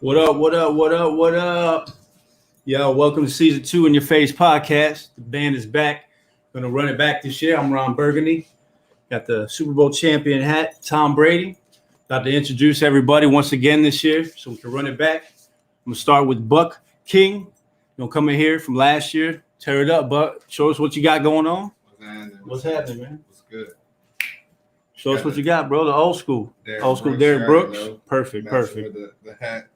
What up, what up, what up, what up? Yo, welcome to Season 2 In Your Face podcast. The band is back. Going to run it back this year. I'm Ron Burgundy. Got the Super Bowl champion hat, Tom Brady. About to introduce everybody once again this year so we can run it back. I'm going to start with Buck King. You'll come in here from last year. Tear it up, Buck. Show us what you got going on. What's happening, man? What's good? Show us what you got, bro. The old school. Derrick Brooks. Perfect. The hat.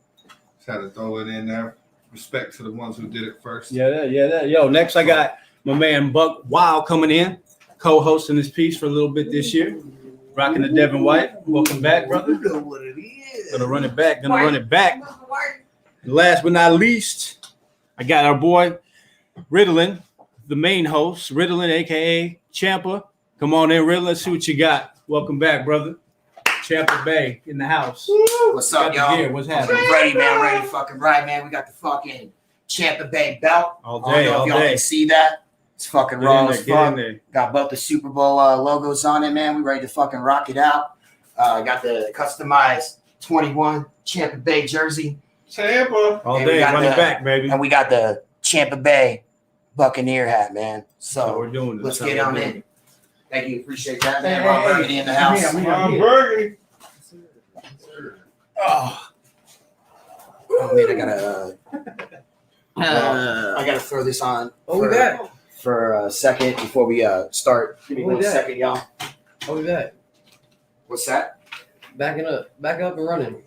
Just had to throw it in there. Respect to the ones who did it first. Yeah. Yo, next I got my man BucWild coming in, co-hosting this piece for a little bit this year. Rocking the Devin White. Welcome back, brother. You know what it is. Gonna run it back. And last but not least, I got our boy Riddlen, the main host, Riddlen, aka Champa. Come on in, Riddlen. Let's see what you got. Welcome back, brother. Champa Bay in the house. What's up, y'all? What's happening? Ready, man. Ready to fucking ride, man. We got the fucking Champa Bay belt. All I don't know if y'all can see that. It's fucking raw as fuck. Got both the Super Bowl logos on it, man. We ready to fucking rock it out. Got the customized 21 Champa Bay jersey. Champa. All day, running back, baby. And we got the Champa Bay Buccaneer hat, man. So we're doing this. let's get on in. Thank you. Appreciate that, man. Ron Burgundy in the house. Ron Burgundy. Oh man, I gotta throw this on for a second before we start. Give me 1 second, y'all. Oh, that. What's that? Back up and running.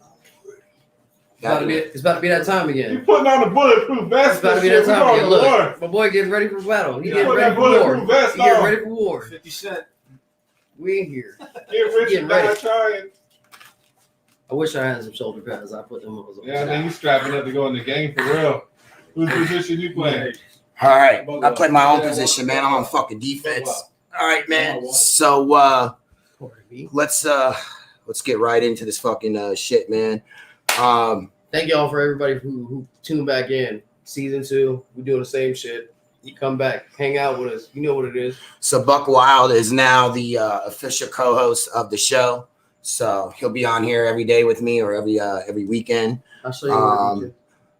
It's about to be that time again. You putting on the bulletproof vest? It's about to be that time again. Look, my boy getting ready for battle. He getting ready for war. He getting ready for war. 50 Cent. We ain't here. Get rich and die trying. I wish I had some shoulder pads. I put them on. Yeah, then you strapping up to go in the game for real. Whose position you playing? All right, I play my own position, man. I'm on fucking defense. All right, man. So let's get right into this fucking shit, man. Thank y'all for everybody who tuned back in. Season 2, we doing the same shit. You come back, hang out with us. You know what it is. So BucWild is now the official co-host of the show. So he'll be on here every day with me or every weekend. I'll show you.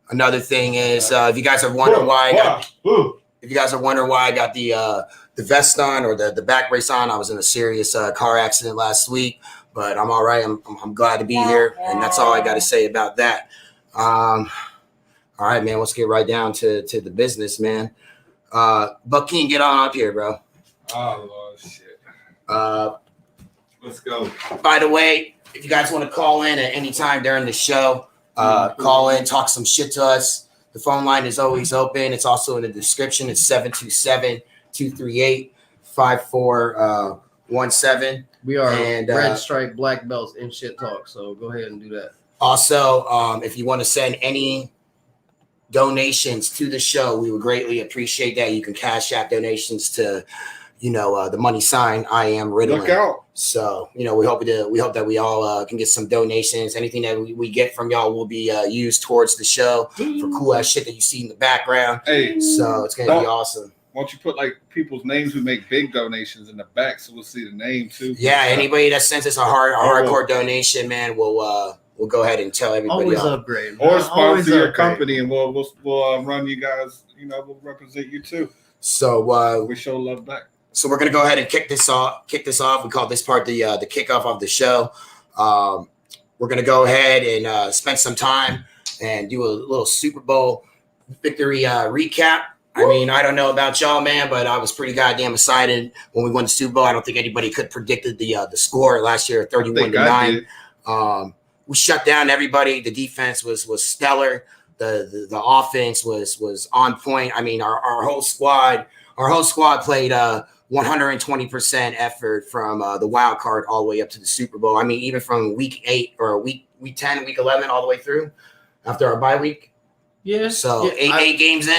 Another thing is, if you guys are wondering why I got the vest on or the back brace on, I was in a serious car accident last week, but I'm all right. I'm glad to be here, and that's all I got to say about that. All right, man. Let's get right down to the business, man. Buck King, get on up here, bro. Oh Lord, shit. Let's go. By the way, if you guys want to call in at any time during the show, call in, talk some shit to us. The phone line is always open. It's also in the description. It's 727-238-5417. We are red stripe black belts in shit talk. So go ahead and do that. Also, if you want to send any donations to the show, we would greatly appreciate that. You can cash out donations to, the money sign IAmRiddlen. Look out. So, we hope that we all can get some donations. Anything that we get from y'all will be used towards the show for cool ass shit that you see in the background. Hey, so it's gonna be awesome. Why don't you put like people's names who make big donations in the back so we'll see the name too? Yeah, anybody that sends us a hardcore donation, man, we'll go ahead and tell everybody. Always upgrade. Or sponsor your company, and we'll run you guys. We'll represent you too. So we show love back. So we're gonna go ahead and kick this off. We call this part the kickoff of the show. We're gonna go ahead and spend some time and do a little Super Bowl victory recap. I mean, I don't know about y'all, man, but I was pretty goddamn excited when we won the Super Bowl. I don't think anybody could predicted the score last year, 31-9. We shut down everybody. The defense was stellar. The offense was on point. I mean, our whole squad played 120% effort from the wild card all the way up to the Super Bowl. I mean, even from week 8 or week 10, week 11, all the way through after our bye week. Yeah. So eight games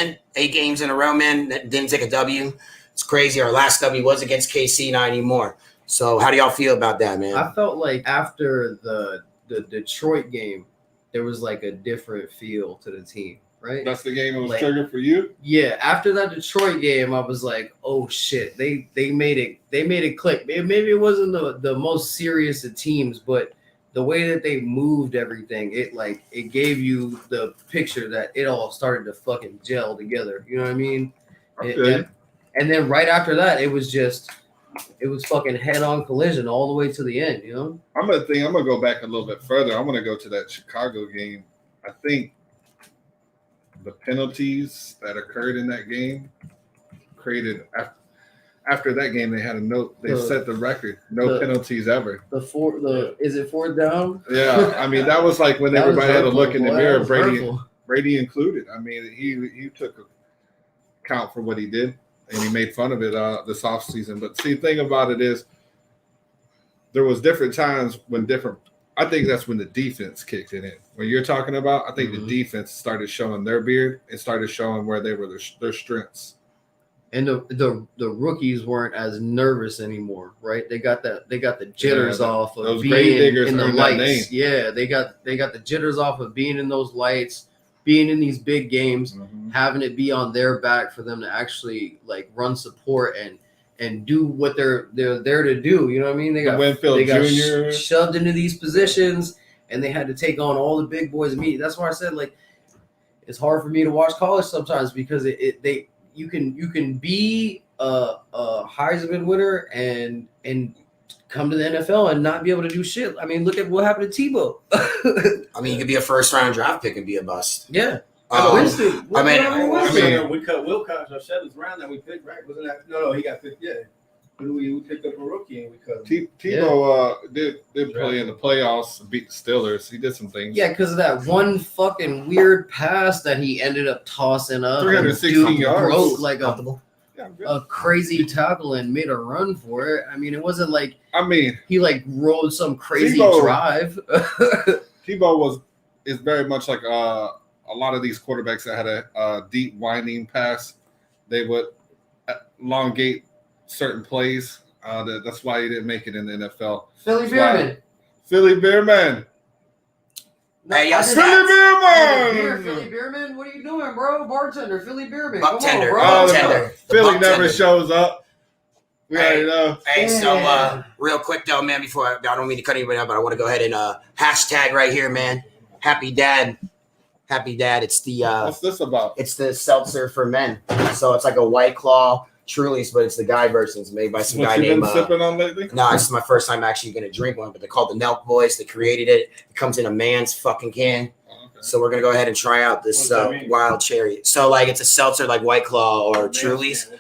in a row, man. Didn't take a W. It's crazy. Our last W was against KC, not anymore. So how do y'all feel about that, man? I felt like after the Detroit game, there was like a different feel to the team, right? That's the game that was triggered for you? Yeah. After that Detroit game, I was like, oh shit, they made it click. Maybe it wasn't the most serious of teams, but the way that they moved everything, it gave you the picture that it all started to fucking gel together. You know what I mean? And then right after that, it was fucking head-on collision all the way to the end. You know? I'm gonna go back a little bit further. I'm gonna go to that Chicago game. I think the penalties that occurred in that game created. After that game, they had a note. They set the record. No penalties ever. Is it fourth down? Yeah, I mean that was like when everybody had to look in the mirror. Hurtful. Brady included. I mean, he took account for what he did, and he made fun of it this offseason. But see, the thing about it is, there was different times when I think that's when the defense kicked it in. When you're talking about, I think the defense started showing their beard and started showing where they were their strengths. And the rookies weren't as nervous anymore, right? They got the jitters off of being in the lights. Yeah, they got the jitters off of being in those lights, being in these big games, having it be on their back for them to actually like run support and do what they're there to do. You know what I mean? They got Jr. Shoved into these positions, and they had to take on all the big boys immediately. That's why I said like it's hard for me to watch college sometimes because you can be a Heisman winner and come to the NFL and not be able to do shit. I mean, look at what happened to Tebow. I mean, you could be a first-round draft pick and be a bust. Yeah. Winston. we cut Wilcox our seventh round that we picked, right? Wasn't that? No, he got picked. Yeah. We picked up a rookie and we cut him. Tebow did play in the playoffs, beat the Steelers. He did some things. Yeah, because of that one fucking weird pass that he ended up tossing up. 316 yards. Broke like a crazy tackle and made a run for it. I mean, it wasn't like he like rode some crazy drive. Tebow is very much like a lot of these quarterbacks that had a deep winding pass. They would elongate certain plays. That's why he didn't make it in the NFL. Philly Beerman. Philly Beerman. Hey, y'all Philly Beerman, what are you doing, bro? Bartender, Philly Beerman. Bartender, bro. Philly never shows up. We already know. Hey, so real quick though, man, before I don't mean to cut anybody out, but I want to go ahead and hashtag right here, man. Happy Dad. Happy Dad. It's the what's this about? It's the seltzer for men. So it's like a White Claw Truly's, but it's the guy version. It's made by some guy named. What you been sipping on lately? No, this is my first time actually going to drink one, but they're called the Nelk Boys. They created it. It comes in a man's fucking can. Oh, okay. So we're going to go ahead and try out this wild cherry. So like it's a seltzer like White Claw or Truly's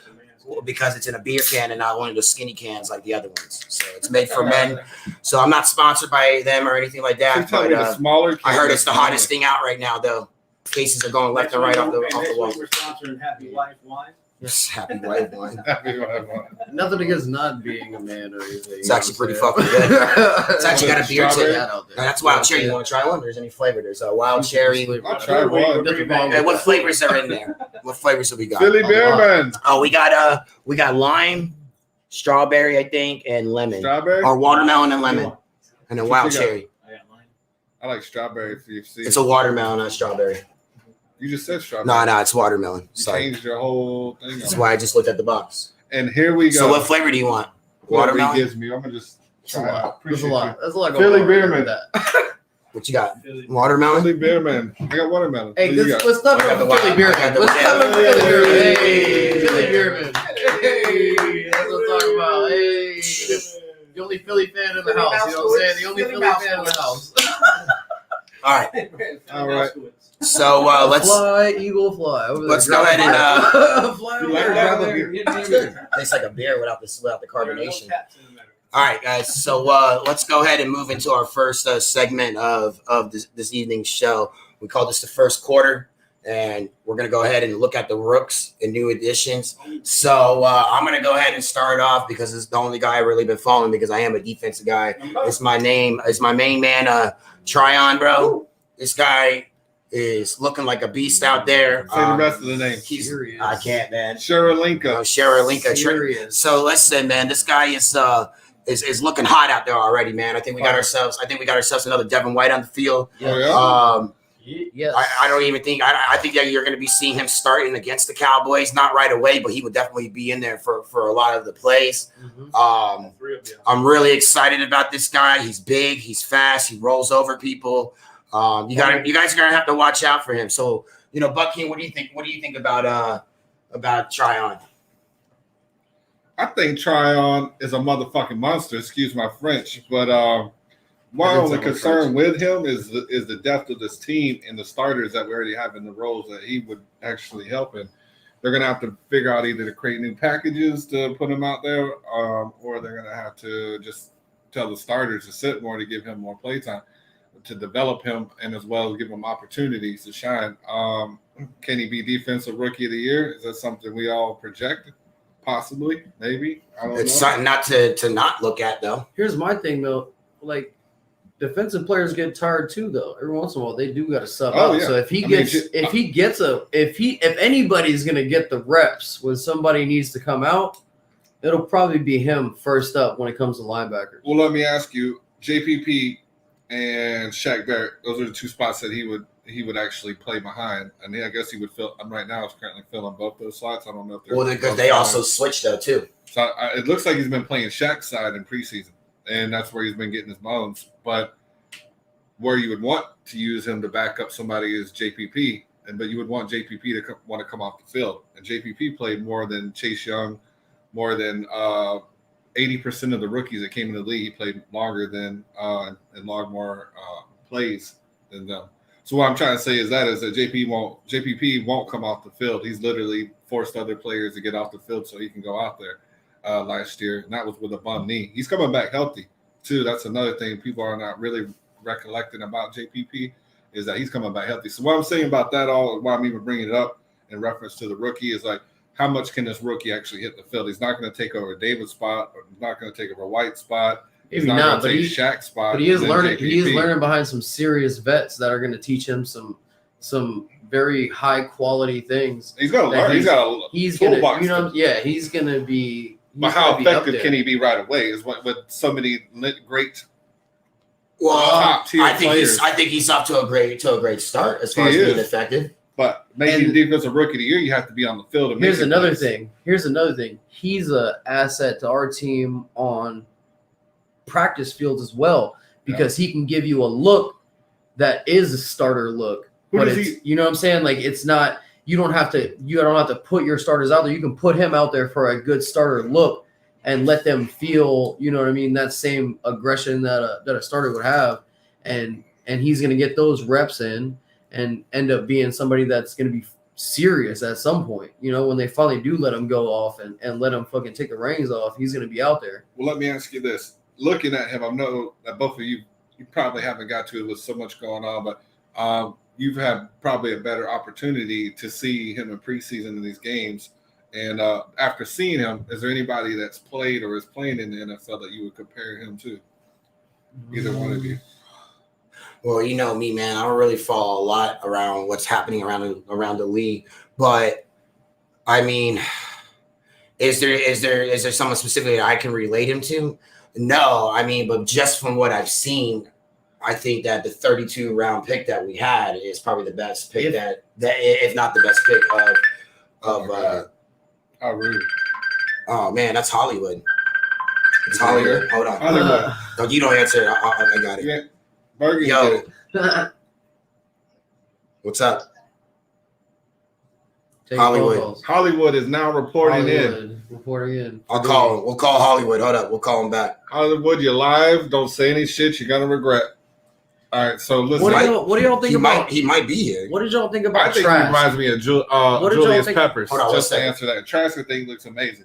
because it's in a beer can and not one of those skinny cans like the other ones. So it's made for men. So I'm not sponsored by them or anything like that. But, I heard it's the hottest thing out right now, though. Cases are going left and right off the wall. We're sponsoring Happy Life Wine. Yes, Happy White Wine. Nothing against not being a man or anything. It's actually pretty fucking good. It's actually got a beer to it. That's wild cherry. You want to try one? There's any flavor? There's a wild cherry. I'll try one. Hey, what flavors are in there? What flavors have we got? Philly Beerman. Oh, we got lime, strawberry, I think, and lemon. Strawberry? Or watermelon and lemon. And then wild cherry. I like strawberry for you. It's a watermelon, not strawberry. You just said strawberry. No, it's watermelon. You changed your whole thing. That's why I just looked at the box. And here we go. So what flavor do you want? Watermelon? Gives me. I'm going to just try it. That's a lot. That's a lot. Philly Beerman. What you got? Watermelon? Philly Beerman. I got watermelon. Hey, let's talk about Philly Beerman. Let's talk about Philly Beerman. Hey, Philly Beerman. Hey, that's what I'm talking about. Hey, the only Philly fan in the house. You know what I'm saying? The only Philly fan in the house. All right. So let's fly, eagle, fly. Let's go ahead and fly over. Tastes like a beer without the carbonation. All right, guys. So let's go ahead and move into our first segment of this evening's show. We call this the first quarter, and we're gonna go ahead and look at the Rooks and new additions. So I'm gonna go ahead and start off because it's the only guy I've really been following because I am a defensive guy. It's my main man, Tryon, bro. This guy is looking like a beast out there. Say the rest of the name. I can't, man. Sharalinka. Sharalinka. So listen, man, this guy is looking hot out there already, man. I think we got ourselves another Devin White on the field. Oh, yeah? Yes. I don't even think I think that you're going to be seeing him starting against the Cowboys, not right away, but he would definitely be in there for a lot of the plays. I'm really excited about this guy. He's big, he's fast, he rolls over people. You guys are gonna have to watch out for him. So, Buck King, what do you think? What do you think about Tryon? I think Tryon is a motherfucking monster. Excuse my French, but my only concern with him is the depth of this team and the starters that we already have in the roles that he would actually help in. They're going to have to figure out either to create new packages to put him out there, or they're going to have to just tell the starters to sit more to give him more playtime, to develop him, and as well as give him opportunities to shine. Can he be Defensive Rookie of the Year? Is that something we all project? Possibly, maybe. I don't know. It's something not to not look at, though. Here's my thing, though. Like, defensive players get tired too, though. Every once in a while, they do got to sub out. Yeah. So if anybody's gonna get the reps when somebody needs to come out, it'll probably be him first up when it comes to linebackers. Well, let me ask you, JPP and Shaq Barrett, those are the two spots that he would actually play behind, and I guess he would fill. Right now, is currently filling both those slots. I don't know if they're because they also switched though too. So it looks like he's been playing Shaq's side in preseason, and that's where he's been getting his bones. But where you would want to use him to back up somebody is JPP, but you would want JPP to want to come off the field. And JPP played more than Chase Young, more than 80% of the rookies that came in the league. He played longer than and logged more plays than them. So what I'm trying to say is that JPP won't come off the field. He's literally forced other players to get off the field so he can go out there last year, and that was with a bum knee. He's coming back healthy too. That's another thing people are not really recollecting about JPP, is that he's coming back healthy. So what I'm saying about that, why I'm even bringing it up in reference to the rookie, is like, how much can this rookie actually hit the field? He's not going to take over David's spot, or he's not going to take over White's spot. Maybe not, but Shaq's spot. But he is learning. JPP. He is learning behind some serious vets that are going to teach him some very high quality things. He's going to learn. He's got a toolbox. He's going to be. But how effective can he be right away? Is what with so many great. Well, I think he's off to a great start as far as being effective. But making Defensive Rookie of the Year, you have to be on the field. Here's another thing. He's an asset to our team on practice fields as well, because he can give you a look that is a starter look. You know what I'm saying? Like, it's not. You don't have to put your starters out there. You can put him out there for a good starter look and let them feel, you know what I mean, that same aggression that a starter would have, and he's going to get those reps in and end up being somebody that's going to be serious at some point. You know, when they finally do let him go off and let him fucking take the reins off, he's going to be out there. Well, let me ask you this. Looking at him, I know that both of you probably haven't got to it with so much going on, but you've had probably a better opportunity to see him in preseason in these games. And after seeing him, is there anybody that's played or is playing in the NFL that you would compare him to? Either one of you. Well, you know me, man. I don't really follow a lot around what's happening around the league. But I mean, is there someone specifically that I can relate him to? No, I mean, but just from what I've seen, I think that the 32 round pick that we had is probably the best pick that if not the best pick of how rude. Oh man, that's Hollywood. It's Hollywood. Hold on. Hollywood. No, you don't answer it. I got it. Yeah. Burger. Yo. What's up? Hollywood is now reporting in. I'll call him. We'll call Hollywood. Hold up. We'll call him back. Hollywood, you're live. Don't say any shit you're gonna regret. All right, so listen. What do y'all think about? He might be here. What did y'all think about? I think he reminds me of Julius Peppers. Hold on, just to answer that, Trask, I think looks amazing.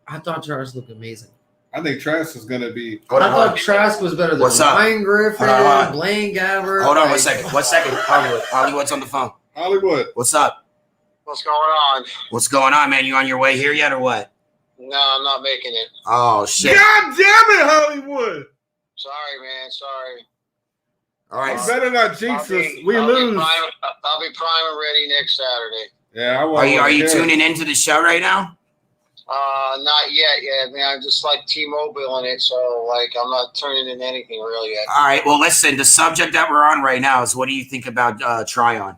I thought Trask looked amazing. I think Trask is gonna be. I thought Trask was better than Ryan Griffin, Blaine Gabbert. Hold on, 1 second. 1 second. Hollywood's on the phone. Hollywood, what's up? What's going on? What's going on, man? You on your way here yet, or what? No, I'm not making it. Oh shit! God damn it, Hollywood! Sorry, man. Sorry. All right. You better not jinx us. We lose. I'll be prime and ready next Saturday. Yeah, Are you tuning into the show right now? Not yet, man. I'm just like T-Mobile in it, so like I'm not turning in anything really yet. All right. Well, listen. The subject that we're on right now is what do you think about Tryon?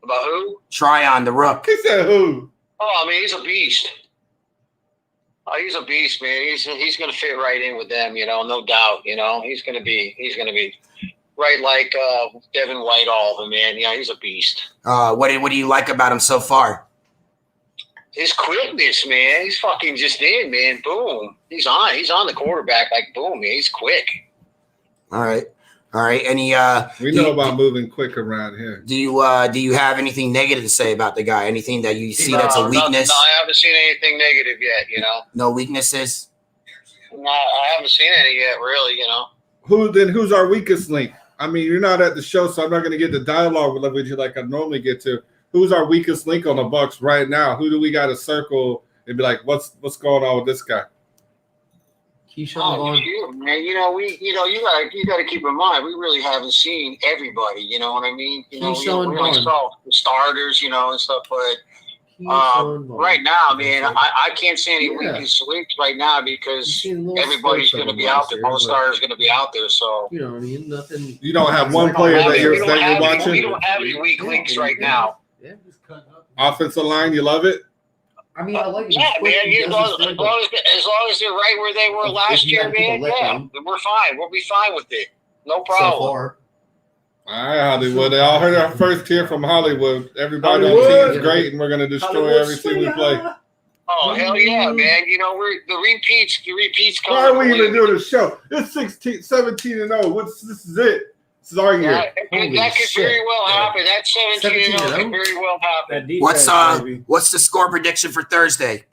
About who? Tryon, the Rook. He said who? Oh, I mean, he's a beast. Oh, he's a beast, man. He's going to fit right in with them, no doubt. He's going to be right like Devin White, all of them, man. Yeah, he's a beast. What do you like about him so far? His quickness, man. He's fucking just in, man. Boom. He's on the quarterback, like boom, man. He's quick. All right. Any we know about moving quick around here. Do you have anything negative to say about the guy? Anything that you see that's a weakness? No, I haven't seen anything negative yet, No weaknesses? No, I haven't seen any yet, really, Who's our weakest link? I mean, you're not at the show, so I'm not going to get the dialogue with you like I normally get to. Who's our weakest link on the Bucs right now? Who do we got to circle and be like, what's going on with this guy? Man, you got to keep in mind we really haven't seen everybody. You know what I mean? We only saw the starters, and stuff. But right now, man, I can't see any weakest links right now because everybody's going to be out there. All the stars going to be out there. So you know what I mean? Nothing. You don't have one player that you're watching. We don't have any weak links right now. Offensive line, you love it. I mean, I like it. Yeah, man. As long as they're right where they were last year, man. Yeah, we're fine. We'll be fine with it. No problem. So far. All right, Hollywood. They all heard our first here from Hollywood. Everybody on the team is great, and we're going to destroy everything we play. Oh, hell yeah, man. We're the repeats coming. Why are we even doing a show? It's 17-0. This is it. This is our year. That could very well happen. That 17-0 could very well happen. What's the score prediction for Thursday?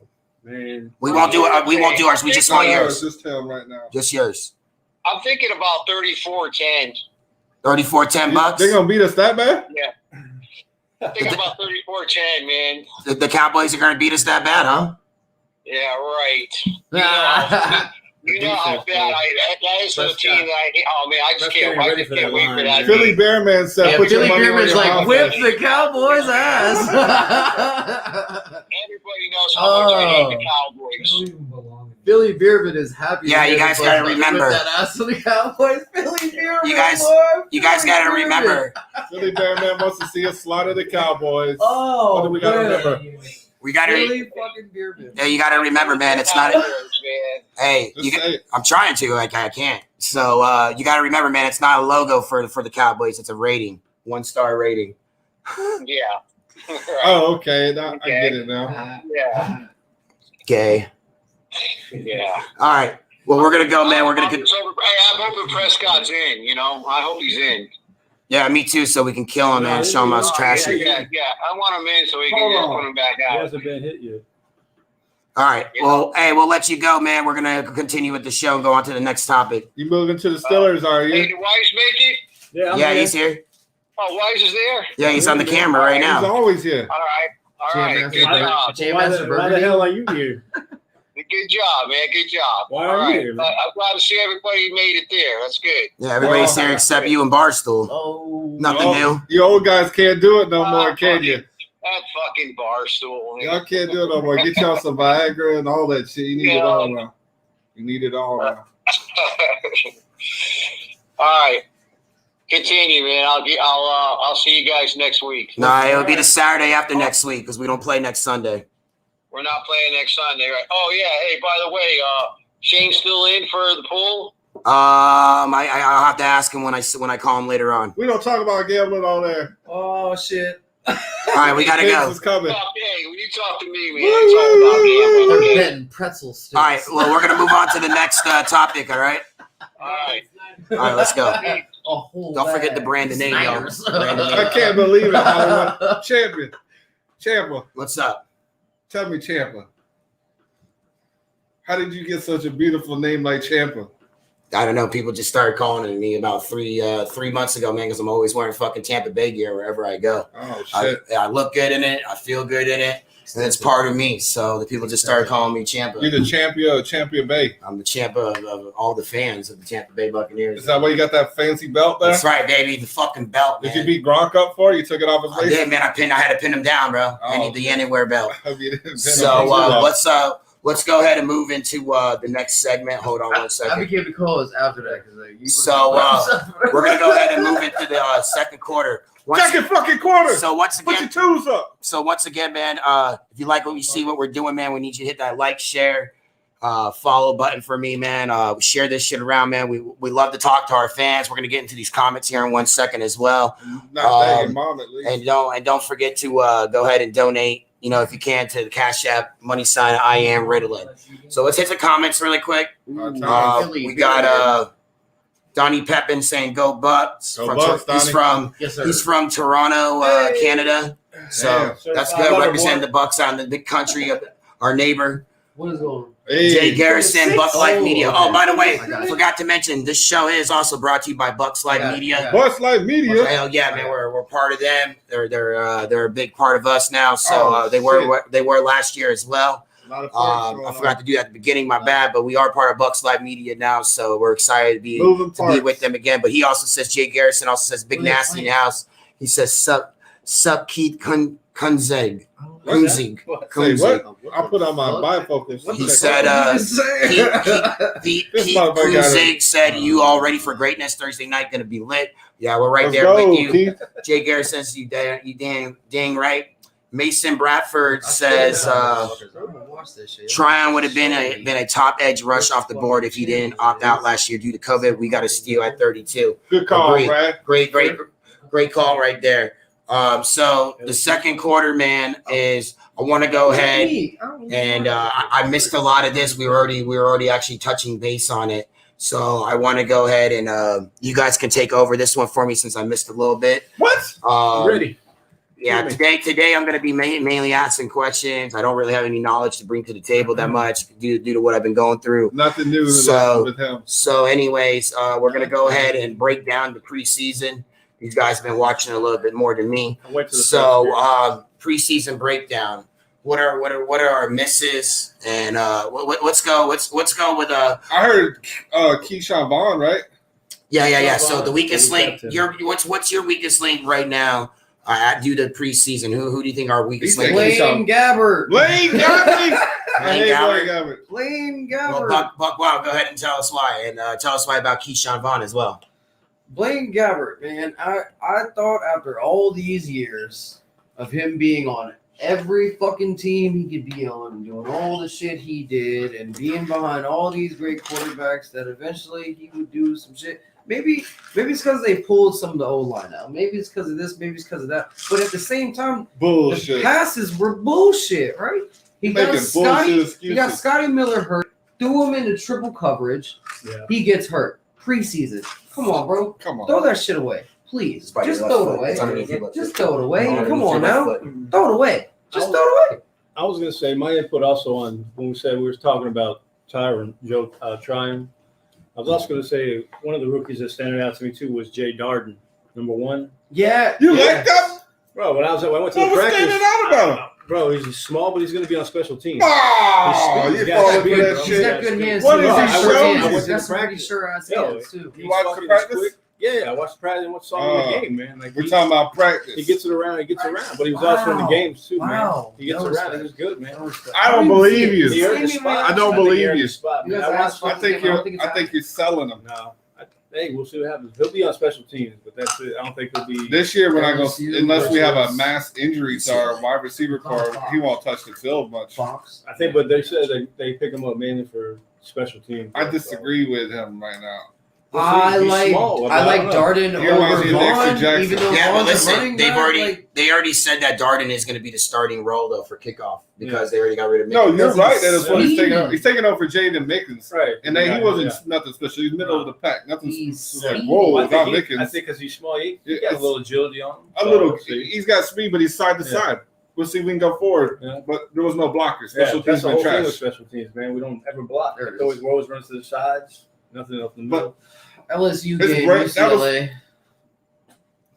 Man, we won't do it. We won't do ours. We just want yours. Just tell them right now. Just yours. I'm thinking about 34-10. 34-10 Bucs. They're gonna beat us that bad? Yeah. I'm thinking about 34-10, man. The Cowboys are gonna beat us that bad, huh? Yeah, right. You know how bad that is for the team that I just can't wait for that. Philly Bearman said, put Philly your money where Bearman's your like, mouth whip is. the Cowboys' ass. Everybody knows how much I hate the Cowboys. Billy Beerman is happy. Yeah, you guys gotta remember that ass of the Cowboys. Billy Beerman. You guys gotta remember. Philly Bearman wants to us slaughter the Cowboys. Oh, what do we gotta remember? We gotta. Billy fucking Beerman. Yeah, you gotta remember, man. It's not. Hey, I'm trying to. Like I can't. So you gotta remember, man. It's not a logo for the Cowboys. It's a rating. 1-star rating. Yeah. Right. Oh, okay. Now, I get it now. Yeah. Okay. Yeah. All right. Well, we're gonna go, man. We're gonna. I'm hoping Prescott's in. I hope he's in. Yeah, me too. So we can kill him, man. Show him us trash. Yeah. I want him in so we can just put him back out. He hasn't been hit yet. All right. Well, hey, we'll let you go, man. We're gonna continue with the show and go on to the next topic. You moving to the Steelers, are you? Hey, did Wise make it? Yeah, he's here. Oh, Wise is there? Yeah, he's on the camera right now. He's always here. All right. Good job. Why the hell are you here? Good job, man. Good job. Why are you here, man? I'm glad to see everybody made it there. That's good. Yeah, everybody's here except you and Barstool. Oh, nothing new. You old guys can't do it no more, can you? That fucking Barstool. Y'all can't do it no more. Get y'all some Viagra and all that shit. You need it all now. You need it all now. All right. Continue, man. I'll see you guys next week. No, it'll be the Saturday after next week because we don't play next Sunday. We're not playing next Sunday, right? Oh yeah. Hey, by the way, Shane's still in for the pool. I'll have to ask him when I call him later on. We don't talk about gambling on there. Oh shit. All right, we gotta go. Hey, when you talk to me, man, talk about gambling. They're getting pretzel sticks. All right, well, we're gonna move on to the next topic. All right. All right, let's go. Don't forget the Brandon name, y'all. I can't believe it. Champa. What's up? Tell me, Champa. How did you get such a beautiful name like Champa? I don't know. People just started calling me about 3 months ago, man, because I'm always wearing fucking Tampa Bay gear wherever I go. Oh, shit. I look good in it. I feel good in it. And it's part of me. So the people just started calling me Champa. You're the champion of Champa Bay. I'm the Champa of all the fans of the Tampa Bay Buccaneers. Is that why you got that fancy belt there? That's right, baby. The fucking belt, man. Did you beat Gronk up for it? You took it off his waist? I did, man. I had to pin him down, bro. I need the anywhere belt. So let's go ahead and move into the next segment. Hold on one second. I became the co-host after that. We're going to go ahead and move into the second quarter. Second fucking quarter. So once again, put your twos up. So once again, man, if you like what you see, what we're doing, man, we need you to hit that like, share, follow button for me, man. Share this shit around, man. We love to talk to our fans. We're gonna get into these comments here in 1 second as well. Not mom at least. And don't forget to go ahead and donate, if you can, to the Cash App money sign IAmRiddlen. So let's hit the comments really quick. We got Donnie Pepin saying "Go Bucs." He's from Toronto, Canada. So that's good. Representing the Bucs on the big country of our neighbor. What is going on? Jay Garrison, Bucs Life Media. Oh, by the way, forgot to mention this show is also brought to you by Bucs Life Media. Bucs Life Media. Hell yeah, man, we're part of them. They're a big part of us now. So they were last year as well. I forgot to do that at the beginning, my bad, but we are part of Bucs Live Media now, so we're excited to be with them again. But he also says, Jay Garrison also says, Big Nasty in the house. He says, sup Keith Kunzig. I'll put on my bifocals. He said, Keith Kunzig said, you all ready for greatness Thursday night, going to be lit. Yeah, we're right there with you. Keith. Jay Garrison says, you dang right. Mason Bradford says Tryon would have been a top edge rush off the board if he didn't opt out last year due to COVID. We got a steal at 32. Good call, Brad. Great call right there. So the second quarter, man, is I want to go ahead and I missed a lot of this. We were already actually touching base on it. So I want to go ahead and you guys can take over this one for me since I missed a little bit. What? Ready. Yeah, today I'm going to be mainly asking questions. I don't really have any knowledge to bring to the table that much due to what I've been going through. Nothing new with him. So anyways, we're going to go ahead and break down the preseason. These guys have been watching a little bit more than me. So preseason breakdown. What are our misses? And let's go with I heard Keyshawn Vaughn, right? Yeah. So the weakest link. What's your weakest link right now? Due to preseason, who do you think our weakest link is? Blaine Gabbert. Blaine Gabbert. Well, BucWild, go ahead and tell us why, and tell us why about Keyshawn Vaughn as well. Blaine Gabbert, man, I thought after all these years of him being on every fucking team he could be on and doing all the shit he did and being behind all these great quarterbacks that eventually he would do some shit. Maybe it's because they pulled some of the O-line out. Maybe it's because of this. Maybe it's because of that. But at the same time, bullshit. The passes were bullshit, right? He got Scotty Miller hurt. Threw him into triple coverage. Yeah. He gets hurt. Preseason. Come on, bro. Come on. Throw that shit away. Please. Just throw it away. Just throw it away. Come on now. Throw it away. Just throw it away. I was going to say my input also on when we said we were talking about Tryon. I was also going to say one of the rookies that standing out to me too was Jay Darden, number 1. Yeah. You like that? Bro, when I went to the practice. Standing out about him? Bro, he's small, but he's going to be on special teams. Oh, he's got good hands. What is he showing? I went to practice. Sure, I see it too. You watched the practice? Yeah, I watched the practice and saw him in the game, man. Like, we're talking about practice. He gets it around, but he was also in the games too, man. He gets around, he was good, man. I don't believe you. He earned the spot. I don't believe you. I think you're selling him. No. Hey, we'll see what happens. He'll be on special teams, but that's it. I don't think he'll be. This year, we're not going to, unless we have a mass injury to our wide receiver core, he won't touch the field much. I think, but they said they pick him up mainly for special teams. I disagree with him right now. I like Darden over Vaughn, even though Vaughn's running back. They already said that Darden is going to be the starting role though for kickoff because they already got rid of. No, you're right. That is what he's taking over. He's taking over for Jaden Mickens, right? And then he wasn't nothing special. He's middle of the pack. Nothing like whoa. I think because he's small, he got a little agility on him. A little. He's got speed, but he's side to side. We'll see if we can go forward. Yeah. But there was no blockers. Special teams been trash. Special teams, man. We don't ever block. Always runs to the sides. Nothing up in the middle. LSU game, UCLA.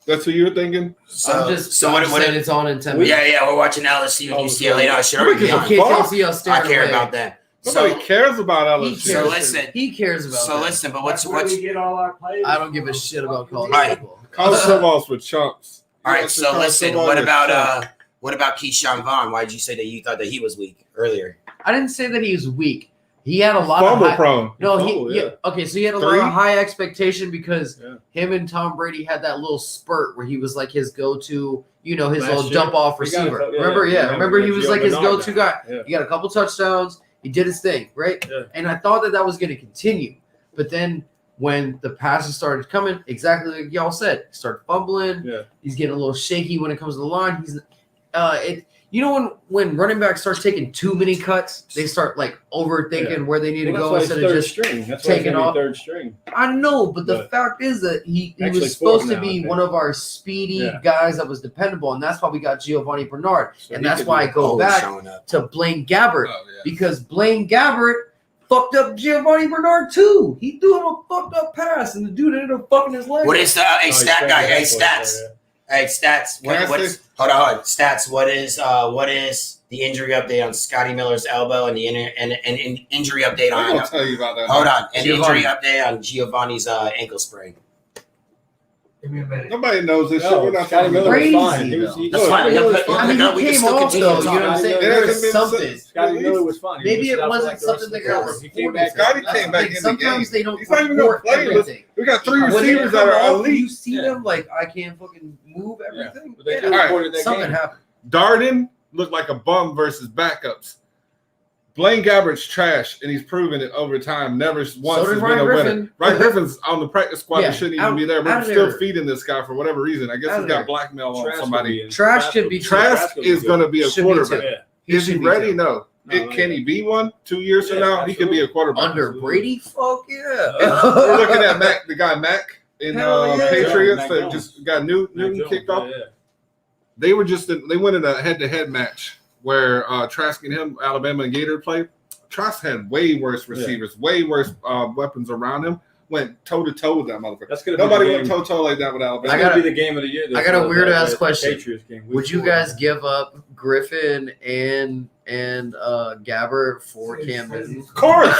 That's what you were thinking? I'm just saying it's on in 10 minutes. Yeah, we're watching LSU and UCLA. No, I should already be on. I care about that. Nobody cares about LSU. So listen, he cares about. So listen, but what's we get all our players? I don't give a shit about college football. College football's for chumps. All right, so listen. What about Keyshawn Vaughn? Why did you say that you thought that he was weak earlier? I didn't say that he was weak. He had a lot Fumble of prone. No, okay. So he had a lot of high expectation because him and Tom Brady had that little spurt where he was like his go-to, his little jump off receiver. Remember he was like his go-to guy. Yeah. He got a couple touchdowns. He did his thing, right? Yeah. And I thought that was going to continue, but then when the passes started coming, exactly like y'all said, he started fumbling. Yeah. He's getting a little shaky when it comes to the line. He's when running backs start taking too many cuts, they start like overthinking where they need to go instead of just taking off. Third string. I know, but the fact is that he was supposed to be one of our speedy guys that was dependable, and that's why we got Giovanni Bernard, and that's why I go back to Blaine Gabbert because Blaine Gabbert fucked up Giovanni Bernard too. He threw him a fucked up pass, and the dude ended up fucking his leg. What is the stat guy? Hey, stats. Hey, stats. Hold on. Stats. What is the injury update on Scotty Miller's elbow and the injury update on? I'll tell you about that. Hold on. An injury update on Giovanni's ankle sprain. Give me a minute. Nobody knows this shit. We're not talking about crazy. That's fine. He came off though. You know what I'm saying? There was something. Scotty Miller was fine. Maybe it wasn't something that got reported. Scotty came back in the game. Sometimes they don't report everything. We got 3 receivers that are elite. You see them like I can't fucking move everything. Something happened. Darden looked like a bum versus backups. Blaine Gabbert's trash, and he's proven it over time. Never once has been a winner. Ryan Griffin's on the practice squad and shouldn't even be there, but I'm still feeding this guy for whatever reason. I guess he's got blackmail on somebody. Trash should be Trash is going to be a quarterback. Is he ready? No. Can he be one 2 years from now? He could be a quarterback. Under Brady? Fuck yeah. We're looking at Mac, the guy Mac in Patriots that just got Newton kicked off. They went in a head-to-head match where Trask and him, Alabama and Gator played. Trask had way worse receivers, way worse weapons around him. Went toe-to-toe with that motherfucker. Nobody went toe-to-toe like that with Alabama. That's going to be the game of the year. I got a weird-ass question. Would you guys give up Griffin and Gabbert for Cam Newton? Of course.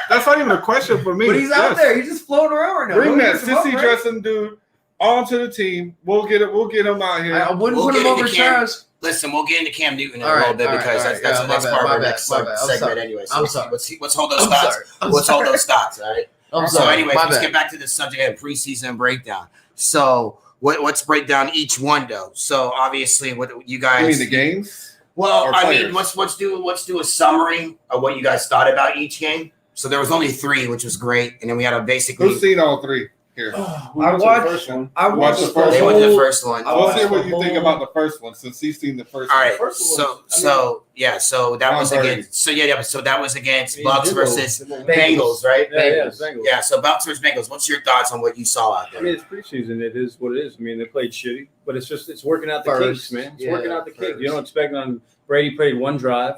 That's not even a question for me. But he's out there. He's just floating around right now. Bring that sissy dressing dude onto the team. We'll get him out here. I wouldn't put him over Trask. Listen, we'll get into Cam Newton in a little bit because that's part of our next segment anyway. So let's hold those thoughts. Let's hold those thoughts, all right? So anyway, let's get back to the subject of preseason breakdown. So let's break down each one, though. So obviously, what you guys... You mean the games? Well, I mean, let's do a summary of what you guys thought about each game. So there was only 3, which was great. And then we had a basically... Who's seen all 3? Here. I watched the first one. They went to the first one. Let's see what you think about the first one since he's seen the first one. All right. So that was against. So that was against Bucs versus Bengals, right? Bengals. Yeah. So Bucs versus Bengals. What's your thoughts on what you saw out there? I mean, it's preseason. It is what it is. I mean, they played shitty, but it's working out the kinks, man. It's working out the kinks. You don't expect on Brady played one drive.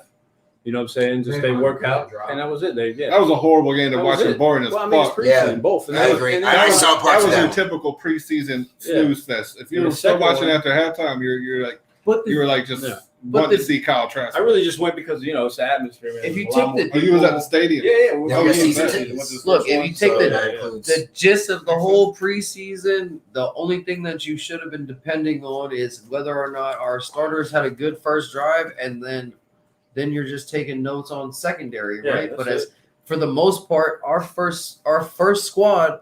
You know what I'm saying? Just they work out, and that was it. That was a horrible game to watch and boring as fuck. Both. I agree. I saw parts of that. That was your typical preseason snooze fest. If you were still watching after halftime, you're like, you were like just wanting to see Kyle Trask. I really just went because it's the atmosphere. Man. If you take you was at the stadium. Look, if you take the gist of the whole preseason, the only thing that you should have been depending on is whether or not our starters had a good first drive, and then you're just taking notes on secondary, right? But for the most part, our first squad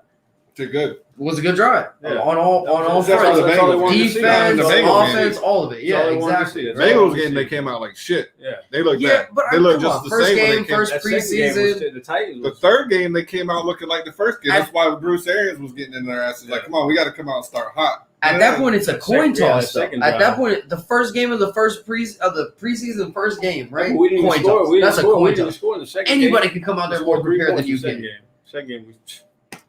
was a good drive on all fronts. Defense, offense, all of it. Yeah, exactly. Bengals game, they came out like shit. Yeah, they looked bad. But they looked just the same. First preseason. The third game, they came out looking like the first game. That's why Bruce Arians was getting in their asses. Like, come on, we got to come out and start hot. At that point, it's a coin toss. At that point, the first game of the preseason first game, right? We didn't coin score. That's a coin toss. Anybody game. can come out there more prepared than you can. Second game,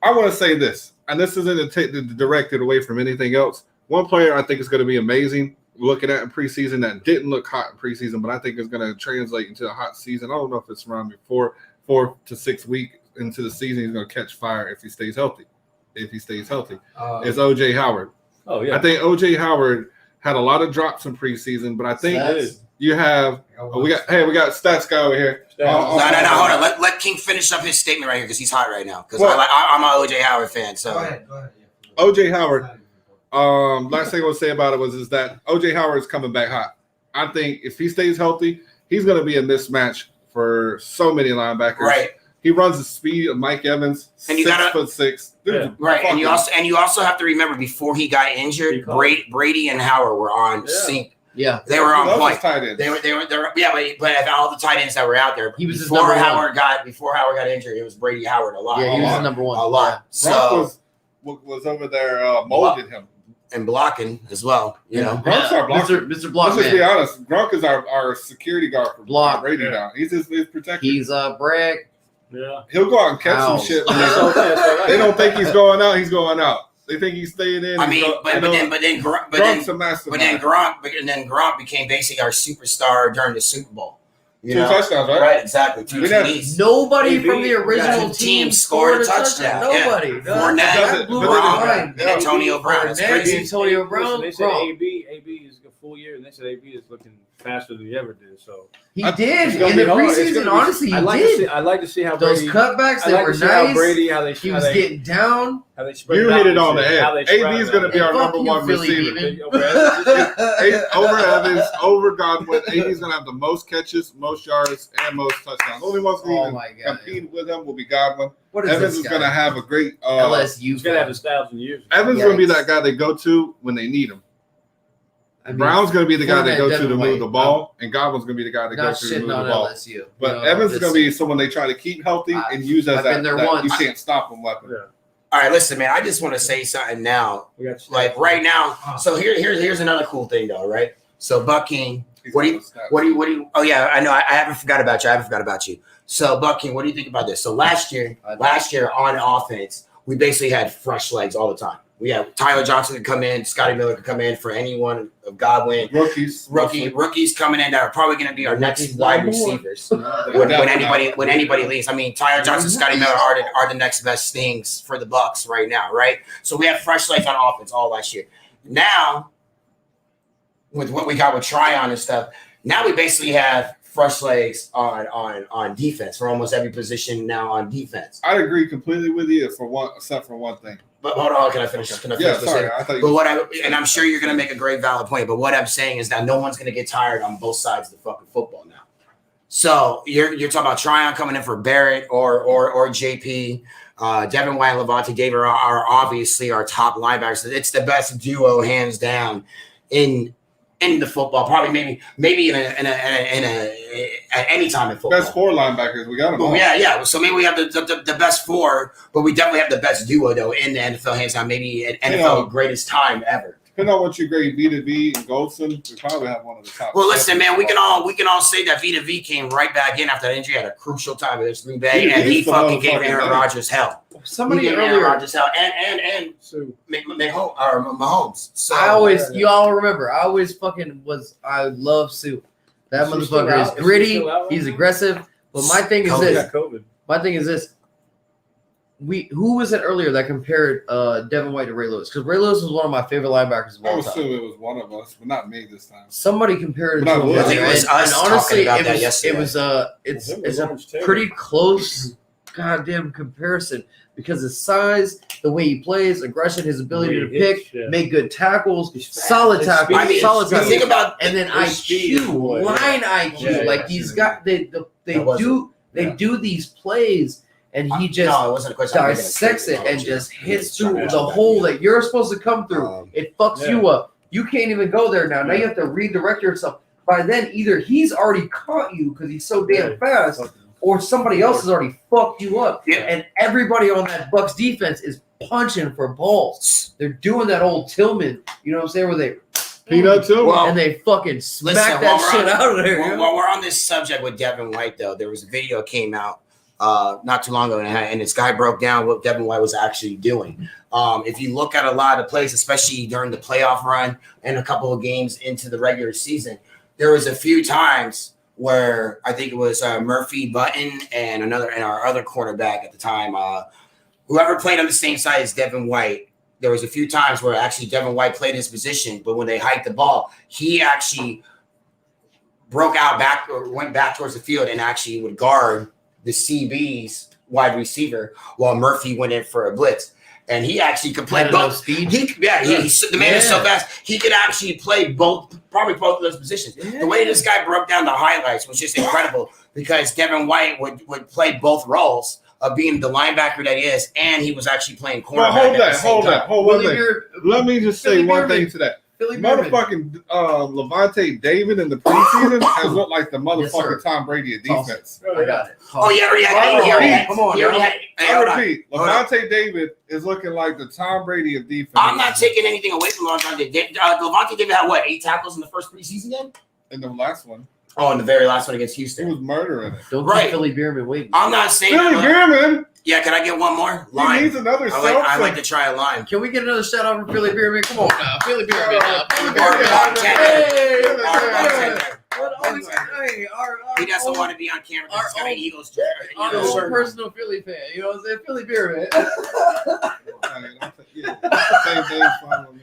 I want to say this, and this isn't directed away from anything else. One player I think is going to be amazing looking at in preseason that didn't look hot in preseason, but I think is going to translate into a hot season. I don't know if it's around 4 to 6 weeks into the season. He's going to catch fire if he stays healthy. It's O.J. Howard. Oh yeah. I think O.J. Howard had a lot of drops in preseason, but I think you have we got stats guy over here. No, hold on. Let King finish up his statement right here because he's hot right now. Because I'm an O.J. Howard fan. So go ahead. O.J. Howard. Last thing I would say about it is that O.J. Howard is coming back hot. I think if he stays healthy, he's going to be a mismatch for so many linebackers. Right. He runs the speed of Mike Evans, and 6'6". Yeah. Right, and you also have to remember before he got injured, Brady and Howard were on sync. Yeah, they were on point. They were but all the tight ends that were out there, he was before Howard got injured, it was Brady Howard a lot. Yeah, he was number one a lot. So was over there molding him and blocking as well. You know, Grunk's our blocker. Mr. Block. Let's just be honest. Grunk is our security guard for block. Brady now. He's protector. He's Bragg. Yeah, he'll go out and catch some shit. They don't think he's going out. He's going out. They think he's staying in. I mean, but then Gronk became basically our superstar during the Super Bowl. Two touchdowns, right? Right, exactly. Nobody from the original team scored a touchdown. Nobody. Fournette, Brown, and Antonio Brown. That's crazy. Antonio Brown. They said AB is a full year, and they said AB is looking faster than he ever did. So he did in the preseason. Honestly, I like to see how those Brady, cutbacks. They were nice. He was getting down. How they spread you hit it on the head. AB is going to be our number one receiver. Over Evans, over Godwin. AB is going to have the most catches, most yards, and most touchdowns. The only ones who even compete with him will be Godwin. Evans is going to have a great LSU. He's going to have his 1,000 years. Evans is going to be that guy they go to when they need him. Brown's going to be the guy they go to move the ball, and Godwin's going to be the guy they go to move the ball. LSU. But Evans is going to be someone they try to keep healthy and use as that you can't stop him weapon. Yeah. All right, listen, man. I just want to say something now. Like right now. So here's another cool thing, though. Right. So Buck King, what do you? Oh yeah, I know. I haven't forgot about you. So Buck King, what do you think about this? So last year on offense, we basically had fresh legs all the time. We had Tyler Johnson could come in, Scotty Miller could come in for any one of Godwin. Rookies coming in that are probably going to be our next wide receivers when anybody leaves. I mean, Tyler Johnson, Scotty Miller are the next best things for the Bucs right now, right? So we had fresh legs on offense all last year. Now, with what we got with Tryon and stuff, now we basically have fresh legs on defense for almost every position now on defense. I'd agree completely with you except for one thing. But hold on, can I finish? Yeah, sorry. And I'm sure you're going to make a great valid point. But what I'm saying is that no one's going to get tired on both sides of the fucking football now. So you're talking about Tryon coming in for Barrett or JP, Devin White and Levante David are obviously our top linebackers. It's the best duo hands down in the football. Probably maybe at any time in football. Best four linebackers we got them. Yeah. So maybe we have the best four, but we definitely have the best duo though in the NFL hands down. Maybe at NFL greatest time ever. Depending on what you grade B2B and Goldson, we probably have one of the top. Well, listen, man, we can all say that V2V came right back in after that injury at a crucial time against Green Bay, and he fucking gave Aaron Rodgers hell. Somebody earlier, Aaron Rodgers hell, and Mahomes. So you all remember, I love Sue. That motherfucker is gritty. He's aggressive. But my thing is this. Who was it earlier that compared Devin White to Ray Lewis? Because Ray Lewis was one of my favorite linebackers of all time. I assume it was one of us, but not me this time. Somebody compared it to him. I think it was us honestly, talking about that yesterday. It's a pretty close goddamn comparison because his size, the way he plays, aggression, his ability to pick, make good tackles, solid tackles, Think about and then IQ, line IQ. Like he's got they do these plays. And he just dissects it and just hits through the hole that you're supposed to come through. It fucks you up. You can't even go there now. Now you have to redirect yourself. By then, either he's already caught you because he's so damn fast, or somebody else has already fucked you up. Yeah. And everybody on that Bucs defense is punching for balls. They're doing that old Tillman, you know what I'm saying, where they Peanut too, and they fucking smack that shit out of there. While we're on this subject with Devin White, though, there was a video that came out not too long ago, and this guy broke down what Devin White was actually doing. If you look at a lot of plays, especially during the playoff run and a couple of games into the regular season, there was a few times where I think it was Murphy Button and our other cornerback at the time, whoever played on the same side as Devin White, there was a few times where actually Devin White played his position, but when they hiked the ball, he actually broke out back or went back towards the field and actually would guard the CB's wide receiver while Murphy went in for a blitz. And he actually could play both. The man is so fast. He could actually play probably both of those positions. Yeah. The way this guy broke down the highlights was just incredible because Devin White would play both roles of being the linebacker that he is, and he was actually playing cornerback. Hold on. Let me just say one thing to that. Motherfucking Levante David in the preseason has looked like the motherfucking Tom Brady of defense. I got it. I repeat, Levante David is looking like the Tom Brady of defense. I'm not taking anything away from Levante David. Levante David had 8 tackles in the first preseason game? In the last one. Oh, in the very last one against Houston. He was murdering it. Don't keep Philly Beerman waiting. I'm not saying Philly Beerman. Yeah, can I get one more? Line. He needs another I like to try a line. Can we get another shout out from Philly Beerman? Come on now. Philly Beerman. He doesn't want to be on camera. Our own Eagles. Our personal Philly fan. You know what I'm saying? Philly Beerman. Same thing's fine with me.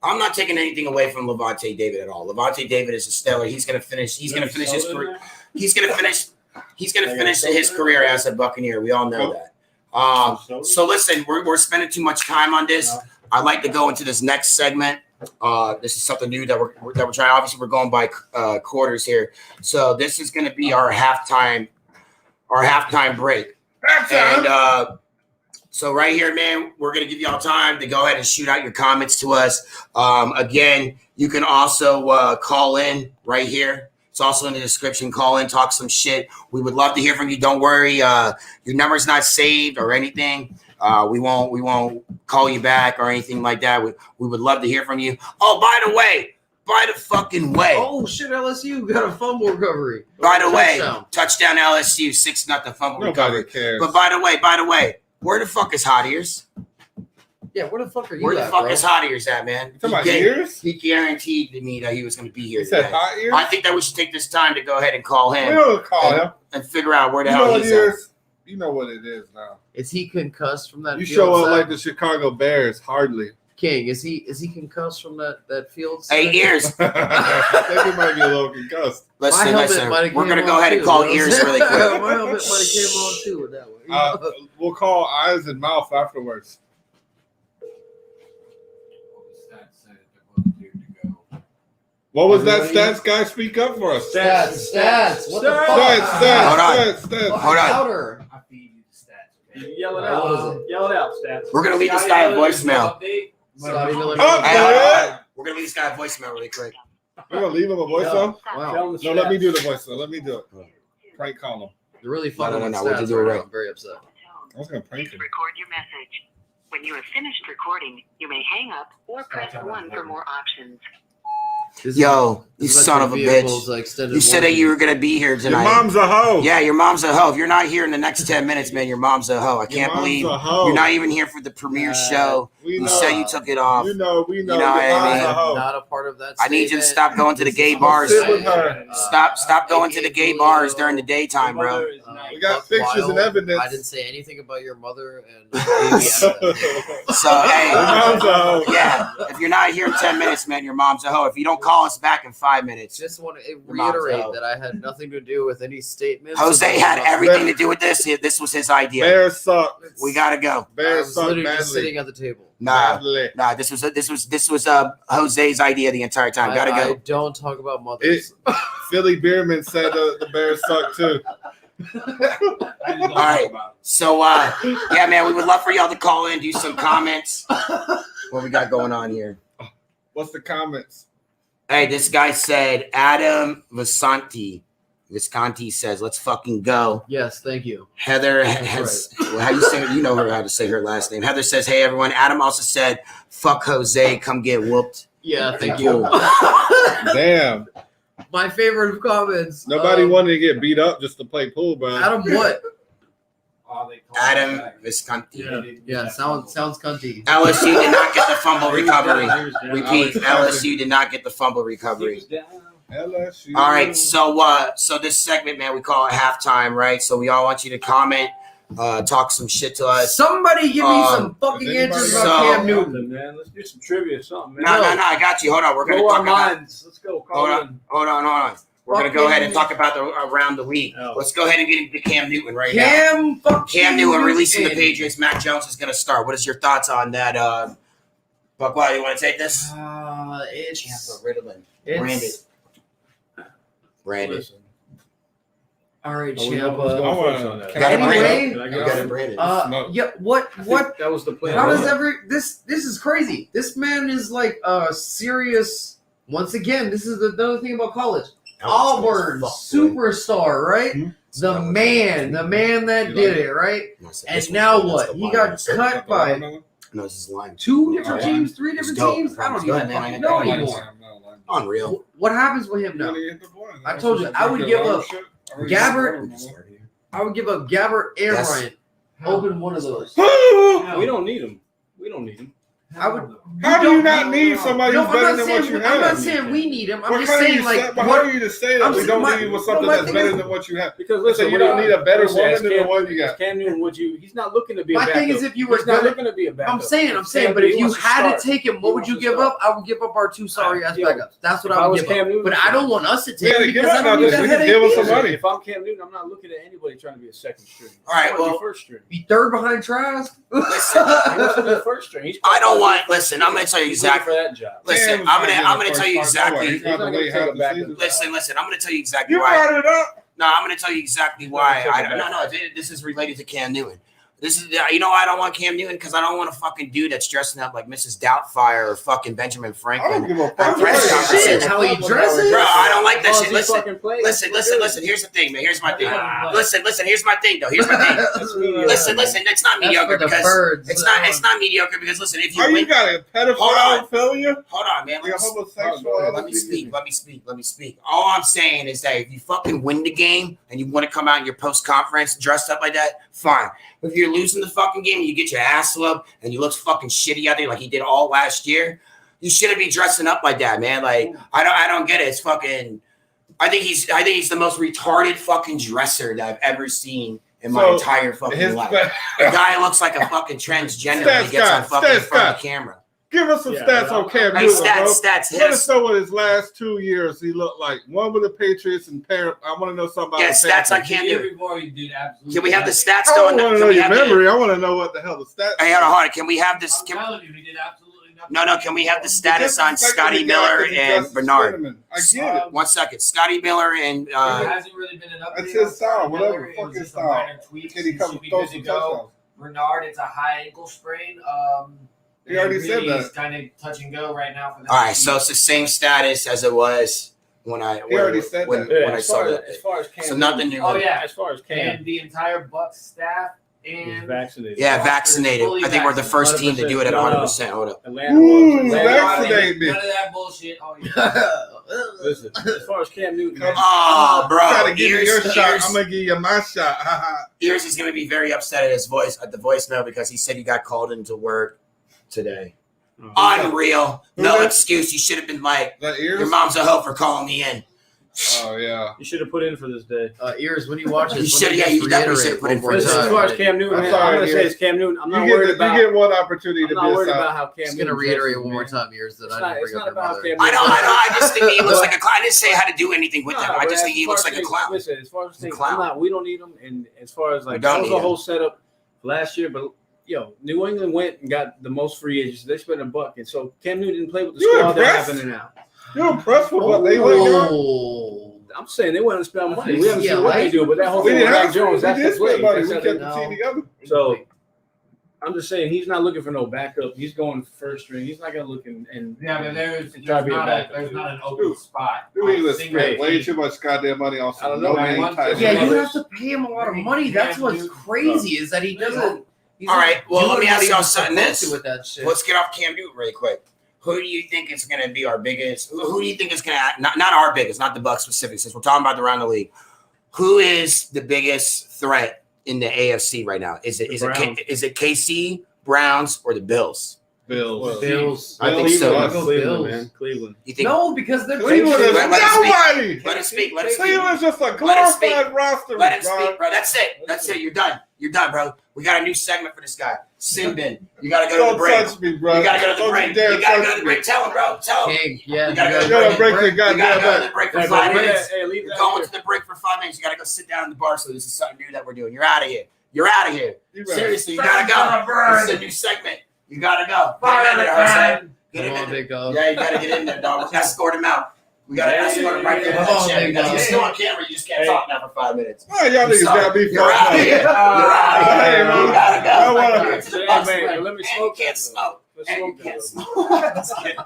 I'm not taking anything away from Levante David at all. Levante David is a stellar. He's going to finish his career. He's going to finish his career as a Buccaneer. We all know that. So listen, we're spending too much time on this. I'd like to go into this next segment. This is something new that we're trying. Obviously, we're going by quarters here. So this is going to be our halftime break. And so right here, man, we're going to give y'all time to go ahead and shoot out your comments to us. Again, you can also call in right here. It's also in the description. Call in, talk some shit. We would love to hear from you. Don't worry. Your number's not saved or anything. We won't call you back or anything like that. We would love to hear from you. Oh, by the fucking way. Oh, shit, LSU got a fumble recovery. By the way, touchdown LSU, 6-0 fumble recovery. Cares. But by the way, where the fuck is Hot Ears? Yeah, where the fuck are you Where the fuck is Hot Ears at, man? You talking about ears? He guaranteed me that he was going to be here today. He said Hot Ears? I think that we should take this time to go ahead and call him. We'll call him. And figure out where the hell he's at. You know what it is now. Is he concussed from that You field show up set? like the Chicago Bears, hardly. King, is he concussed from that field? 8 years. I think he might be a little concussed. Listen. We're going to go ahead and call Ears really quick. My helmet might have came on too with that one. We'll call Eyes and Mouth afterwards. What was that stats guy? Speak up for us. Stats. What the fuck? Stats. Hold on. I feed you the stats. Okay? Yell it out, stats. We're going to leave this guy a voicemail. We're going to leave this guy a voicemail really quick. We're going to leave him a voicemail? Wow. No, let me do the voicemail. Let me do it. Prank call him. You're really fucking No. stats. We'll do it right. I'm very upset. I was going to prank him. Record your message. When you have finished recording, you may hang up or press 1 for more options. Yo, you son of a bitch. You said that you were going to be here tonight. Your mom's a hoe. Yeah, your mom's a hoe. If you're not here in the next 10 minutes, man, your mom's a hoe. I can't believe you're not even here for the premiere show. You said you took it off. We know. You know what I mean? Not a part of that. I need you to stop going to the gay bars. Stop going to the gay bars during the daytime, bro. We got pictures and evidence. I didn't say anything about your mother and So, hey, yeah, if you're not here in 10 minutes, man, your mom's a hoe. If you don't call us back in 5 minutes. Just want to reiterate that I had nothing to do with any statements. Jose had everything to do with this. This was his idea. Bears suck. We gotta go. Bears suck literally badly. just sitting at the table. Nah. This was Jose's idea the entire time. Gotta go. I don't talk about mothers. Philly Beerman said the Bears suck too. All right. So yeah, man, we would love for y'all to call in, do some comments. What we got going on here? What's the comments? Hey, this guy said Adam Visconti says, "Let's fucking go." Yes, thank you. Heather has how you say you know her how to say her last name. Heather says, "Hey everyone." Adam also said, "Fuck Jose, come get whooped." Yeah, thank you. Damn. My favorite of comments. Nobody wanted to get beat up just to play pool, bro. Adam what? Adam Visconti. Yeah, sounds cunty. LSU did not get the fumble recovery. Repeat, LSU did not get the fumble recovery. LSU. All right, so this segment, man, we call it halftime, right? So we all want you to comment. talk some shit to us. Somebody give me some fucking answers about Cam Newton, man. Let's do some trivia or something, man. No, I got you. Hold on. We're going to talk about Let's go. Hold on. We're going to go ahead and talk about around the league. Oh. Let's go ahead and get into Cam Newton now. Cam Newton releasing the Patriots. Mac Jones is going to start. What is your thoughts on that? BucWild, you want to take this? It's Champa, Riddlen. Brandon. All right, Champa. Anyway, yeah. What? That was the plan. How does this is crazy. This man is like a serious. Once again, this is another thing about college. Auburn superstar, right? Mm-hmm. The man that did it, right? And now what? He got cut by this is line. 2 different teams, 3 different teams. I don't even fucking know anymore. Unreal. What happens with him now? I told you I would give up Gabbert. I would give up Gabbert and Ryan. Open one of those. We don't need him. I would. How do you not need somebody who's better than what you have? I'm not saying we need him. I'm just saying, like, how are you to say that we don't need something that's better than what you have? Because listen, you don't need a better woman than the one you got. Cam Newton, he's not looking to be a backup. My thing is, if you were not looking to be a backup. I'm saying, but if you had to take him, what would you give up? I would give up our 2 sorry ass backups. That's what I would give up. But I don't want us to take him because I don't need that headache. Give us some money. If I'm Cam Newton, I'm not looking at anybody trying to be a second string. All right, well, first string. Be third behind Trask. Listen, first string. I don't want. Listen, I'm going to tell you exactly. For that job. Listen, I'm going to tell you exactly. Listen, I'm going to tell you exactly why. You brought it up. No, I'm going to tell you exactly why. This is related to Cam Newton. This is, why I don't want Cam Newton, because I don't want a fucking dude that's dressing up like Mrs. Doubtfire or fucking Benjamin Franklin. I don't give a fuck. Shit, how he dresses? Bro, I don't like that shit. Listen. Here's the thing, man. Here's my thing. Listen. Here's my thing, though. Here's my thing. Listen. It's not mediocre because it's not mediocre because listen, if you you got a pedophile failure? Hold on, man. You're homosexual. Let me speak. All I'm saying is that if you fucking win the game and you want to come out in your post conference dressed up like that, fine. If you're losing the fucking game and you get your ass up and you look fucking shitty out there like he did all last year, you shouldn't be dressing up like that, man. Like I don't get it. It's fucking. I think he's the most retarded fucking dresser that I've ever seen in my entire fucking life. The guy looks like a fucking transgender when he gets on fucking front of the camera. Give us some stats on Cam Newton, stats. Let us know what his last 2 years he looked like. One with the Patriots and I want to know something about stats on Cam Newton. Can we have the stats? I don't want to know your memory. I want to know what the hell the stats. Hey, hold on. Can we have this? He did absolutely nothing. No. Can we have the status on Scotty Miller and Bernard? I get it. 1 second. Scotty Miller and. It hasn't really been an update. That's his style. Whatever fucking style. Can he come throw some touchdowns? Bernard, it's a high ankle sprain. He already said that. He's kind of touch and go right now for that. All right, so it's the same status as it was when I saw that. As far as Cam, so nothing new. Oh yeah, as far as Cam, and the entire Bucs staff and vaccinated. Yeah, vaccinated. I think we're the first team to do it at 100%. Hold up. Ooh, vaccinated. None of that bullshit. Oh yeah. Listen, as far as Cam Newton, oh, bro, try to give me your shot. I'm gonna give you my shot. Ears is gonna be very upset at the voicemail because he said he got called into work today. Unreal. No excuse. You should have been like, your mom's a hoe for calling me in. Oh yeah. You should have put in for this day. Ears, when you watch it, you should. Yeah, you definitely should have put in for it. As far as Cam Newton, I'm gonna say it's Cam Newton. I'm not worried about. You get one opportunity to be about how Cam. I'm gonna reiterate one more time, Ears, that I didn't bring up your mother. I know. I just think he looks like a clown. I didn't say how to do anything with him. I just think he looks like a clown. Listen, as far as things, we don't need him, and as far as like that was the whole setup last year, but. New England went and got the most free agents. They spent $1, and so Cam Newton didn't play with the squad they're having now. You're impressed with what they went doing? I'm saying they went to spend money. We haven't seen what they do, but that whole thing with Mac Jones, that's the play. We kept the team together. So I'm just saying he's not looking for no backup. He's going first string. He's not going to look and but there's not an open spot. Dude, spent way too much goddamn money on some you have to pay him a lot of money. That's what's crazy is that he doesn't. All right, well, let me ask y'all something. Let's get off Cam Newton really quick. Who do you think is going to be our biggest? Who do you think is going to not our biggest, not the Bucs specifically, since we're talking about around the league? Who is the biggest threat in the AFC right now? Is it KC, Browns, or the Bills? Bills. I think so. I'll go Cleveland, Bills. man. Cleveland. You think? No, because they're Cleveland is nobody. Let him speak. Let him speak. Cleveland's just a Let him glorified roster. Let him speak, bro. That's it. That's it. You're done. You're done, bro. We got a new segment for this guy. Sin bin. You gotta go to the Don't break. touch me, bro. You gotta go to the Don't break. you dare You gotta go touch to the me. break. Tell him, bro. Tell him. King, yeah, You gotta go to You gotta the break the You gotta goddamn go to back. the break for Hey, 5 bro, minutes. hey, leave You're that going here. to the break for 5 minutes. You gotta go sit down in the bar. So this is something new that we're doing. You're out of here. You're out of here. You better- Seriously, you gotta go. This is a new segment. You gotta go. Get in there, Jose. Get Come in on, there. big dog. Yeah, you gotta get in there, dog. We gotta escort him out. We gotta escort him right there. Come on, big dog. You're still on camera. You just can't talk now for 5 minutes. Why y'all niggas gotta be You're out of here. You're out of Hey, here. man. You gotta go. I wanna- You're to the Yeah, Bucs, man, man. let me And smoke you can't that, smoke. Let's And you smoke can't that. smoke. Just kidding.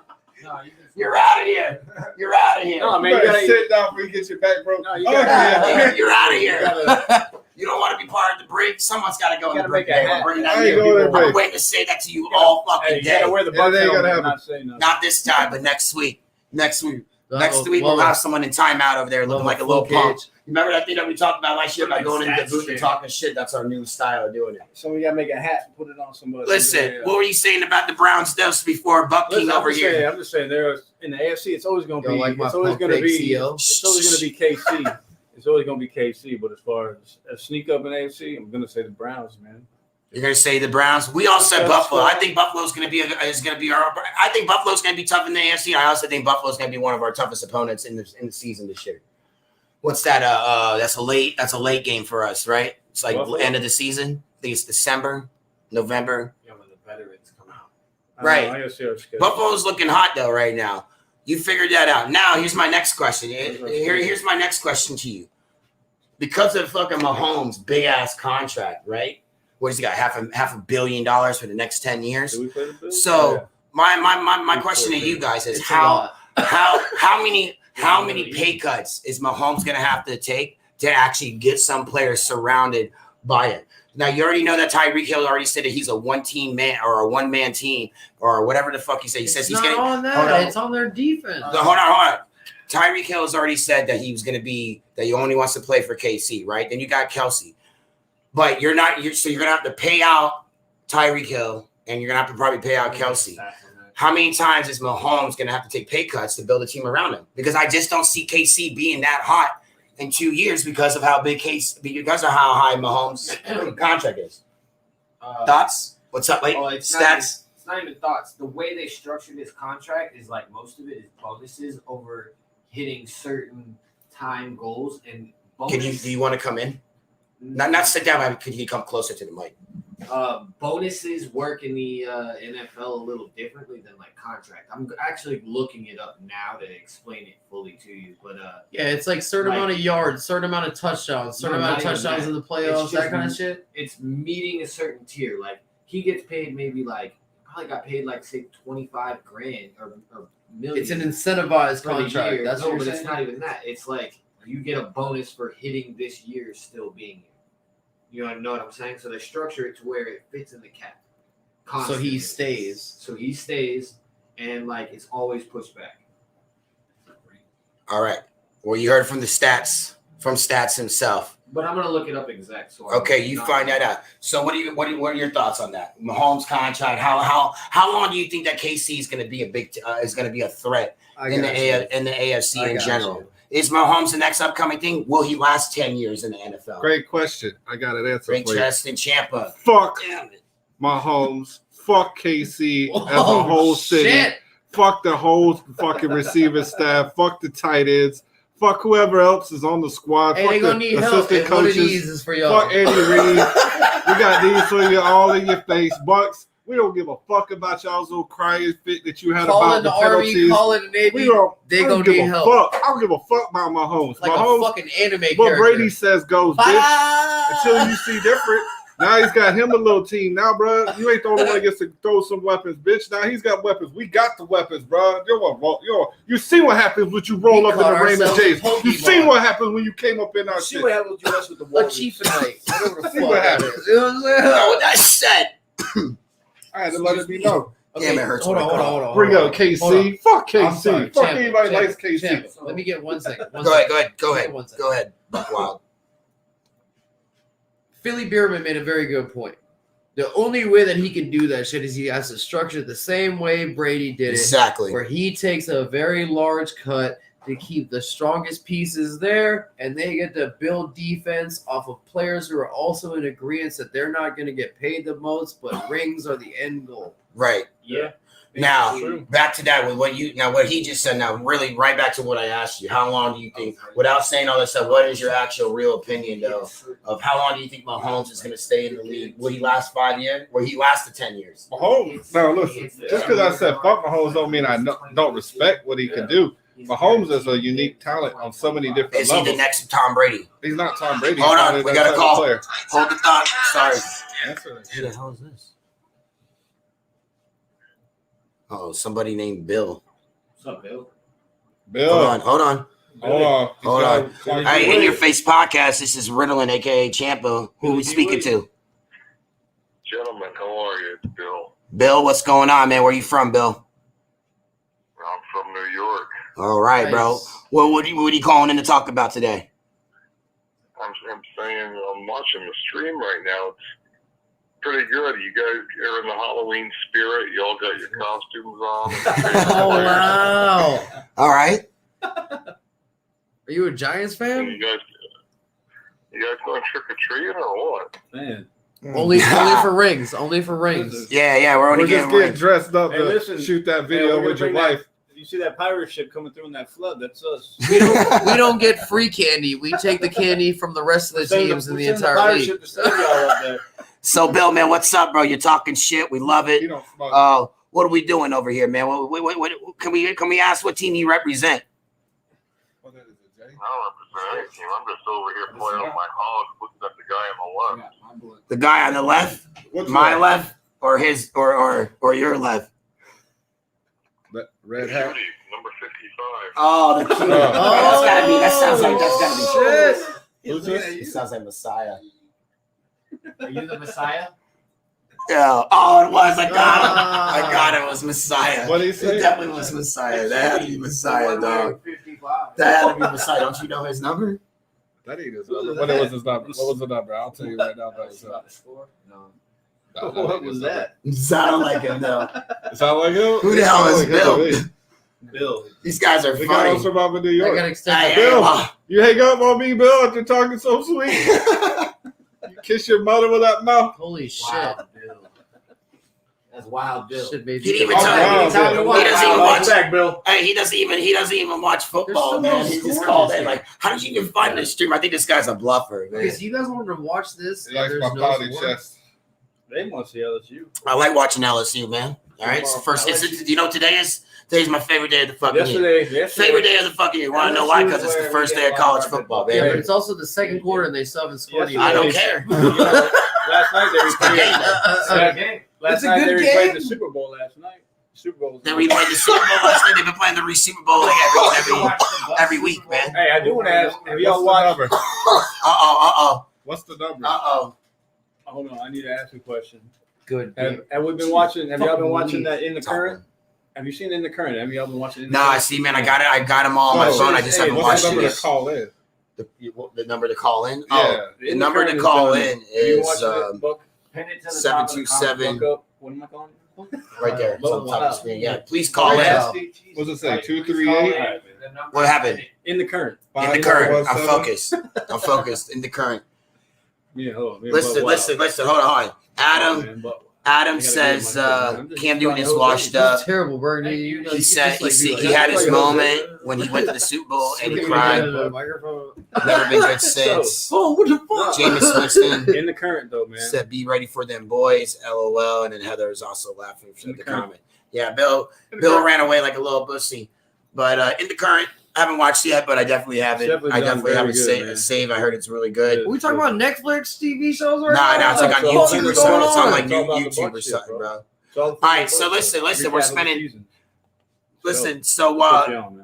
You're out of here. You're out of here. No, You man, you better gotta sit down before you get your back broke. No, you Oh, gotta- yeah. You're out of here. gotta- You don't want to be part of the break. Someone's got to go in the gotta break. make a Today. hat. I'm bringing that I ain't here. going to I'm break. waiting to say that to you all Hey, fucking you day. gotta wear the Yeah, Bucs they ain't helmet gonna and have not say nothing. Not this time, but next week. Next week Uh-oh, we'll well, have someone in timeout over there looking like a little full punk. cage. Remember that thing that we talked about last year about going into the Stats booth and shit. talking shit? That's our new style of doing it. So we gotta make a hat and put it on somebody. Listen, Yeah. what were you saying about the Browns just before Buck King Listen, over here? I'm just saying, there's in the AFC, it's always gonna Yo, be, like my it's always pump gonna fake be, CO. it's always gonna be KC. It's always gonna be KC. But as far as a sneak up in AFC, I'm gonna say the Browns, man. You're gonna say the Browns. We all said That's Buffalo. right. I think Buffalo's gonna be I think Buffalo's gonna be tough in the AFC. I also think Buffalo's gonna be one of our toughest opponents in the season this year. What's that? That's a late game for us, right? It's like Buffalo? end of the season. I think it's December, November. Yeah, when the veterans come out. Right. I gotta see our schedule. Buffalo's looking hot though right now. You figured that out. Now here's my next question. Here's my next question to you. Because of fucking Mahomes' big ass contract, right? What has he got? $500 million for the next 10 years. Do we play the Bills? So my question to you guys is It's a how lot. many pay cuts is Mahomes gonna have to take to actually get some players surrounded by it? Now you already know that Tyreek Hill already said that he's a one man team or whatever the fuck he said. He says he's not gonna on that. hold on. It's on their defense. hold on. Tyreek Hill has already said that he was gonna be that he only wants to play for KC, right? Then you got Kelsey. But you're gonna have to pay out Tyreek Hill and you're gonna have to probably pay out Kelsey. How many times is Mahomes going to have to take pay cuts to build a team around him? Because I just don't see KC being that hot in 2 years because of how high Mahomes' contract is. Thoughts? What's up, late? Well, it's Stats? not even thoughts. The way they structured his contract is like most of it is bonuses over hitting certain time goals and bonus. Do you want to come in? Not sit down, but could you come closer to the mic? Bonuses work in the NFL a little differently than like contract. I'm actually looking it up now to explain it fully to you, but Yeah, it's like certain Like- amount of yards, certain amount of touchdowns, certain No, amount of not even touchdowns that. in the It's playoffs, that just- kind of shit. it's meeting a certain tier. Like he gets paid maybe like probably got paid like say $25,000 or million. It's an incentivized for the contract. year. That's no, what but you're it's saying. not even that. It's like you get a bonus for hitting this year still being here. You know what I'm saying? So they structure it to where it fits in the cap. So Constantly. he stays. So he stays, and like it's always pushed back. All right. Well, you heard from Stats himself. But I'm gonna look it up exact. So Okay, you find that out. So what are your thoughts on that? Mahomes' contract. How long do you think that KC is going to be a threat in the AFC I in got general? you. Is Mahomes the next upcoming thing? Will he last 10 years in the NFL? Great question. I got an answer Great for you. Justin Champa. Fuck Damn it. Mahomes. Fuck KC as a Oh, whole city. shit. Fuck the whole fucking receiving staff. Fuck the tight ends. Fuck whoever else is on the squad. Hey, Fuck they gonna the need help. assistant And one of coaches. these is for y'all. Fuck Andy Reid. We got these for you all in your face. Bucks, we don't give a fuck about y'all's little crying fit that you had Call about in the the Army, penalties. call in the We Navy. don't, They I don't gonna give need a help. fuck. I don't give a fuck about Mahomes. Like Mahomes, a fucking anime what character. Brady says goes, bitch. Until you see different. Now he's got him a little team. Now, bro, you ain't the only one that gets to throw some weapons, bitch. Now he's got weapons. We got the weapons, bro. You see what happens when you roll We up in caught the Raymond ourselves James. a Pokemon. You seen what happens when you came up in our See shit. what happens with us with the A Wolves. chief night. Whatever the See fuck what that happens. is. You know what I'm saying? No, with that said, I had to let it be known. Damn, it hurts Hold when on, I hold on, cry. hold on. Bring hold up on. KC. Hold on. Fuck I'm KC. sorry, Fuck Champa, anybody Champa, likes KC. Champa. Let me get 1 second. Go ahead. One second. Go ahead, BucWild. Philly Beerman made a very good point. The only way that he can do that shit is he has to structure it the same way Brady did it. Exactly. Where he takes a very large cut to keep the strongest pieces there, and they get to build defense off of players who are also in agreement that they're not going to get paid the most, but rings are the end goal. Right. Yeah. Now, back to that with what he just said. Now, really, right back to what I asked you. How long do you think, without saying all this stuff, what is your actual real opinion, though, of how long do you think Mahomes is going to stay in the league? Will he last 5 years? Will he last to 10 years? Mahomes. Now, listen, just because I said fuck Mahomes don't mean I don't respect what he can do. Mahomes is a unique talent on so many different levels. Is he the next Tom Brady? He's not Tom Brady. Hold on, we got a call. Hold the thought. Sorry. Who the hell is this? Oh, somebody named Bill. What's up, Bill? Hold on. Hey, In Your Face podcast. This is Riddlen, aka Champa. Who are we speaking to? Gentlemen, how are you? It's Bill. Bill, what's going on, man? Where you from, Bill? I'm from New York. All right, nice. Bro. Well, what are you calling in to talk about today? I'm saying I'm watching the stream right now. It's pretty good. You guys are in the Halloween spirit. You all got your costumes on. Oh, wow. All right. Are you a Giants fan? You guys going trick-or-treating or what? Man. Only for rings. Only for rings. Yeah. We're just getting dressed up to shoot that video with your wife. You see that pirate ship coming through in that flood? That's us. We don't get free candy. We take the candy from the rest of the teams in the entire league. So, Bill, man, what's up, bro? You're talking shit. We love it. What are we doing over here, man? What can we ask what team you represent? I don't represent any team. I'm just over here playing on my hog, looking at the guy on the left. The guy on the left? My left or his or your left? That red hat. Number 55. Oh, the cutie. That sounds like Who's this? It sounds like Messiah. Are you the Messiah? Yeah. Oh, it was. I got it. It was Messiah. What did he say? It definitely was Messiah. That had to be Messiah, dog. 55. That had to be Messiah. Don't you know his number? That ain't his number. What was his number? What was the number? I'll tell you right now. About the score? No. What was that? Sound like him, though. Sound like him? Who the hell is Bill? Bill. These guys are the funny. guy was from up in New York. Bill, you hang up on me, Bill, after talking so sweet. You kiss your mother with that mouth. Holy shit. Wow, Bill. That's wild, Bill. He didn't even tell me. He doesn't even watch. Back, Bill. Hey, he doesn't even watch football, man. He just called in like, how did you even find this stream? I think this guy's a bluffer, man. Because you guys want to watch this. He likes my body chest. They want to see LSU. I like watching LSU, man. All right, it's the first. Do you know what today is? Today's my favorite day of the fucking year. Favorite day of the fucking year. Want to know why? Because it's the first day of college football, baby. Yeah, but it's also the second quarter, and they still haven't scored. I don't care. Last night they replayed. Last night they replayed the Super Bowl last night. Super Bowl. They replayed the Super Bowl last night. They've been playing the Super Bowl like every week, man. Hey, I do want to ask. Have y'all watched? What's the number? Hold on, I need to ask you a question. Good. Have we been watching? Have y'all been watching that In the Current? Have you seen In the Current? Have y'all been watching? No, I see, man. I got it. I got them all on my phone. I just haven't watched it. What's the number to call in? The number to call in? Yeah. Oh, the number to call in is 727. What am I calling? Right there. It's on the top of the screen. Yeah, please call in. What's it say? 238. What happened? In the Current. In the Current. I'm focused. I'm focused. In the Current. Yeah, hold on. Listen. Hold on. Adam says Cam Newton is washed up. Terrible, Bernie. He said he had his moment when he went to the Super Bowl and he cried. Never been good since. What the fuck? Jameis Winston In the Current, though, man. said, "Be ready for them boys." LOL. And then Heather is also laughing for the comment. Yeah, Bill ran away like a little pussy. But In the Current, I haven't watched it yet, but I definitely have it. I definitely have it saved. I heard it's really good. Are we talking about Netflix TV shows right now? No, it's like on YouTube or something. It's on like YouTube or something, bro. All right, so listen. We're spending. Listen, so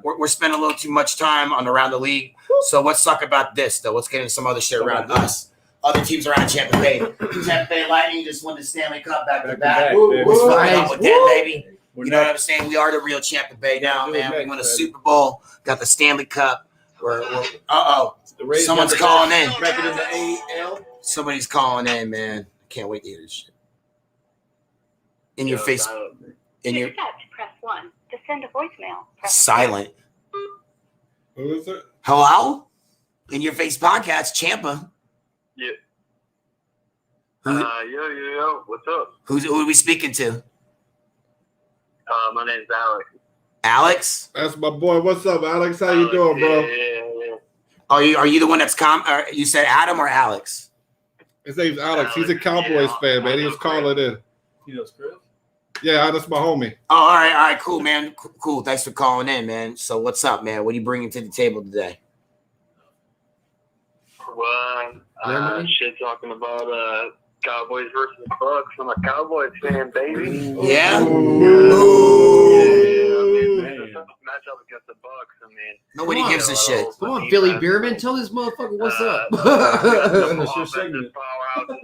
we're spending a little too much time on around the league. So let's talk about this, though. Let's get into some other shit around us. Other teams around Champa Bay. Tampa Bay Lightning just won the Stanley Cup back to back. What's going on with that, baby? You know what I'm saying? We are the real Champa Bay now, man. We won a Super Bowl, got the Stanley Cup. Someone's calling in. Somebody's calling in, man. Can't wait to hear this shit. In your face. In your press 1. To send a voicemail, press silent. Who is it? Hello? In your face podcast, Champa. Yeah. Yo. What's up? Who are we speaking to? My name's Alex. Alex? That's my boy. What's up, Alex? How you doing, bro? Yeah. Are you the one that's you said Adam or Alex? His name's Alex. He's a Cowboys fan, man. He was calling in. You know, Chris? Yeah, that's my homie. Oh, all right, cool, man. Cool. Thanks for calling in, man. So what's up, man? What are you bringing to the table today? Well, shit talking about Cowboys versus Bucs. I'm a Cowboys fan, baby. Yeah? Matchup against the Bucs. I mean, nobody gives a shit. Come on, Philly Beerman, tell this motherfucker what's up.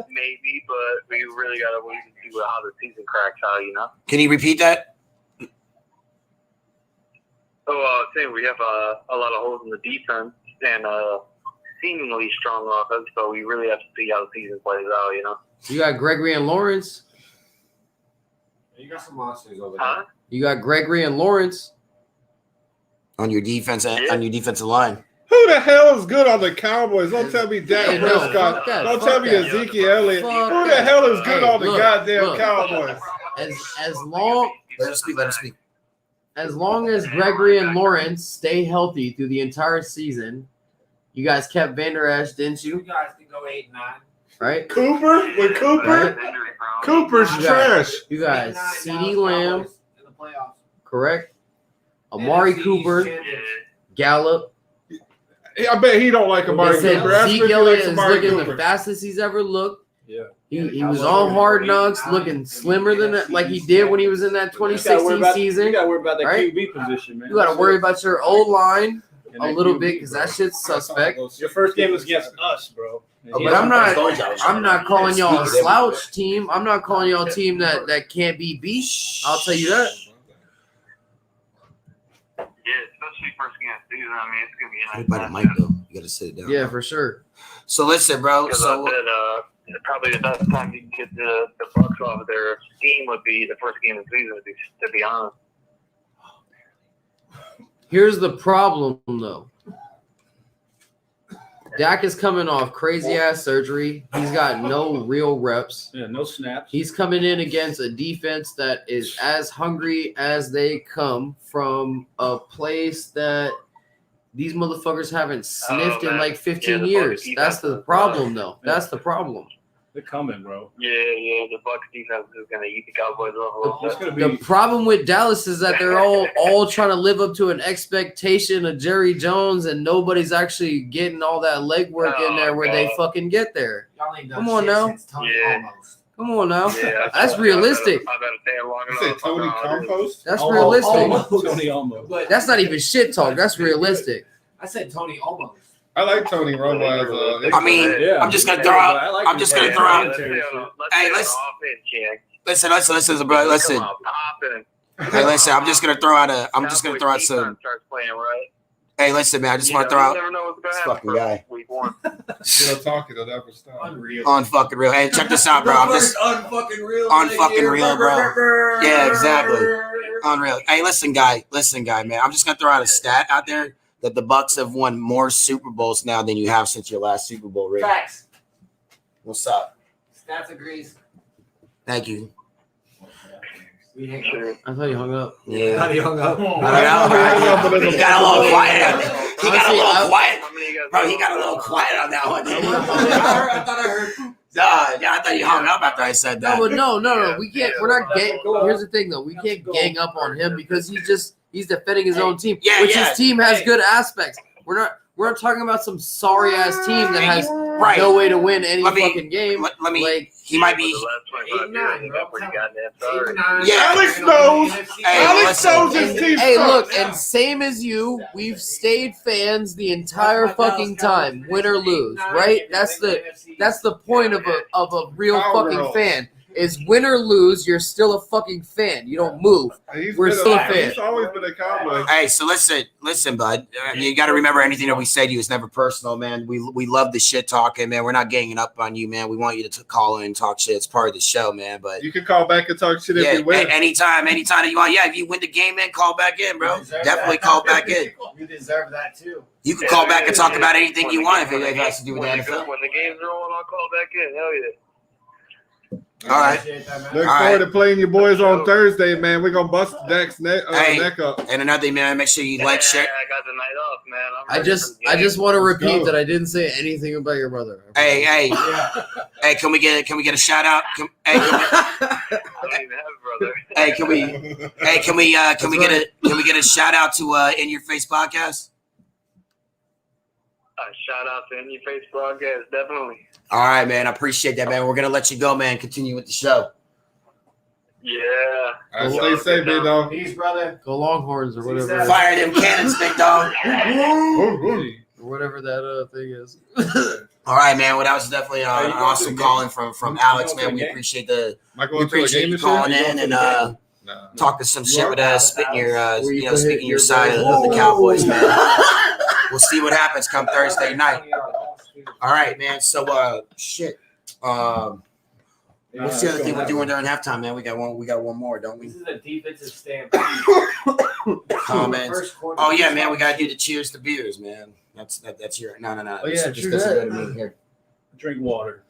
Maybe, but we really gotta wait and see how the season cracks out. You know. Can you repeat that? Saying we have a lot of holes in the defense and seemingly strong offense, but we really have to see how the season plays out. You know. You got Gregory and Lawrence. You got some monsters over Huh? there. You got Gregory and Lawrence on your defense on your defensive line. Who the hell is good on the Cowboys? Don't tell me Dak Prescott. Don't tell me Ezekiel Elliott. Who the hell is good on the goddamn Cowboys? As long Let him speak. As long as Gregory and Lawrence stay healthy through the entire season, you guys kept Vander Esch, didn't You you? guys can go 8-9. Right? Cooper? With Cooper? Cooper's trash. You guys, CD Lamb, In the playoffs. correct? Amari NFC Cooper, champions. Gallup. I bet he don't like Amari They said Cooper. Ask me if Zeke he Elliott likes is Amari looking the Cooper. fastest he's ever looked. Yeah. He was on Hard Knocks, looking slimmer than that, like he did when he was in that 2016 You season. got to worry about that right? QB position, man. You got to worry about your old line And a that little QB, bit because that shit's suspect. Your first game was against us, bro. But I'm not calling y'all a slouch team. I'm not calling y'all a team that can't be beat. I'll tell you that. Yeah, especially first game of the season. I mean, it's gonna be a nice Everybody mic though. You gotta sit it down. Yeah, for sure. So listen, bro. Because So I said, probably the best time you can get the Bucs off of their steam would be the first game of the season, to be honest. Here's the problem, though. Dak is coming off crazy-ass surgery. He's got no real reps. Yeah, no snaps. He's coming in against a defense that is as hungry as they come from a place that these motherfuckers haven't sniffed in like 15 years. That's the problem, though. That's the problem. They're coming, bro. Yeah, the Bucs defense is going to eat the Cowboys up a little bit. The problem with Dallas is that they're all trying to live up to an expectation of Jerry Jones, and nobody's actually getting all that legwork in there where they fucking get there. Y'all ain't done Come on shit now. since Tony Almost. Come on now. Yeah, That's realistic. I better stay long You enough. say Tony Compost? That's realistic. Tony almost. But That's not even shit talk. That's realistic. I said Tony almost. I like Tony Romo as I mean, Yeah. I'm just gonna throw out. I like I'm just gonna him. throw out. Hey, Listen, bro. Listen. Hey, listen. I'm just gonna throw out some. Starts playing right. Hey, listen, man. I just want to throw out Never know what's this gonna fucking happen guy. for week one. you know, talking to never stop. Unreal. on fucking real. Hey, check this out, bro. I'm just unfucking real. unfucking real, bro. Yeah, exactly. Unreal. Hey, listen, guy, man. I'm just gonna throw out a stat out there that the Bucs have won more Super Bowls now than you have since your last Super Bowl ring. Facts. What's up? Stats agrees. Thank you. We hang Sure. I thought you hung up. Yeah. How do you hung up? I don't know, bro. He got a little quiet out there. He got a little quiet. How many of you guys Bro, he got a little quiet on that one. I thought I heard. Yeah, I thought you hung up after I said that. No. We can't. We're not gang. Here's the thing, though. We can't gang up on him because he's defending his own team, Yeah, which yeah. his team has good aspects. We're not talking about some sorry ass team that has Right. no way to win any Let me- fucking game. Let me. Like, He might be. The last 25 years, he got pretty goddamn sorry. 8-9. Yeah. Alex knows. Hey, Alex listen. knows his team hey, sucks. look, and same as you, we've stayed fans the entire fucking time, win or lose, right? That's the point of a real Cowgirl. fucking fan. is win or lose, you're still a fucking fan. You don't move. We're still a fan. He's always been a Cowboy. Hey, so listen, bud. You got to remember anything that we say to you is never personal, man. We love the shit talking, man. We're not ganging up on you, man. We want you to call in and talk shit. It's part of the show, man. But you can call back and talk shit if you win. Anytime that you want. Yeah, if you win the game, man, call back in, bro. Definitely call back in. You deserve that too. You can call back and talk about anything you want if it has to do with the NFL. When the game's rolling, I'll call back in. Hell yeah. All right. Look forward to playing your boys on Thursday, man. We're gonna bust Dak's neck up. And another thing, man, make sure you like, share. I got the night off, man. I just want to repeat that I didn't say anything about your brother. Hey, can we get a shout out? I don't even have a brother. Can we get a shout out to In Your Face podcast? Shout out to In Your Face podcast, definitely. All right, man. I appreciate that, man. We're gonna let you go, man. Continue with the show. Yeah. All right, stay safe, big dog. Peace, brother. Go Longhorns or whatever. Fire them cannons, big dog. Or whatever that thing is. All right, man. Well, that was definitely an awesome calling from Alex, man. We appreciate you calling in and talking some shit with us, spitting your side of the Cowboys, man. We'll see what happens come Thursday night. All right, man. So, shit. What's the other thing we're doing during halftime, man? We got one more, don't we? This is a defensive stand. Comments. Oh yeah, man. We gotta do the cheers to beers, man. That's your no. Oh yeah, true that. Here. Drink water.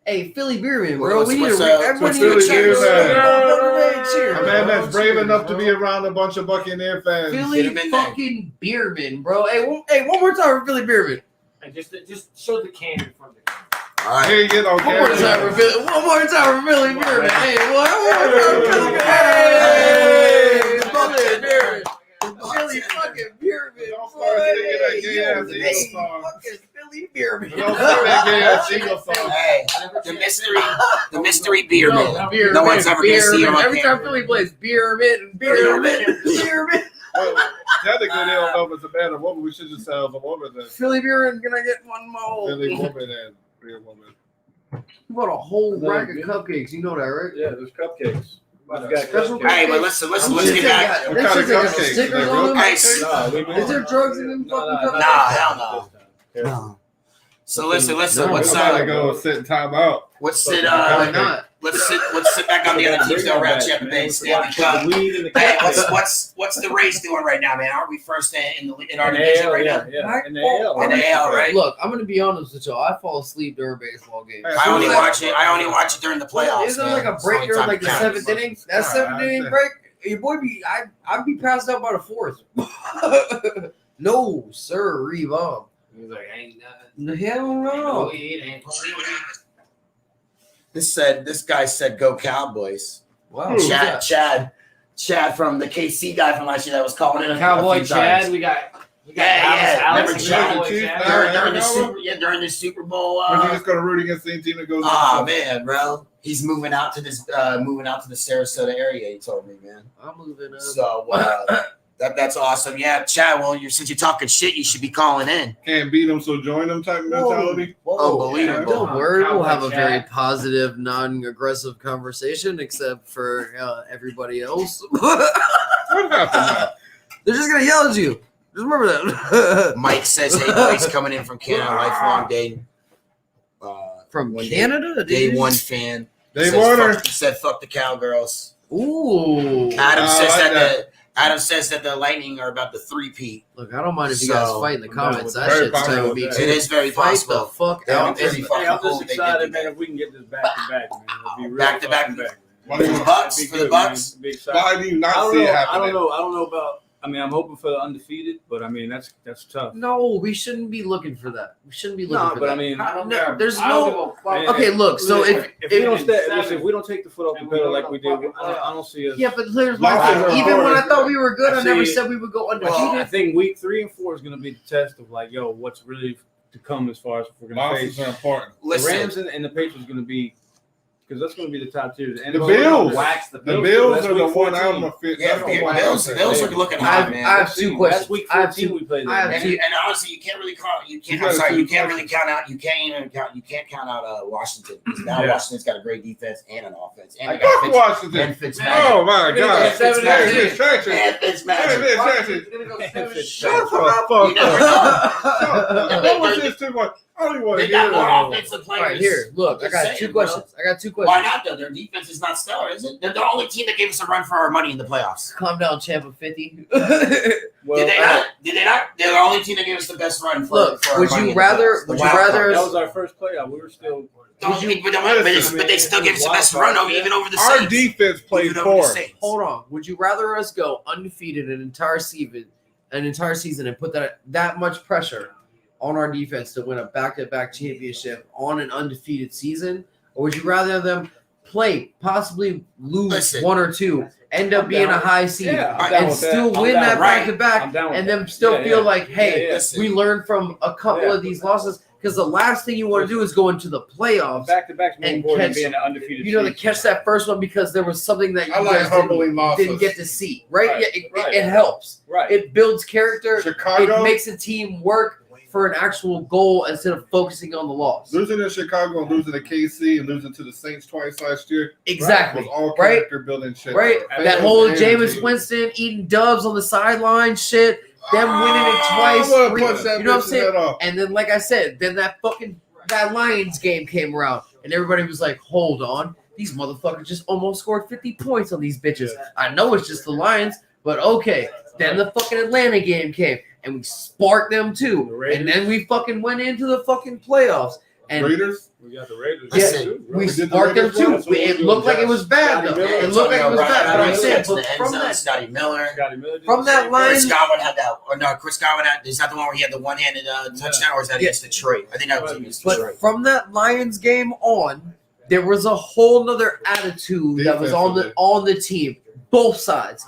Hey, Philly Beerman, bro. We need everybody to cheers. A man that's brave enough to be around a bunch of Buccaneer fans. Philly fucking Beerman, bro. Hey, one more time for Philly Beerman. And just show the can in front of the camera. All right. Here you get on camera. One more time for Philly Beerman. Hey, one more time for Philly Beerman. Hey, Philly Beerman. Philly fucking Beerman. Don't start singing that gay-ass Eagle song. Fucking Philly Beerman. Don't sing that gay-ass Eagle song. Hey, the mystery beer man. No one's ever gonna see him on every time Philly plays Beerman. Technically, they don't know if it's a man or woman. We should just say it's a woman then. Philly Beerman, can I get one more? Philly woman and beer woman. You bought a whole rack of cupcakes. You know that, right? Yeah, there's cupcakes. Hey, but listen, let's get back. What kind of cupcakes? Hey, is there drugs in them fucking cupcakes? Nah, hell no. So listen. What's go sit and time out? Let's sit not? Let's sit back on the other teams that around Champa Bay Stanley Cup. Hey, what's the race doing right now, man? Aren't we first in our division right now? Yeah, in the AL. In the AL, right? Look, I'm gonna be honest with y'all. I fall asleep during baseball games. I only watch it during the playoffs. Isn't there like a break during like the seventh inning? That seventh inning break, your boy I'd be passed out by the fourth. No, sir, Reebok. He's like, ain't nothing. Hell no. This guy said go Cowboys. Wow. Chad from the KC guy from last year that was calling in. Cowboy Chad. Times. We got Alex Remember Chad? During the Super Bowl. Or is he just gonna root against the team that goes? Oh man, bro, he's moving out to the Sarasota area. He told me, man. I'm moving up. So that's awesome. Yeah, Chad. Well, since you're talking shit, you should be calling in. Can't beat them, so join them type mentality. Unbelievable. Don't worry, we'll have a very positive, non-aggressive conversation, except for everybody else. What happened now? They're just gonna yell at you. Just remember that. Mike says, "Hey, boys, coming in from Canada, lifelong day from Canada, day one fan. Dave Warner said, fuck the Cowgirls. Ooh. Adam says that the Lightning are about the three-peat. Look, I don't mind if you guys fight in the comments. That shit's tight with me too. It is very possible. The fuck out. I'm just excited, man, if we can get this back to back, man. Back to back. For the Bucs. Why do you not see it happening? I don't know about. I mean, I'm hoping for the undefeated, but I mean that's tough. No, we shouldn't be looking for that. We shouldn't be looking for that. I mean, there's no. Okay, look. So if we don't take the foot off the pedal like we did, I don't see us. Yeah, but here's my thing. Even when I thought we were good, I never said we would go undefeated. I think week 3 and 4 is going to be the test of like, what's really to come as far as if we're going to face. Are important. The Rams and the Patriots are going to be because that's going to be the top tier. The Bills. The Bills are the one I'm a fit. Yeah, Bills are looking hot, man. I have 2 questions. That's week 14 we played. And honestly, you can't really count. You can't really count out. You can't count out Washington. Because now Washington's got a great defense and an offense. And I got Washington. And Fitzmagic. Oh my God! And Fitzmagic. Shut the fuck up! What was this 2-1? I don't even want to They got hear more it. offensive players. Right here, look, I got 2 questions. Why not though? Their defense is not stellar, is it? They're the only team that gave us a run for our money in the playoffs. Calm down, Champa 50. Did they not? They're the only team that gave us the best run for our would money you rather? That was our first playoff. We were still. But they still gave us the best run even over the Our Saints. defense played for us. Hold on. Would you rather us go undefeated an entire season and put that much pressure on our defense to win a back-to-back championship on an undefeated season, or would you rather them play, possibly lose 1 or 2, end up being a high seed, and still win that back-to-back, and them still feel like, hey, we learned from a couple of these losses? Because the last thing you want to do is go into the playoffs back-to-back and catch, being an undefeated to catch that first one because there was something that you guys didn't get to see, right? It helps. Right. It builds character. Chicago. It makes a team work for an actual goal instead of focusing on the loss. Losing to Chicago and losing to KC and losing to the Saints twice last year. Exactly. Was all character building shit. Right. That whole Jameis Winston eating dubs on the sideline shit. Them winning it twice. You know what I'm saying? And then, like I said, then that Lions game came around, and everybody was like, "Hold on, these motherfuckers just almost scored 50 points on these bitches." I know it's just the Lions, but okay. Then the fucking Atlanta game came, and we sparked them too, and then we fucking went into the fucking playoffs. And Raiders. We got the Raiders. Yeah, we sparked them too. It looked like it was bad though. It looked like it was bad. But I'm saying, from that, Scotty Miller, from that line, Chris Godwin had that. Or no, Chris Godwin had. Is that the one where he had the one-handed touchdown, or is that against Detroit? I think that was against Detroit. But from that Lions game on, there was a whole nother attitude that was on the team. Both sides,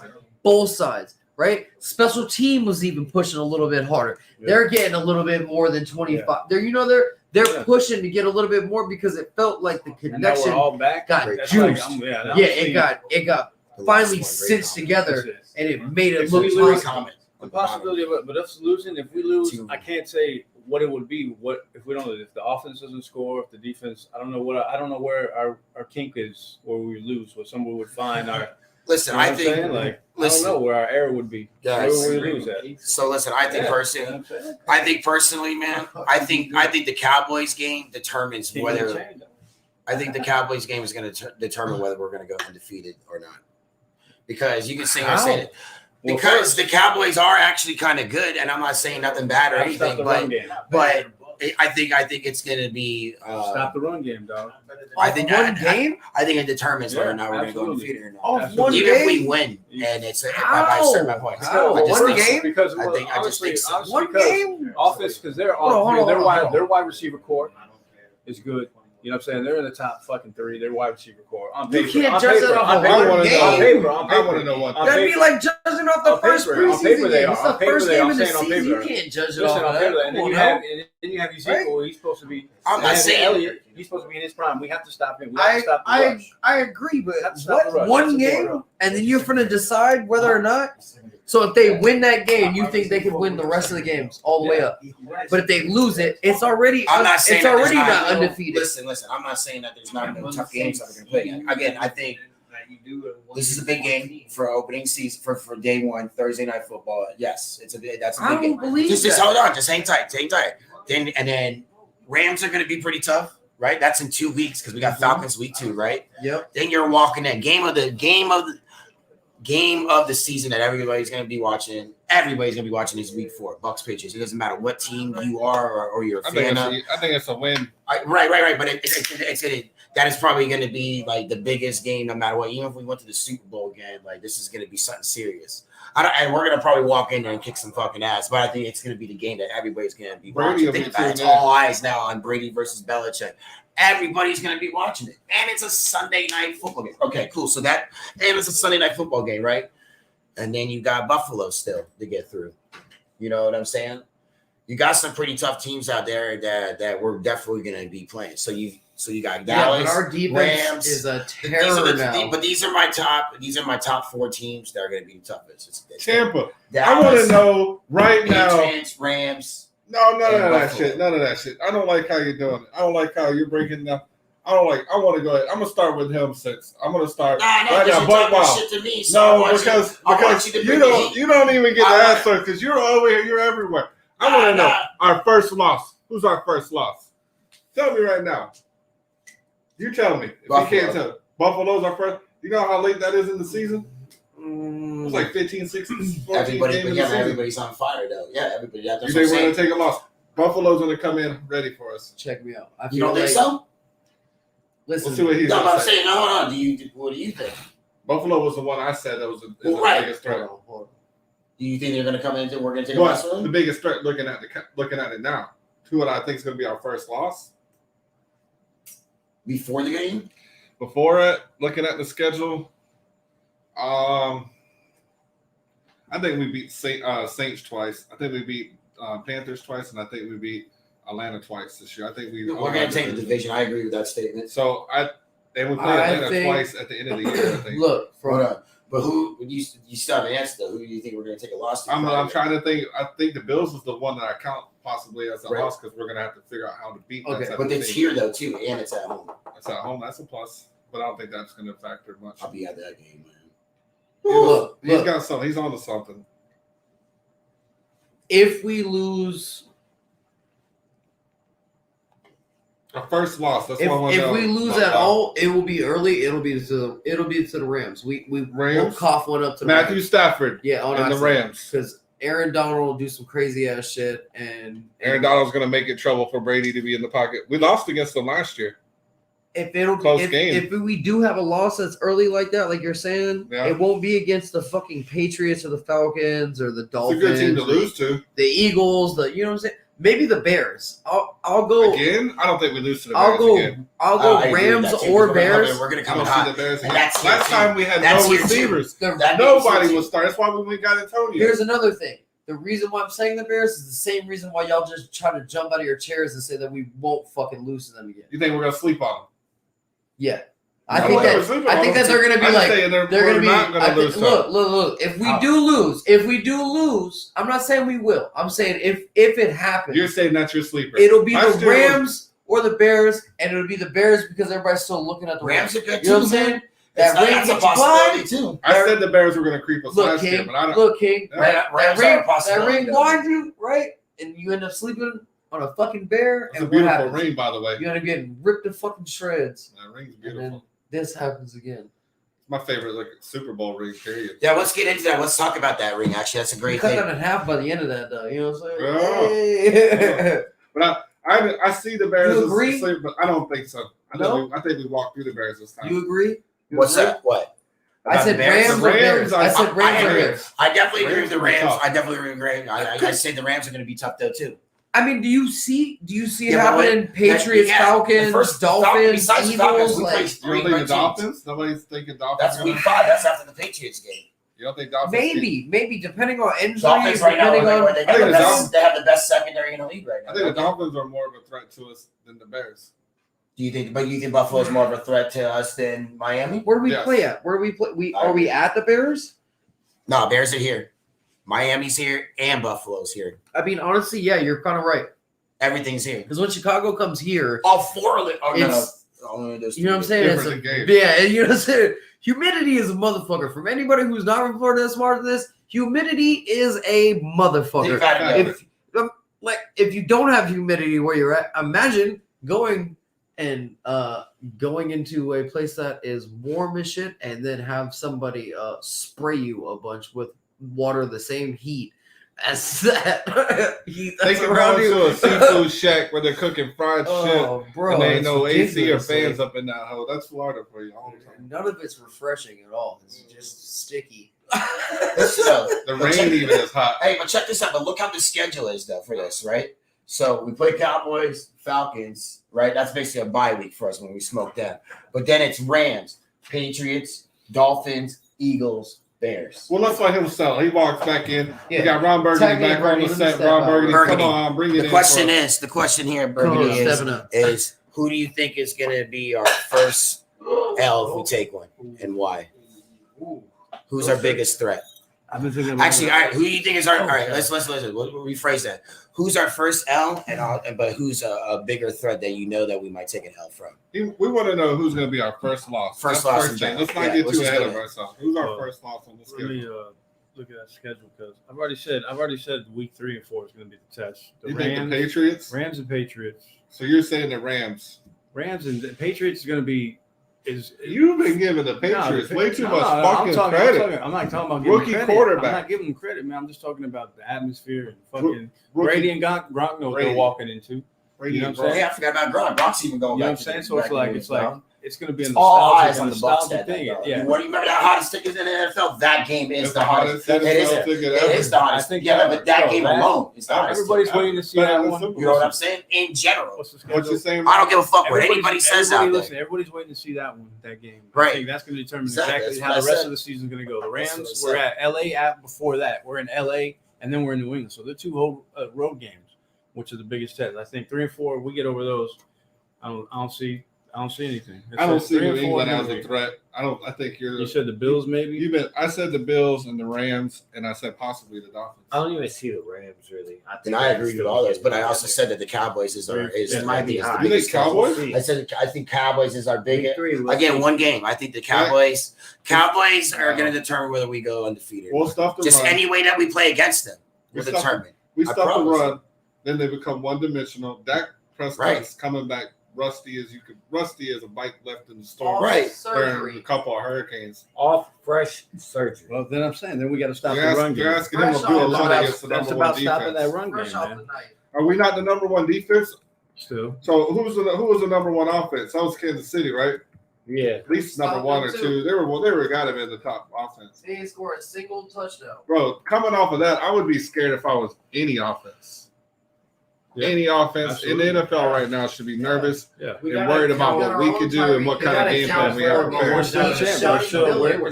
right? Special team was even pushing a little bit harder. They're getting a little bit more than 25. They're pushing to get a little bit more because it felt like the connection got juiced. It got finally cinched together, and it made it look possible. The possibility of it, but us losing, if we lose, I can't say what it would be. What if we don't? If the offense doesn't score, if the defense, I don't know where our kink is, where we lose, where someone would find our. Listen, I think I don't know where our error would be. Guys, where we lose at. So listen, I think personally, man, I think the Cowboys game determines whether. I think the Cowboys game is going to determine whether we're going to go undefeated or not. Because you can say it. Because the Cowboys are actually kind of good, and I'm not saying nothing bad or anything, but I think it's going to be stop the run game, dog. I think it determines whether or not we're going to go undefeated or not. Even if we win, and it's by a certain point. One game? Because I just think so. One game? Offense, because their wide receiver core is good. You know what I'm saying? They're in the top fucking 3. They're wide receiver core. On paper, you can't judge it off one game. On paper, I want to know what. That'd be like judging off the first preseason game. It's the first game of the season. You can't judge it off that. And then you have Ezekiel. He's supposed to be. I'm not saying Elliott. He's supposed to be in his prime. We have to stop him. We have to stop the rush. I agree, but one game, and then you're going to decide whether or not. So if they win that game, you think they can win the rest of the games all the way up. But if they lose it, it's already not undefeated. Listen. I'm not saying that there's not no tough games that we're going to play. Again, I think this is a big game for opening season for day one, Thursday night football. Yes, that's a big game. I don't believe that. Just hold on, just hang tight. Then Rams are going to be pretty tough, right? That's in 2 weeks because we got Falcons week 2, right? Yep. Then you're walking that game of the season that everybody's going to be watching. Everybody's going to be watching is week 4, Bucs Patriots. It doesn't matter what team you are or you're a fan of. I think it's a win. Right. But that is probably going to be like the biggest game no matter what. Even if we went to the Super Bowl again, like this is going to be something serious. And we're going to probably walk in there and kick some fucking ass. But I think it's going to be the game that everybody's going to be watching. Think about it. It's all eyes now on Brady versus Belichick. Everybody's going to be watching it. And it's a Sunday night football game. Okay, cool. So it's a Sunday night football game, right? And then you got Buffalo still to get through. You know what I'm saying? You got some pretty tough teams out there that we're definitely going to be playing. So So you got Dallas, but our defense Rams is a terror now. But these are my top 4 teams that are going to be the toughest. It's Tampa. Dallas, I want to know right Patriots, Rams. No, none of that shit. None of that shit. I don't like how you're doing it. I don't like how you're breaking down. I want to go ahead. I'm gonna start with him since I'm gonna start right now. BucWild. Shit to me, so because you don't even get the answer because you're over here. You're everywhere. I want to know our first loss. Who's our first loss? Tell me right now. You tell me. If you can't tell. Buffalo's our first. You know how late that is in the season? It's like 15, 16, 14 everybody's on fire, though. Yeah, everybody. That's you think we're going to take a loss? Buffalo's going to come in ready for us. Check me out. You don't think so? Listen. We'll see what he's going to say. No, hold on. What do you think? Buffalo was the one I said that was the biggest threat. Hold on. Do you think they're going to come in and we're going to take a loss? The biggest threat looking at it now. Who I think is going to be our first loss? Before the game? Before it, looking at the schedule, I think we beat Saints twice. I think we beat Panthers twice, and I think we beat Atlanta twice this year. I think we're going to take the division. I agree with that statement. So we play Atlanta twice at the end of the year. I think. Look, but who you still have an answer though? Who do you think we're going to take a loss to? I'm trying to think. I think the Bills is the one that I count possibly as a loss because we're going to have to figure out how to beat. Okay, but it's here though too, and it's at home. It's at home. That's a plus, but I don't think that's going to factor much. I'll be at that game, man. Look, he's got something. He's on to something. If we lose. Our first loss. That's if we lose at all, it will be early. It'll be to the Rams. We'll cough one up to Matthew Rams. Stafford. Yeah, and the Rams because Aaron Donald will do some crazy ass shit, and Aaron Donald's going to make it trouble for Brady to be in the pocket. We lost against them last year. If we do have a loss that's early like that, like you're saying, it won't be against the fucking Patriots or the Falcons or the Dolphins. It's a good team to lose to. The Eagles, you know what I'm saying? Maybe the Bears. I'll go again. I don't think we lose to the Bears again. I'll go Rams or Bears. We're gonna come see the Bears again. Last time we had no receivers. Nobody was starting. That's why we got Antonio. Here's another thing. The reason why I'm saying the Bears is the same reason why y'all just try to jump out of your chairs and say that we won't fucking lose to them again. You think we're gonna sleep on them? Yeah. I think that they're going to be like they're going to be not going to lose. Look. If we do lose, I'm not saying we will. I'm saying if it happens, you're saying that's your sleeper. It'll be the Rams or the Bears, and it'll be the Bears because everybody's still looking at the Rams. Are good. You know what I'm saying? That's a possibility too. I said the Bears were going to creep us last year, but I don't. Look, King, that ring blinds you, right? And you end up sleeping on a fucking bear. It's a beautiful ring, by the way. You end up getting ripped to fucking shreds. That ring's beautiful. This happens again. My favorite, Super Bowl ring, period. Yeah, let's get into that. Let's talk about that ring. Actually, that's a great thing. Cut that in half by the end of that, though. You know what I'm saying? Yeah. But I see the Bears as a sleeper, but I don't think so. I think we walked through the Bears this time. You agree? What's that? What? I said Rams or Bears. I said Rams or Bears. I definitely agree with the Rams. I say the Rams are going to be tough, though, too. I mean, do you see it happening? Patriots, Falcons, Dolphins, Eagles. You don't think the Dolphins? Nobody's thinking Dolphins. That's week 5. That's after the Patriots game. You don't think Dolphins? Maybe depending on injuries. Dolphins right now, they have the best secondary in the league right now. I think the Dolphins are more of a threat to us than the Bears. Do you think? But you think Buffalo is more of a threat to us than Miami? Where do we play at? Where do we play? Are we at the Bears? No, Bears are here. Miami's here and Buffalo's here. I mean, honestly, yeah, you're kind of right. Everything's here. Because when Chicago comes here, all 4 of them. You know what I'm saying? You know what I'm saying? Humidity is a motherfucker. From anybody who's not from Florida that's smart to this, humidity is a motherfucker. If you don't have humidity where you're at, imagine going into a place that is warm as shit and then have somebody spray you a bunch with water the same heat as that. They can go to a seafood shack where they're cooking fried shit, bro, and there ain't no AC or fans up in that hole. That's Florida for you all the time. None of it's refreshing at all. It's just sticky. The rain even is hot. Hey, but check this out. But look how the schedule is, though, for this, right? So we play Cowboys, Falcons, right? That's basically a bye week for us when we smoke them. But then it's Rams, Patriots, Dolphins, Eagles, Bears. Well, let's let him sell. He walks back in. Yeah. We got Ron Burgundy back on the set. Ron Burgundy, come on, bring it in. The question here, Burgundy, is Who do you think is going to be our first L if we take one, and why? Who's our biggest threat? I've been thinking about Actually, all right. Who do you think is our? All right, let's we'll rephrase that. Who's our first L, but who's a bigger threat that you know that we might take an L from? We want to know who's going to be our first loss. First That's loss first in thing. general. Let's not get too ahead of ourselves. Who's our first loss on the schedule? Let me look at that schedule because I've already said week 3 and 4 is going to be the test. You think the Patriots? Rams and Patriots. So you're saying the Rams? Rams and the Patriots is going to be. You've been giving the Patriots way too much fucking credit. I'm not talking about giving rookie credit. quarterback. I'm not giving them credit, man. I'm just talking about the atmosphere and fucking Brady and Gronk know what they're walking into. Brady, you know what I'm saying? Yeah, I forgot about Gronk. Gronk's even going. You know back what I'm saying? So it's going to be a all eyes nostalgic on the Bucs thing. Yeah. What do you remember that hottest ticket in the NFL? That game is the hottest. It is the hottest. But that game alone is the hottest. Everybody's waiting to see that one. You know what I'm saying? In general. What you saying? I don't give a fuck what anybody says out there. Listen, everybody's waiting to see that one, that game. Right. I think that's going to determine exactly how the rest of the season is going to go. The Rams, we're at LA before that. We're in LA, and then we're in New England. So they're 2 whole road games, which are the biggest test. I think 3 and 4, we get over those. I don't see anything. I don't see New England as a threat. I think you're. You said the Bills, maybe. I said the Bills and the Rams, and I said possibly the Dolphins. I don't even see the Rams really. I agree with all those, but I also said that the Cowboys might be high. You think Cowboys? I think Cowboys is our biggest. Again, one game. I think the Cowboys are going to determine whether we go undefeated. We'll stuff the just run. any way that we play against them will determine. We stuff the run, then they become one-dimensional. Dak Prescott's coming back. Rusty as a bike left in the storm. Right. During a couple of hurricanes. Off fresh surgery. Well, then I'm saying, then we got to stop the run game. You're asking him to do a lot against the number one defense. Stopping that run game, man. Are we not the number one defense? Still. So who was the number one offense? That was Kansas City, right? Yeah. At least number 1 or 2. They were got him in the top offense. They didn't score a single touchdown. Bro, coming off of that, I would be scared if I was any offense. Yeah. Any offense absolutely. In the NFL right now should be nervous and worried about what we could do and what kind of game plan we have. We're still the champs.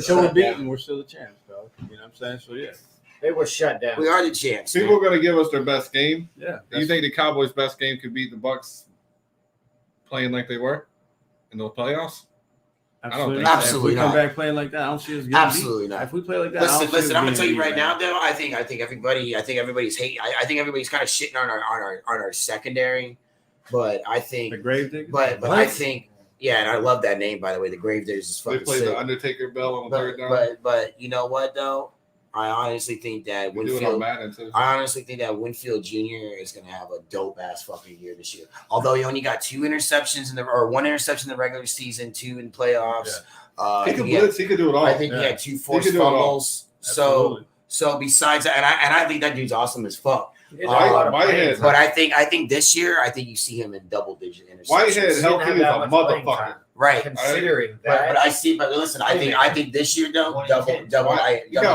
We're beaten. We're still the champs, bro. You know what I'm saying? So, yeah. They were shut down. We are the champs. People are going to give us their best game. Yeah. Do you think the Cowboys' best game could beat the Bucs playing like they were in those playoffs? Absolutely. Absolutely if we not. Come back playing like that, I don't see us getting absolutely not. If we play like that, listen. I'm gonna tell you right now, though. I think everybody's hating. I think everybody's kind of shitting on our secondary, but I think the Gravediggers. But I think and I love that name, by the way. The Gravediggers is fucking sick. They play the Undertaker bell on third down. But you know what though? I honestly think that Winfield Jr. is going to have a dope ass fucking year this year. Although he only got 2 interceptions or 1 interception in the regular season, 2 in playoffs. Yeah. He could blitz. He could do it all. I think he had 2 forced fumbles. So besides that, and I think that dude's awesome as fuck. Whitehead. But I think this year, you see him in double-digit interceptions. Whitehead healthy is a motherfucker. Right. Considering that. But listen, I think this year though, double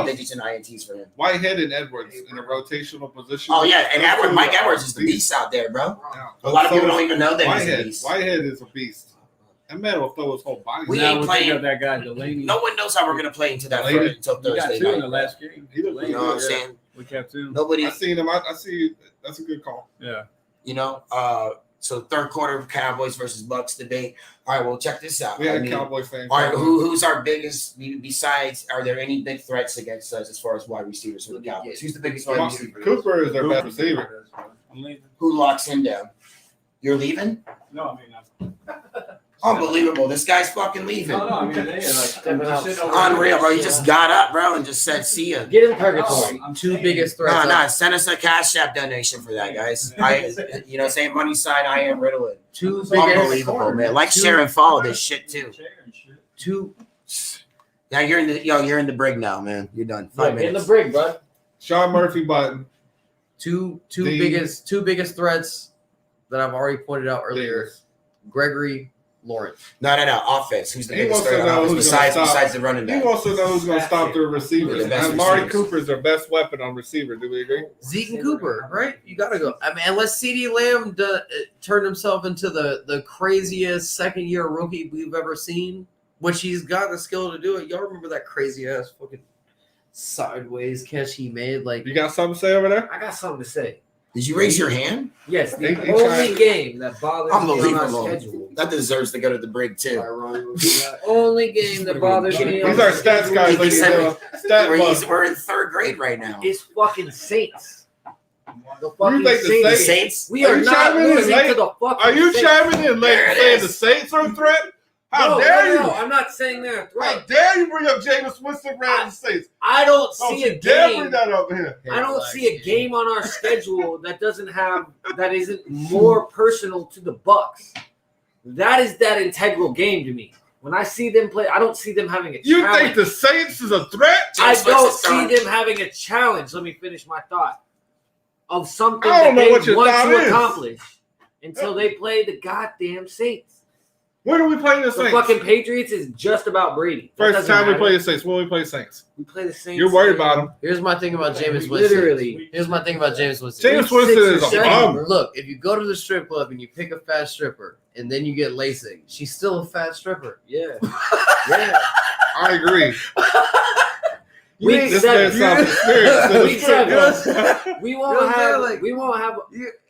digits in INTs for him. Whitehead and Edwards in a rotational position. Oh yeah, and Mike Edwards is the beast out there, bro. Yeah. A lot of people don't even know that he's a beast. Whitehead is a beast. That man will throw his whole body. We ain't playing that guy Delaney. No one knows how we're gonna play until Thursday night. 2 in the last game. You know what I'm saying? We kept 2. Nobody. I seen him. I see. That's a good call. Yeah. You know. So third quarter Cowboys versus Bucs debate. All right, well check this out. We had a Cowboys fan. All right, who's our biggest? Besides, are there any big threats against us as far as wide receivers for the Cowboys? Who's the biggest wide receiver? Cooper is their best receiver. I'm leaving. Who locks him down? You're leaving? No, I mean. Unbelievable. This guy's fucking leaving. No, I mean, unreal, bro. He just got up, bro, and just said, see ya. Get in purgatory. I'm 2 biggest threats. No, send us a Cash App donation for that, guys. Same money sign, IAmRiddlen. 2 biggest. Unbelievable, man. Like, share, and follow this shit, too. 2. Now, you're in the brig now, man. You're done. 5 minutes. In the brig, bro. Sean Murphy button. Two biggest threats that I've already pointed out earlier. Gregory Lawrence. No. Offense. Who's the biggest threat on offense besides the running back? He wants to know who's going to stop their receivers. And Amari Cooper is their best weapon on receiver. Do we agree? Zeke and Cooper, right? You got to go. I mean, unless CeeDee Lamb turned himself into the craziest second-year rookie we've ever seen, which he's got the skill to do it. Y'all remember that crazy-ass fucking sideways catch he made? Like, you got something to say over there? I got something to say. Did you raise your hand? Yes, the only game that bothers me on our schedule That deserves to go to the break too. Only game that bothers me. These are stats guys. We're in third grade right now. It's fucking Saints. The You fucking think the Saints? We are not losing to the fucking Are you Saints. chiming in late saying the Saints are a threat? How dare you? No, I'm not saying they're a threat. How dare you bring up Jameis Winston around the Saints? I don't see a Bring game. that up here. I don't see a game on our schedule that isn't more personal to the Bucs. That is that integral game to me. When I see them play, I don't see them having a challenge. You think the Saints is a threat? I don't see them having a challenge. Let me finish my thought. Of something I don't that know they what your want thought to is. accomplish until they play the goddamn Saints. When are we playing the The Saints? fucking Patriots is just about Brady. That First doesn't time we matter. play the Saints. When we play Saints? We play the Saints. You're worried about them. Here's my thing about Jameis Winston. Literally. Here's my thing about Jameis Winston. Jameis Winston is a bum. Look, if you go to the strip club and you pick a fat stripper and then you get LASIK, she's still a fat stripper. Yeah. Yeah. I agree. Week This seven. man sounds serious. Week seven. We won't have. We won't have.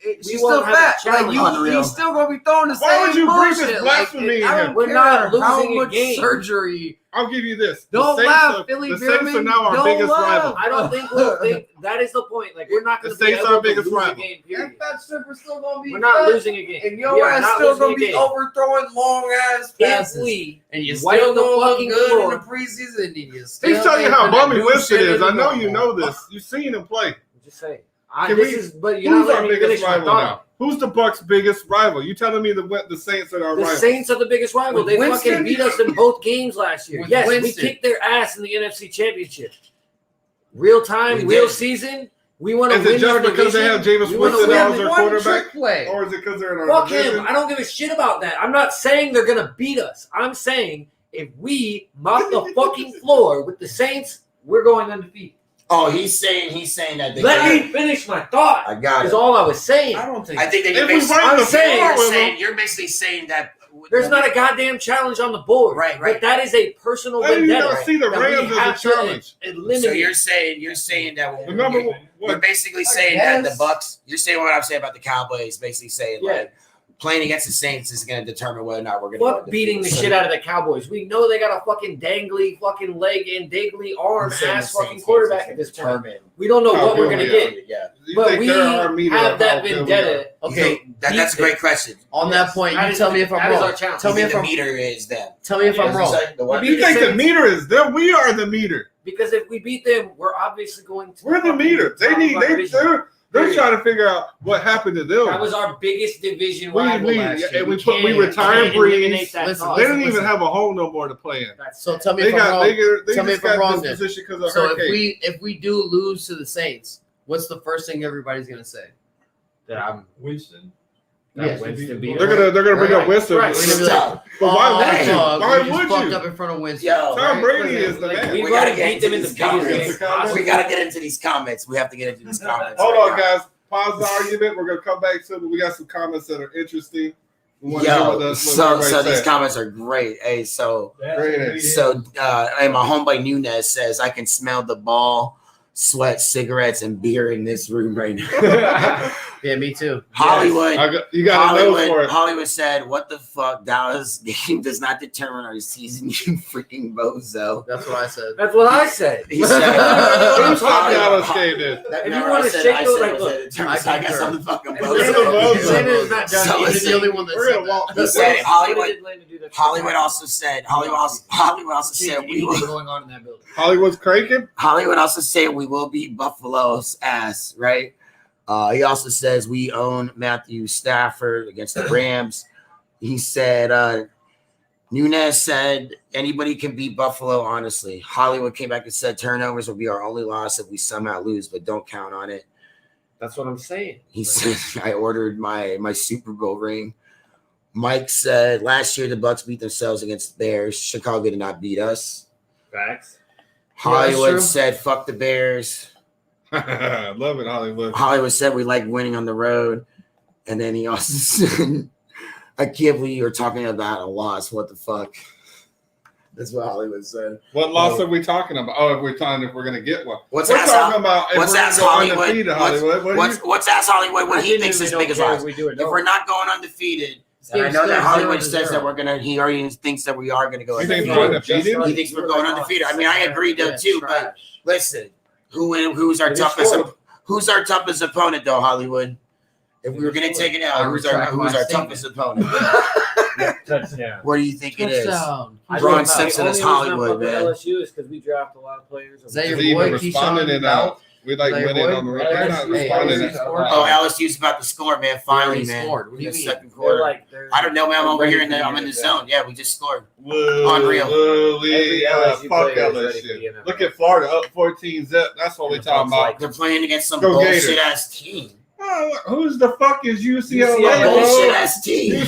She's still fat. Like you still gonna be throwing the same Why would you bring bullshit. this blasphemy in here? We're not how losing a much game. surgery. I'll give you this. Don't the Saints laugh, are, Philly The Saints are Beerman. now our Don't biggest laugh. rival. I don't think we'll think that is the point. Like we're not going The to be Saints able are to biggest lose a rival. game. That Period. fat stripper's still gonna be We're not fat, losing a game. and We your are ass not still losing gonna a be game. overthrowing long ass If passes. we And you wipe still the don't look fucking good floor. in the preseason. And you still He's telling you ain't how finna bummy do Winston shit is. I know anymore. you know this. You've seen him play. Just say. But you're Who's not our letting me biggest finish my rival thought. now? Who's the Bucs' biggest rival? You telling me the Saints are our The rival? Saints are the biggest rival. With They Winston? fucking beat us in both games last year. With Yes, Winston. we kicked their ass in the NFC Championship. Real time, We real did. season. We want to Is win it just our because division. they have Jameis We wanna Winston win. as their One quarterback? trick play. Or is it because they're in our Fuck division? him. I don't give a shit about that. I'm not saying they're going to beat us. I'm saying if we mop the fucking floor with the Saints, we're going undefeated. Oh, he's saying that they Let me finish my thought. I got Is it. all I was saying. I don't think. I think that you're If we basically, wipe the saying- floor you're with saying them, you're basically saying that There's not a goddamn challenge on the board. Right. But that is a personal how do you vendetta. not see the that we Rams as have a to challenge? eliminate. So you're saying that when Remember you're what? basically saying that the guess. Bucs. You're saying what I'm saying about the Cowboys. Basically saying Yeah. like playing against the Saints is going to determine whether or not we're going to Fuck beating the shit out of the Cowboys. We know they got a fucking dangly fucking leg and dangly arm ass fucking quarterback at this point. We don't know How what we're good gonna we are. get. Yeah. You But think we they're our meter have of that how good we are? vendetta. Okay, That's a great question. on that point, That you is- tell me if I'm that is our wrong. challenge. Tell me You if think I'm the meter is them. tell me if I'm wrong. The what? We You beat think the the Saints. meter is them? We are the meter. Because if we beat them, we're obviously going to. We're the meter. They top need. of our division. They're Period. trying to figure out what happened to them. That was our biggest division We rival need- last year. and we can't retired eliminate Breeze. that Listen, thought. They didn't even listen. have a home no more to play in. So tell me They if I'm got. wrong. They Tell me just if I'm got wrong this then. position because of So hurricane. if we do lose to the Saints, what's the first thing everybody's gonna say? That I'm Winston. Yes. Winston beat They're us. gonna bring up Right. Winston. Right. We're gonna be like, But why oh, would you? dog, Why we just would fucked you? up in front of Winston. Yo, Tom Brady is the Like, man. we've We gotta already get beat them in into the these biggest comments. game possible. We gotta get into these comments. We have to get into these comments. Hold right on, now. guys. Pause the argument. We're gonna come back to it. We got some comments that are interesting. We want to hear what Yo, what so everybody these said. comments are great. Hey, so Great. and my homeboy Nunez says I can smell the ball, sweat, cigarettes, and beer in this room right now. Yeah, me too. Hollywood. You got to know for it. Hollywood said, "What the fuck? Dallas game does not determine our season. You freaking bozo." That's what I said. That's what I said. He said, Who's talking Hollywood- Dallas game is? That- If no, you I wanna said- shake I those, said like, it look, determines- I I guess concur. I'm the fucking We're bozo. the bozo. Atlanta's not So done. He's listen, the only one that We're said gonna walk. He said What Hollywood. did Atlanta do that- Hollywood also said we will. going on in that building. Hollywood's cranking. Hollywood also said we will beat Buffalo's ass, right? He also says we own Matthew Stafford against the Rams. He said Nunez said anybody can beat Buffalo, honestly. Hollywood came back and said turnovers will be our only loss if we somehow lose, but don't count on it. That's what I'm saying. He said I ordered my Super Bowl ring. Mike said last year the Bucs beat themselves against the Bears. Chicago did not beat us. Facts. Hollywood true. said fuck the Bears. Love it, Hollywood. Hollywood said we like winning on the road. And then he also said, I can't believe you're talking about a loss. What the fuck? That's what Hollywood said. What loss are we talking about? Oh, if we're going to get one. What's We're that? talking about if What's we're that, going to go Hollywood? undefeated, Hollywood. What's ask Hollywood what he thinks his biggest loss? We do it. If we're not going undefeated, And I know that Hollywood says that he already thinks that we are gonna go undefeated. He thinks we're going undefeated. I mean, I agree though too, but listen, who's our toughest opponent though, Hollywood? If we were gonna take it out, who's our toughest opponent? Touchdown. What do you think it is? Ron Simpson is Hollywood, man. LSU is because we draft a lot of players. Is that your boy? Responded in we like winning on the road. Oh, LSU's about to score, man. Finally, man. What do you mean? Second quarter. I don't know, man. I'm over here I'm in the zone. Yeah, we just scored. Unreal. Fuck LSU. Look at Florida up 14-0. That's what we're talking about. They're playing against some bullshit ass team. Who's the fuck is UCLA? Bullshit ass team.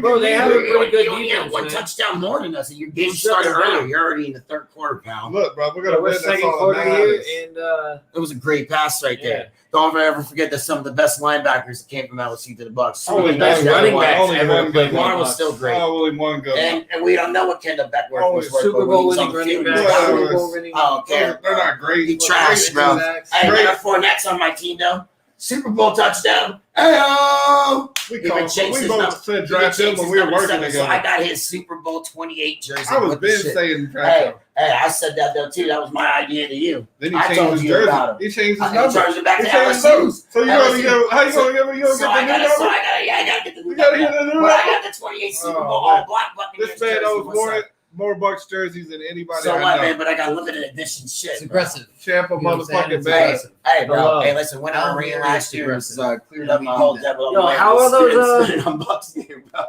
Bro, they have a pretty good defense. defense. One touchdown more than us, and your game started earlier. You're already in the third quarter, pal. Look, bro, we're gonna win. That's all that matters. It was a great pass right there. Don't ever forget that some of the best linebackers that came from LSU to the Bucs. Only best running backs ever played. One was still great. Only one good. And we don't know what Kendall Beckworth was worth. Super Bowl winning running back. Oh, okay. They're not great. He trash, bro. Hey, I got Fournette's on my team though. Super Bowl touchdown. Hey-oh! We both said draft him when we were working together. So I got his Super Bowl 28 jersey. I was been saying draft him. Hey, I said that though too. That was my idea to you. Then he changed his jersey. He changed his number. He changed it back to LSU. So you gonna get? How you gonna get? You gonna get the new number? I gotta get the new number. You gotta get the new number. I got the 28 Super Bowl all black Buccaneers. This man owns more Bucs jerseys than anybody. So what, man? But I got limited edition shit. It's aggressive. Champa motherfucking bag. Hey, bro. Hey, listen. When I ran last year, it cleared up my whole devil. Yo, how are those? Bucs here, bro.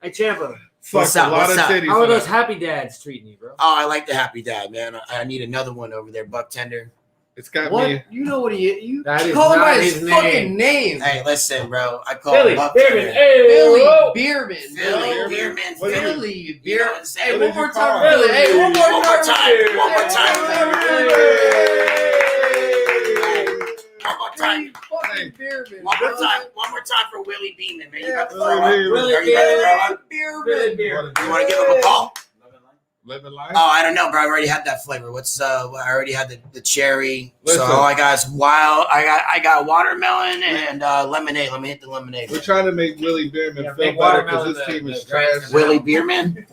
Hey, Champa. What's up? How are those happy dads treating you, bro? Oh, I like the happy dad, man. I need another one over there, Buck Tender. It's got what? me. You know what you that is call him by his fucking name. Hey, listen, bro. I call Billy him Buck Bierman. Tender. Hey, Billy Bierman. Billy Bierman. Billy Bierman. Hey, What one more did you call time, him? Billy. Hey, one more time. One more time. Fucking Bierman. One more time for Willie Beeman, man. You got the Billy Bierman. You want to give him a call? Living life. Oh, I don't know, bro. I already had that flavor. I already had the cherry. Listen. So all I got is wild. I got watermelon and lemonade. Let me hit the lemonade. We're trying to make Willie Bierman feel better because his team is trash. Willie Bierman.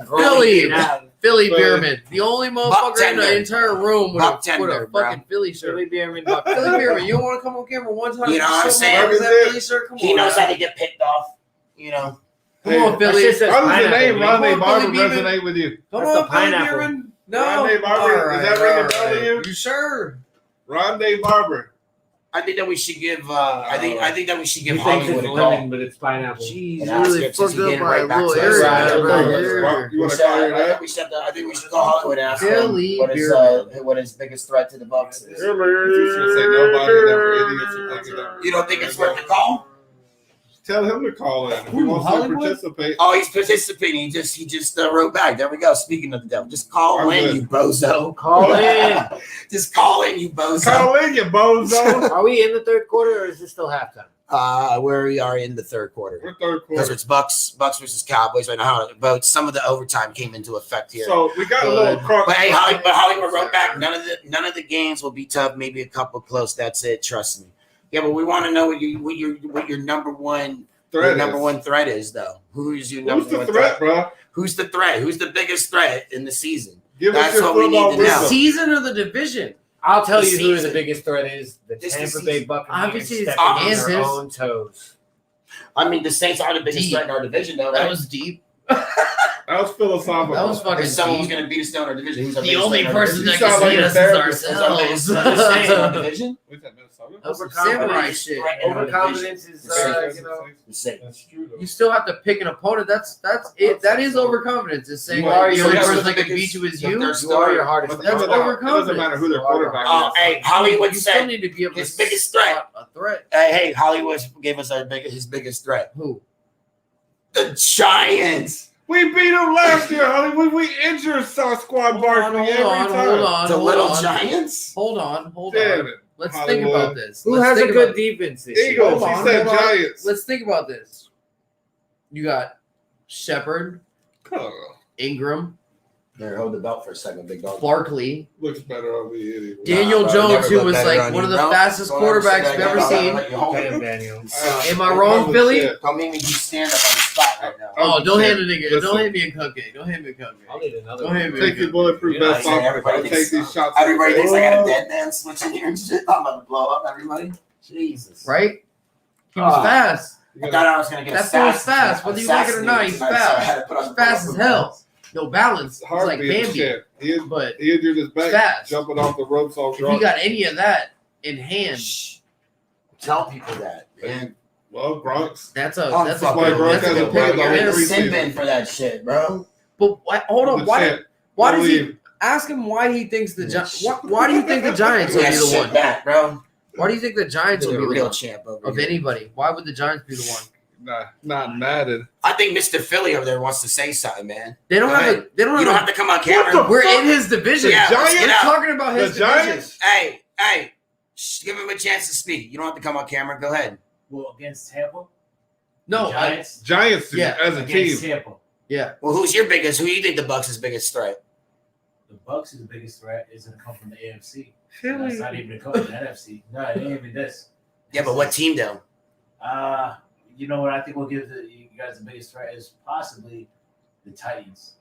Philly Bierman. The only motherfucker in the entire room with a fucking Philly shirt. Philly Bierman. Philly Bierman. You don't want to come on camera one time? You know what I'm saying? Philly shirt? Come on. He knows how to get picked off. You know. Come on, Philly. How does the name Rondé Barber resonate with you? Come That's on, pineapple. Philly Bierman. No. Rondé Barber. Is that ringing a bell to you? You sure? Rondé Barber. I think that we should give. I think that we should give He thinks Hollywood it's a call. lemon, but it's pineapple. Jeez, And you ask really him since fucked he up getting my right back little to area. us. Right You want to call her that? I think we should call Hollywood and ask Philly him what his biggest threat to the Bucs is. You should say nobody never idiots and things like that. You don't think it's worth the call? Tell him to call in. If he wants to participate. Oh, he's participating. He just wrote back. There we go. Speaking of the devil, just call in, you bozo. Call in. Just call in, you bozo. Call in, you bozo. Are we in the third quarter or is it still halftime? Where we are in the third quarter. We're third Because quarter. it's Bucs versus Cowboys right now. But some of the overtime came into effect here. So we got a little crux. But hey, Hollywood wrote back. None of the games will be tough. Maybe a couple close. That's it. Trust me. Yeah, but we want to know what your number one threat is, though. Who's your number one threat, bro? Who's the threat? Who's the biggest threat in the season? That's what we need to know. The season or the division? I'll tell you who the biggest threat is. The This Tampa season. Bay Buccaneers Obviously, it's stepping on Kansas. their own toes. I mean, the Saints are the biggest threat in our division, though. That Right? was deep. That was philosophical. That was fucking If someone was deep. going to beat us down in our division, who's our The biggest only threat in our person division? that sound can like beat a us is therapist. Who's our biggest threat in our ourselves. division? What's that, Minnesota? Samurai shit. Overconfidence is, The Saints. That's true, though. You still have to pick an opponent. That's it. That is overconfidence. It's saying You are the only your person that biggest- can beat you is your you. third you are your hardest. But That's it doesn't overconfidence. matter who their quarterback Oh, is. hey, Hollywood You still said need to be able his to biggest threat. spot a threat. Hey, Hollywood gave us his biggest threat. Who? The Giants. We beat them last year, Hollywood. We injured Sasquatch Barkley every time. The little Giants? Hold on. Damn it. Let's Hollywood. think about this. Who Let's has a think good about- defense this year? Eagles. Hold He on, said hold on. Giants. Let's think about this. You got Shepard, Oh. Ingram, There, hold the belt for a second, big dog. Barkley. Looks better on me anyway. Daniel bro, Jones, never who looked was better like on one you, of the bro. fastest Don't ever say quarterbacks that I've ever again. seen. Daniel. Am I wrong, Philly? Don't make me stand up on the spot right now. Oh, don't hand it nigga. Listen. Don't hand me a cupcake. Don't hand me a I'll cupcake. need another Don't hand me a Take your cupcake. bulletproof You're vest not off. everybody I'll thinks- take these shots. Everybody thinks I got a dead man switching here and shit. I'm about to blow up everybody. Jesus. Right? He was Ah. fast. I thought I was going to get That fool was fast. Whether you like it or not, he's fast. He's fast as hell. No balance. He's like Heartbeat Bambi. shit. But He injured his back fast. jumping off the ropes all if you drunk. got any of that in hand, Tell people that, man. Well, Bronx. that's a Oh, that's fuck, a good, bro. that's a good Bro, pick. bro, You're in bro. the sin bin for that shit, bro. But hold on, The why champ. does he Believe. ask him why he thinks the Giants? Why do you think the Giants will Yeah, be the sit one? back, bro. Why do you think the Giants You're will a be the real one champ over of here. anybody? Why would the Giants be the one? Nah, not Madden. I think Mr. Philly over there wants to say something, man. They don't Go have ahead. a. They don't You don't have. have to come on What camera. the We're fuck? in his division. Yeah, let's Giants? get out. Talking about his The division. Giants? Hey, give him a chance to speak. You don't have to come on camera. Go ahead. Well, against Tampa? No, The Giants? Giants Yeah, as a Against team. Tampa. yeah. Well, who do you think the Bucs' biggest threat? The Bucs is the biggest threat. Is going to come from the AFC. That's not even going to come from the NFC. No, it ain't even this. Yeah, but what team though? You know what I think will give you guys the biggest threat is possibly the Titans.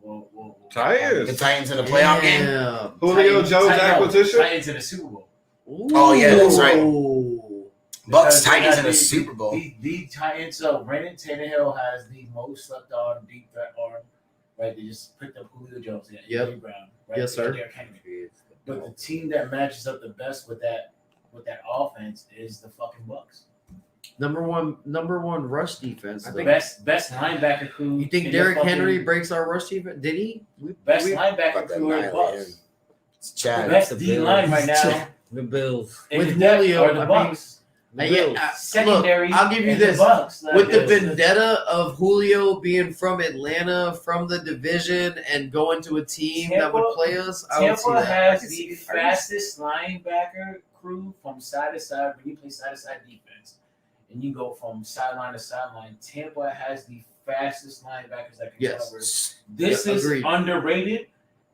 We'll Titans? The Titans in the playoff game? Yeah. Julio Jones acquisition? Titans in the Super Bowl. Oh, yeah, that's right. Ooh. Bucs Because Titans they in got the Super Bowl. The Titans. So Brandon Tannehill has the most slept on deep threat arm. Right, they just picked up Julio Jones. They got Yep. AJ Brown. Right? Yes, They got sir. Derrick Henry. But the team that matches up the best with that offense is the fucking Bucs. Number one rush defense. The though. best linebacker crew. You think in the Derrick fucking- Henry breaks our rush defense? Did he? Best Fuck linebacker that crew are the annihilate him. Bucs. It's The Chad. best D line right now The Bills. in With the depth Julio, are the I Bucs. Secondary. Look, I'll give you and this. The Bucs. Like, With the it's- vendetta of Julio being from Atlanta, from the division, and going to a team that would play us, I would see Tampa that. has I the can see- fastest linebacker crew from side to side when you play side to side defense, and you go from sideline to sideline. Tampa has the fastest linebackers that can Yes. cover. This Yeah, is agreed. underrated,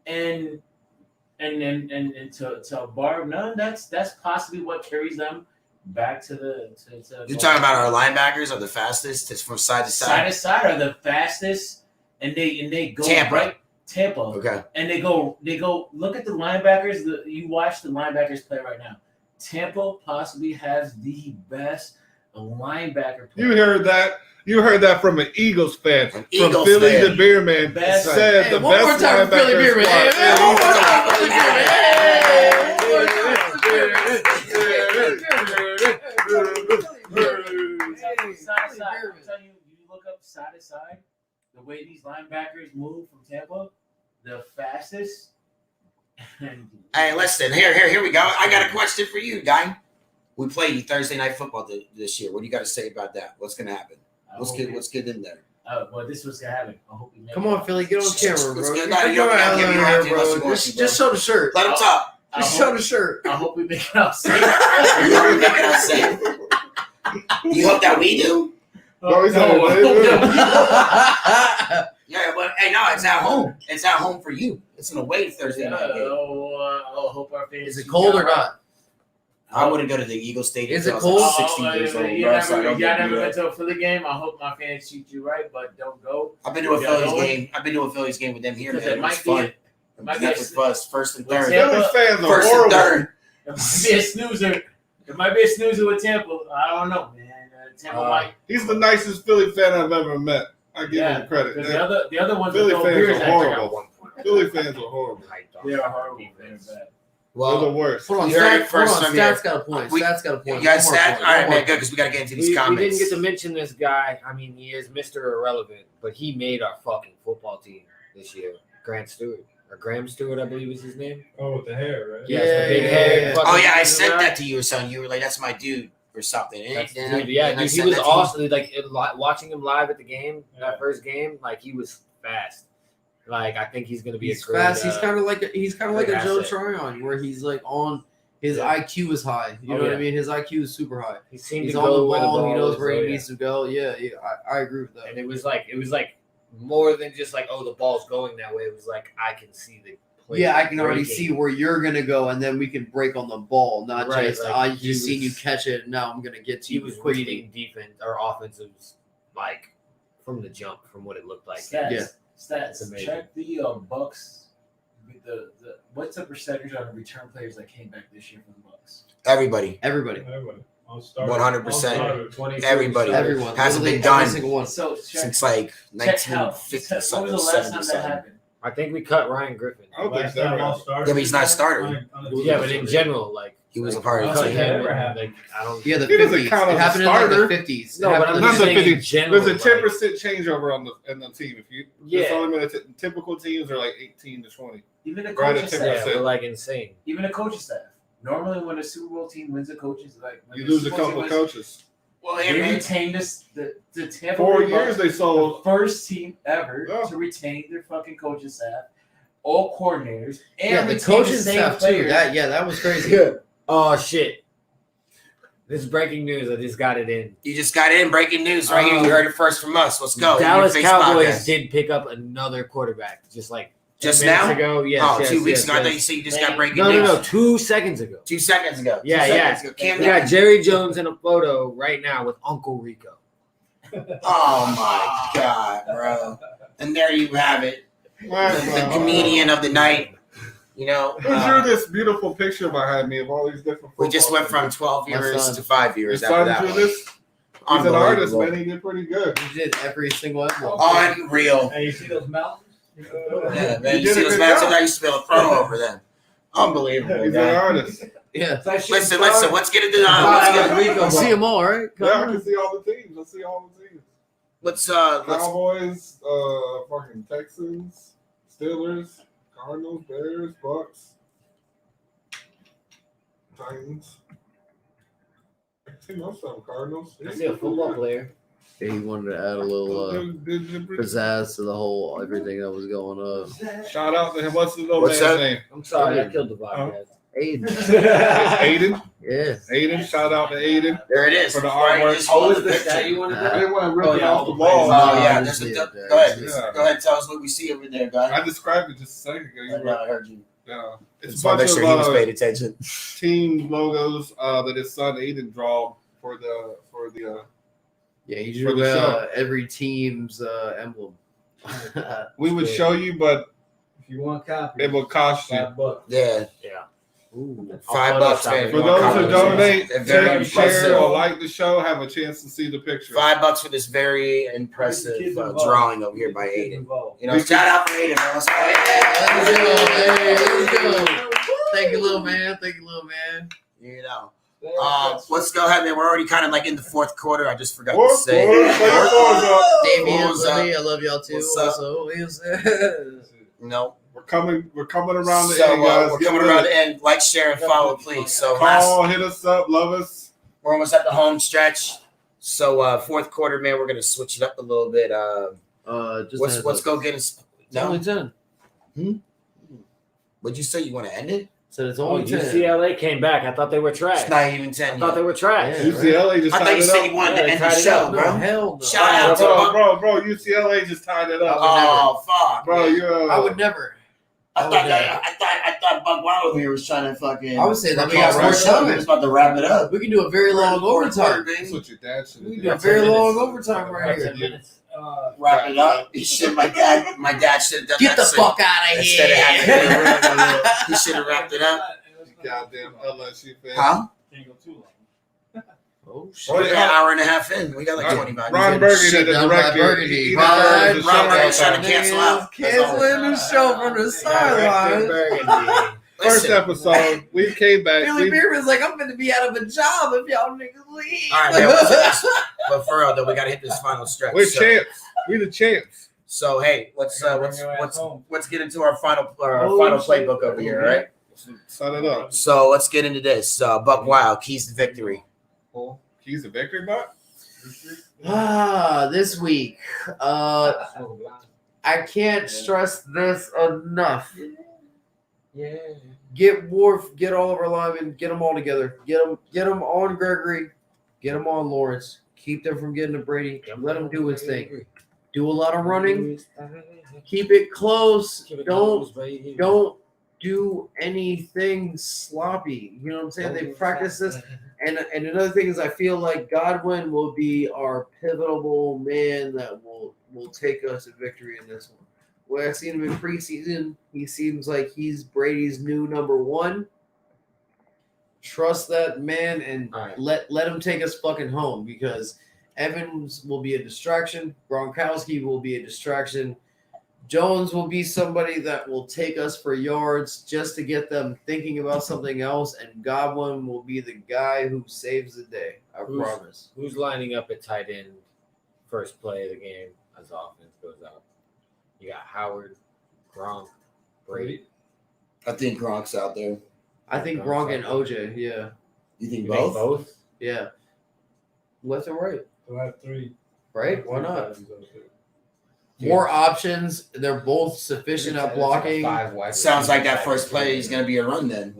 and to bar none, that's possibly what carries them back to the. You're talking about our linebackers are the fastest. It's from side to side side. to side are the fastest, and they go Tampa. right. Tampa. Okay. And they go look at the linebackers. You watch the linebackers play right now. Tampa possibly has the best linebacker play. You heard that? You heard that from an Eagles fan. An From Eagles Philly fan. the Beer Man Best- said Hey, the one more best time for Philly linebacker Beer Man. squad. Hey, man, one more time for Philly Beer Man. Hey, one more time for Philly Beer Man. Side to side. I'm telling you, you look up side to side, the way these linebackers move from Tampa, the fastest. Hey, listen. Here we go. I got a question for you, guy. We played Thursday night football this year. What do you got to say about that? What's going to happen? What's good in there? Well, this was gonna happen. I hope we make Come it. on, Philly, get on camera, Let's bro. get- Get no, you your don't have ass to, on you don't here, have to unless bro. you want Just to, show the shirt. Let him talk. Just show the shirt. I hope we make it out safe. You already make it out safe. You hope that we do? No, he said Yeah, but hey, no, it's at home. It's at home for you. It's an away Thursday night game. I hope our fans. Is it cold or not? I wouldn't go to the Eagle Stadium. Is it until I was cold? 16 years old, You bro, so I never don't get been beat up. to a Philly game. I hope my fans treat you right, but don't go. I've been to a Yeah, Phillies no. game. I've been to a Phillies game with them here, man. Because It was fun. might be That was buzz. First and Well, third. Tampa- Philly fans are First and horrible. third. It might be a snoozer. It might be a snoozer with Tampa. I don't know, man. Tampa might. He's the nicest Philly fan I've ever met. I give him credit. Because the other ones Philly with no fans beers are at horrible. Philly fans are horrible. They are horrible. They're bad. They're the Well, worst. Hold on, You heard it Stats, first hold on, from here. Stats got a point. We- Stats got a point. you guys One more stats? point, All right, one more man, good, point. because we got to get into We these didn't comments. get to mention this guy. I mean, he is Mr. Irrelevant, but he made our fucking football team this year. Grant Stewart. Or Graham Stewart, I believe is his name. Oh, with the hair, right? Yes, the big Yeah, hair. yeah. fucking Oh, yeah, I guy. sent that to you or something. You were like, that's my dude or something. That's And dude, yeah, and I dude, he sent was that to you. awesome. Like watching him live at the game, that first game, like he was fast. Like I think he's gonna be He's a great, fast. He's kind of like a great Joe asset. Tryon, where he's like on his IQ is high. You know what I mean? His IQ is super high. He seemed He's to on go the where the ball. ball He knows is, where he so, needs to go. Yeah, I agree with And that. it was like more than just like, oh, the ball's going that way. It was like I can see the play. Yeah, I can already breaking. see where you're gonna go, and then we can break on the ball, not Right, just like, I he just seen you was- catch it. And now I'm gonna get to He you. was quickly. reading defense or offensives like from the jump, from what it looked like. Stats. Yeah. Stats. amazing. Check the Bucs. The what's the percentage on the return players that came back this year from the Bucs? Everybody. Everybody, 100%. Everybody. everyone, Hasn't literally been done. Every single one. So check, Since like check how. 1950 When was the last time that happened? I think we cut Ryan Griffin. I don't think that happened. Yeah, but he's not a starter. Yeah, but in general, like He was a part of cut the him. team. Never And, happened. like I don't. Yeah, the He doesn't 50s. count It as a happened in like starter. the 50s. No, It but happened I'm in Not just the the saying 50. in general. There's a 10% changeover in the team. If you Yeah. it's only been typical teams are like 18 to 20. Even the Right coaching at Yeah, 10%. staff. we're like insane. Even the coaching staff. Normally, when a Super Bowl team wins a coaches, like when You the lose a Super Bowl couple team of wins, coaches. Well, They retained this the Tampa 4 Bay years Bucs, they the sold. first team ever Yeah. to retain their fucking coaching staff, all coordinators, and Yeah, the retain coaching same staff too. players. That was crazy. Oh shit! This is breaking news. I just got it in. You just got in breaking news right here. You heard it first from us. Let's go. Dallas Your face Cowboys podcast. did pick up another quarterback, just like 10 Just minutes now? ago. Yes, Oh, yes, 2 weeks yes, ago. I thought you yes. said you just got breaking No, news. no, no. 2 seconds ago. 2 seconds ago. Yeah, 2 yeah. seconds ago. Cam We got Newton. Jerry Jones in a photo right now with Uncle Rico. Oh my god, bro! And there you have it. The comedian of the night. You know, Who drew this beautiful picture behind me of all these different? we just went from 12 My years son. to 5 Your years after son that drew one. this. He's an artist, Unbelievable. man. He did pretty good. He did every single emblem. Unreal. Hey, you see those mountains? Yeah, man. He You did see a those good matches? job. I used to be able to throw over them. Unbelievable. He's an guy. artist. Yeah, Listen. Let's get into I see them all, right? Yeah, I can see all the teams. I see all the teams. let's Cowboys, fucking Texans, Steelers, Cardinals, Bears, Bucs, Titans. I see most of them Cardinals. I see a football player. Yeah, he wanted to add a little pizzazz to the whole everything that was going on. Shout out to him. What's the little What's man's that? name? I'm sorry, I killed the podcast. Aiden. Aiden. Yeah. Aiden. Shout out to Aiden. there it is. For the Right, artwork. just Oh, hold is the the picture. stat you want to I do? didn't want to rip Oh, it yeah, off all the the wall. players. Oh yeah, No, there's a, yeah, go ahead. yeah. Go ahead, tell us what we see over there, guy. I described it just a second ago. You I know, I heard you. yeah. It's Just a want bunch to make sure he was of paying attention. team logos that his son Aiden draw for the Yeah, he For drew the show. every team's emblem. we would show you, but If you want copies, it will cost you. $5. Yeah, Ooh. $5, man. For those who donate, They're very take, share, impressive. or like the show, have a chance to see the picture. $5 for this very impressive Kids involved. drawing over here by Kids Aiden. involved. You know, shout out for Aiden, man. Let's go. Let's go, man. Let's go. Thank you, little man. Thank you, little man. You know. Let's go ahead, man. We're already kind of like in the fourth quarter. I just forgot to Fourth say. quarter, second quarter. Damien, What's up? buddy, I love y'all too. What's up? Also, No. We're coming around the So end, guys. we're Get coming with around it. the end. Like, share, and follow, please. So Call, hit us up, love us. we're almost at the home stretch. So fourth quarter, man, we're gonna switch it up a little bit. just Let's go get us. It's only No, 10. what'd you say? You want to end it? So it's Oh, only 10. UCLA came back. I thought they were trash. It's not even I 10 thought yet. they were trash. Yeah. UCLA just I thought tied you it said up. you wanted Yeah, to they end the tied it show, up. No, bro. hell no. Shout out to Bro, UCLA just tied it up. Oh, fuck. Bro, I would never. I thought BucWild over here was trying to fucking. I would say that we call got for more a show. We're time. just about to wrap it up. We can do a very long overtime. That's what your dad should We have can do a done. very long overtime right here. 10 minutes. Wrap it up. He should. My dad should have done Get that. the fuck out of Instead of here. having he should have wrapped it up. Goddamn LSU fan. Huh? Can't go too long. Oh, We're shit. an hour and a half in. We got like 25 Ron minutes. Burgundy, the Shut down by director. Burgundy. He Ron deserves the show Burgundy all trying time. to cancel out. Canceling the show from the sideline. First Listen. episode, we came back. Billy We, Beerman's like, I'm going to be out of a job if y'all niggas leave. All right, man. Let's but for real though, we got to hit this final stretch. we're So- champs. We the champs. So hey, let's Bring your ass home. get into our final playbook over here, all right? Set it up. So let's get into this. BucWild, keys to victory. Keys to victory, bot? This week, I can't stress this enough. Yeah. Get Wolf, get all of our linemen, get them all together. Get them on Gregory, get them on Lawrence. Keep them from getting to Brady. Let him do his thing. Do a lot of running. Keep it close. Don't do anything sloppy. You know what I'm saying? They practice this. And another thing is I feel like Godwin will be our pivotal man that will take us to victory in this one. When I've seen him in preseason, he seems like he's Brady's new number one. Trust that man and let him take us fucking home because Evans will be a distraction. Gronkowski will be a distraction. Jones will be somebody that will take us for yards just to get them thinking about something else, and Godwin will be the guy who saves the day. I promise. Who's lining up at tight end first play of the game as offense goes out? You got Howard, Gronk, Brady. I think Gronk's out there. I think Gronk and OJ, yeah. You think both? Yeah. Left and right. So I have 3. Right? Why not? More options. They're both sufficient at blocking. Sounds like that first play is going to be a run then.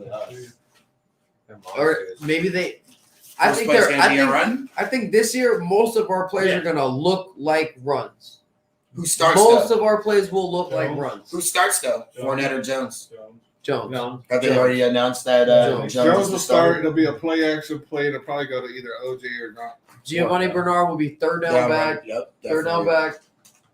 Or maybe they. I think this year most of our plays are going to look like runs. Who starts? Most of our plays will look like runs. Who starts though? Fournette or Jones? Jones. Have they already announced that Jones will start? It'll be a play action play. It'll probably go to either OJ or not. Giovanni Bernard will be third down back. Yep, third down back.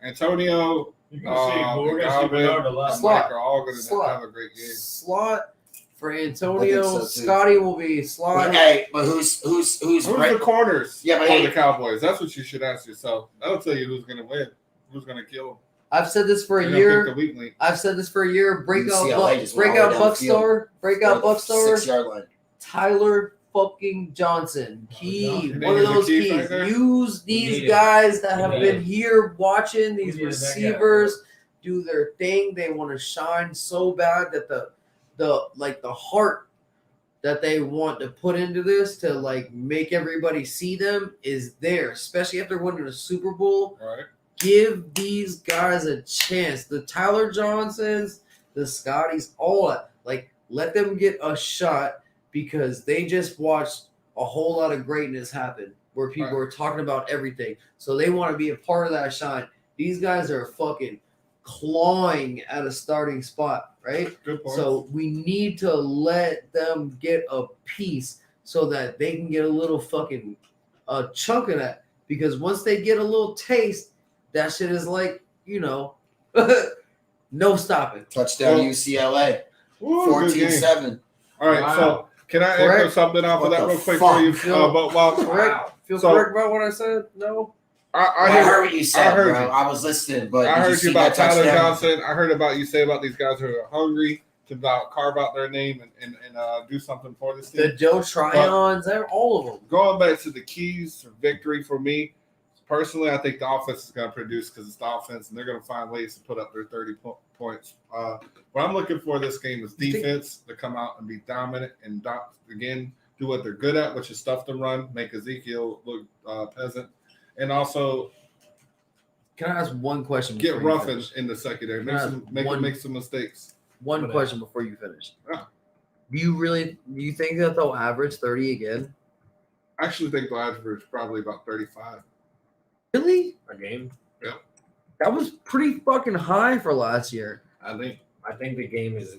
Antonio, you can see we're going to see Bernard a lot. Slot are all going to have a great game. Slot for Antonio. Scotty will be slot. Hey, but who's the corners? Yeah, but for the Cowboys. That's what you should ask yourself. That'll tell you who's going to win. Who's going to kill them? I've said this for a year. I've said this for a year. Breakout Bucs star. 6-yard line. Tyler fucking Johnson. Key. One of those keys. Use these guys that have been here watching these receivers do their thing. They want to shine so bad that the heart that they want to put into this to like make everybody see them is there, especially after winning a Super Bowl. Right. Give these guys a chance. The Tyler Johnsons, the Scotties, all that. Like, let them get a shot because they just watched a whole lot of greatness happen where people are talking about everything. So they want to be a part of that shine. These guys are fucking clawing at a starting spot, right? Good point. So we need to let them get a piece so that they can get a little fucking chunk of that. Because once they get a little taste, that shit is like, no stopping. Touchdown UCLA. 14-7. All right, so can I echo something off of that real quick for you? Feel correct about what I said? No? I heard what you said, bro. I was listening, but I heard you about Tyler Johnson. I heard about you say about these guys who are hungry to carve out their name and do something for this team. The Joe Tryons, all of them. Going back to the keys to victory for me, personally, I think the offense is going to produce because it's the offense, and they're going to find ways to put up their 30 points. What I'm looking for this game is defense to come out and be dominant and, again, do what they're good at, which is stuff to run, make Ezekiel look peasant. And also, can I ask one question? Get rough in the secondary. Make some mistakes. One question before you finish. Yeah. Do you think that they'll average 30 again? I actually think they'll average probably about 35. Really? A game? Yeah. That was pretty fucking high for last year. I think the game is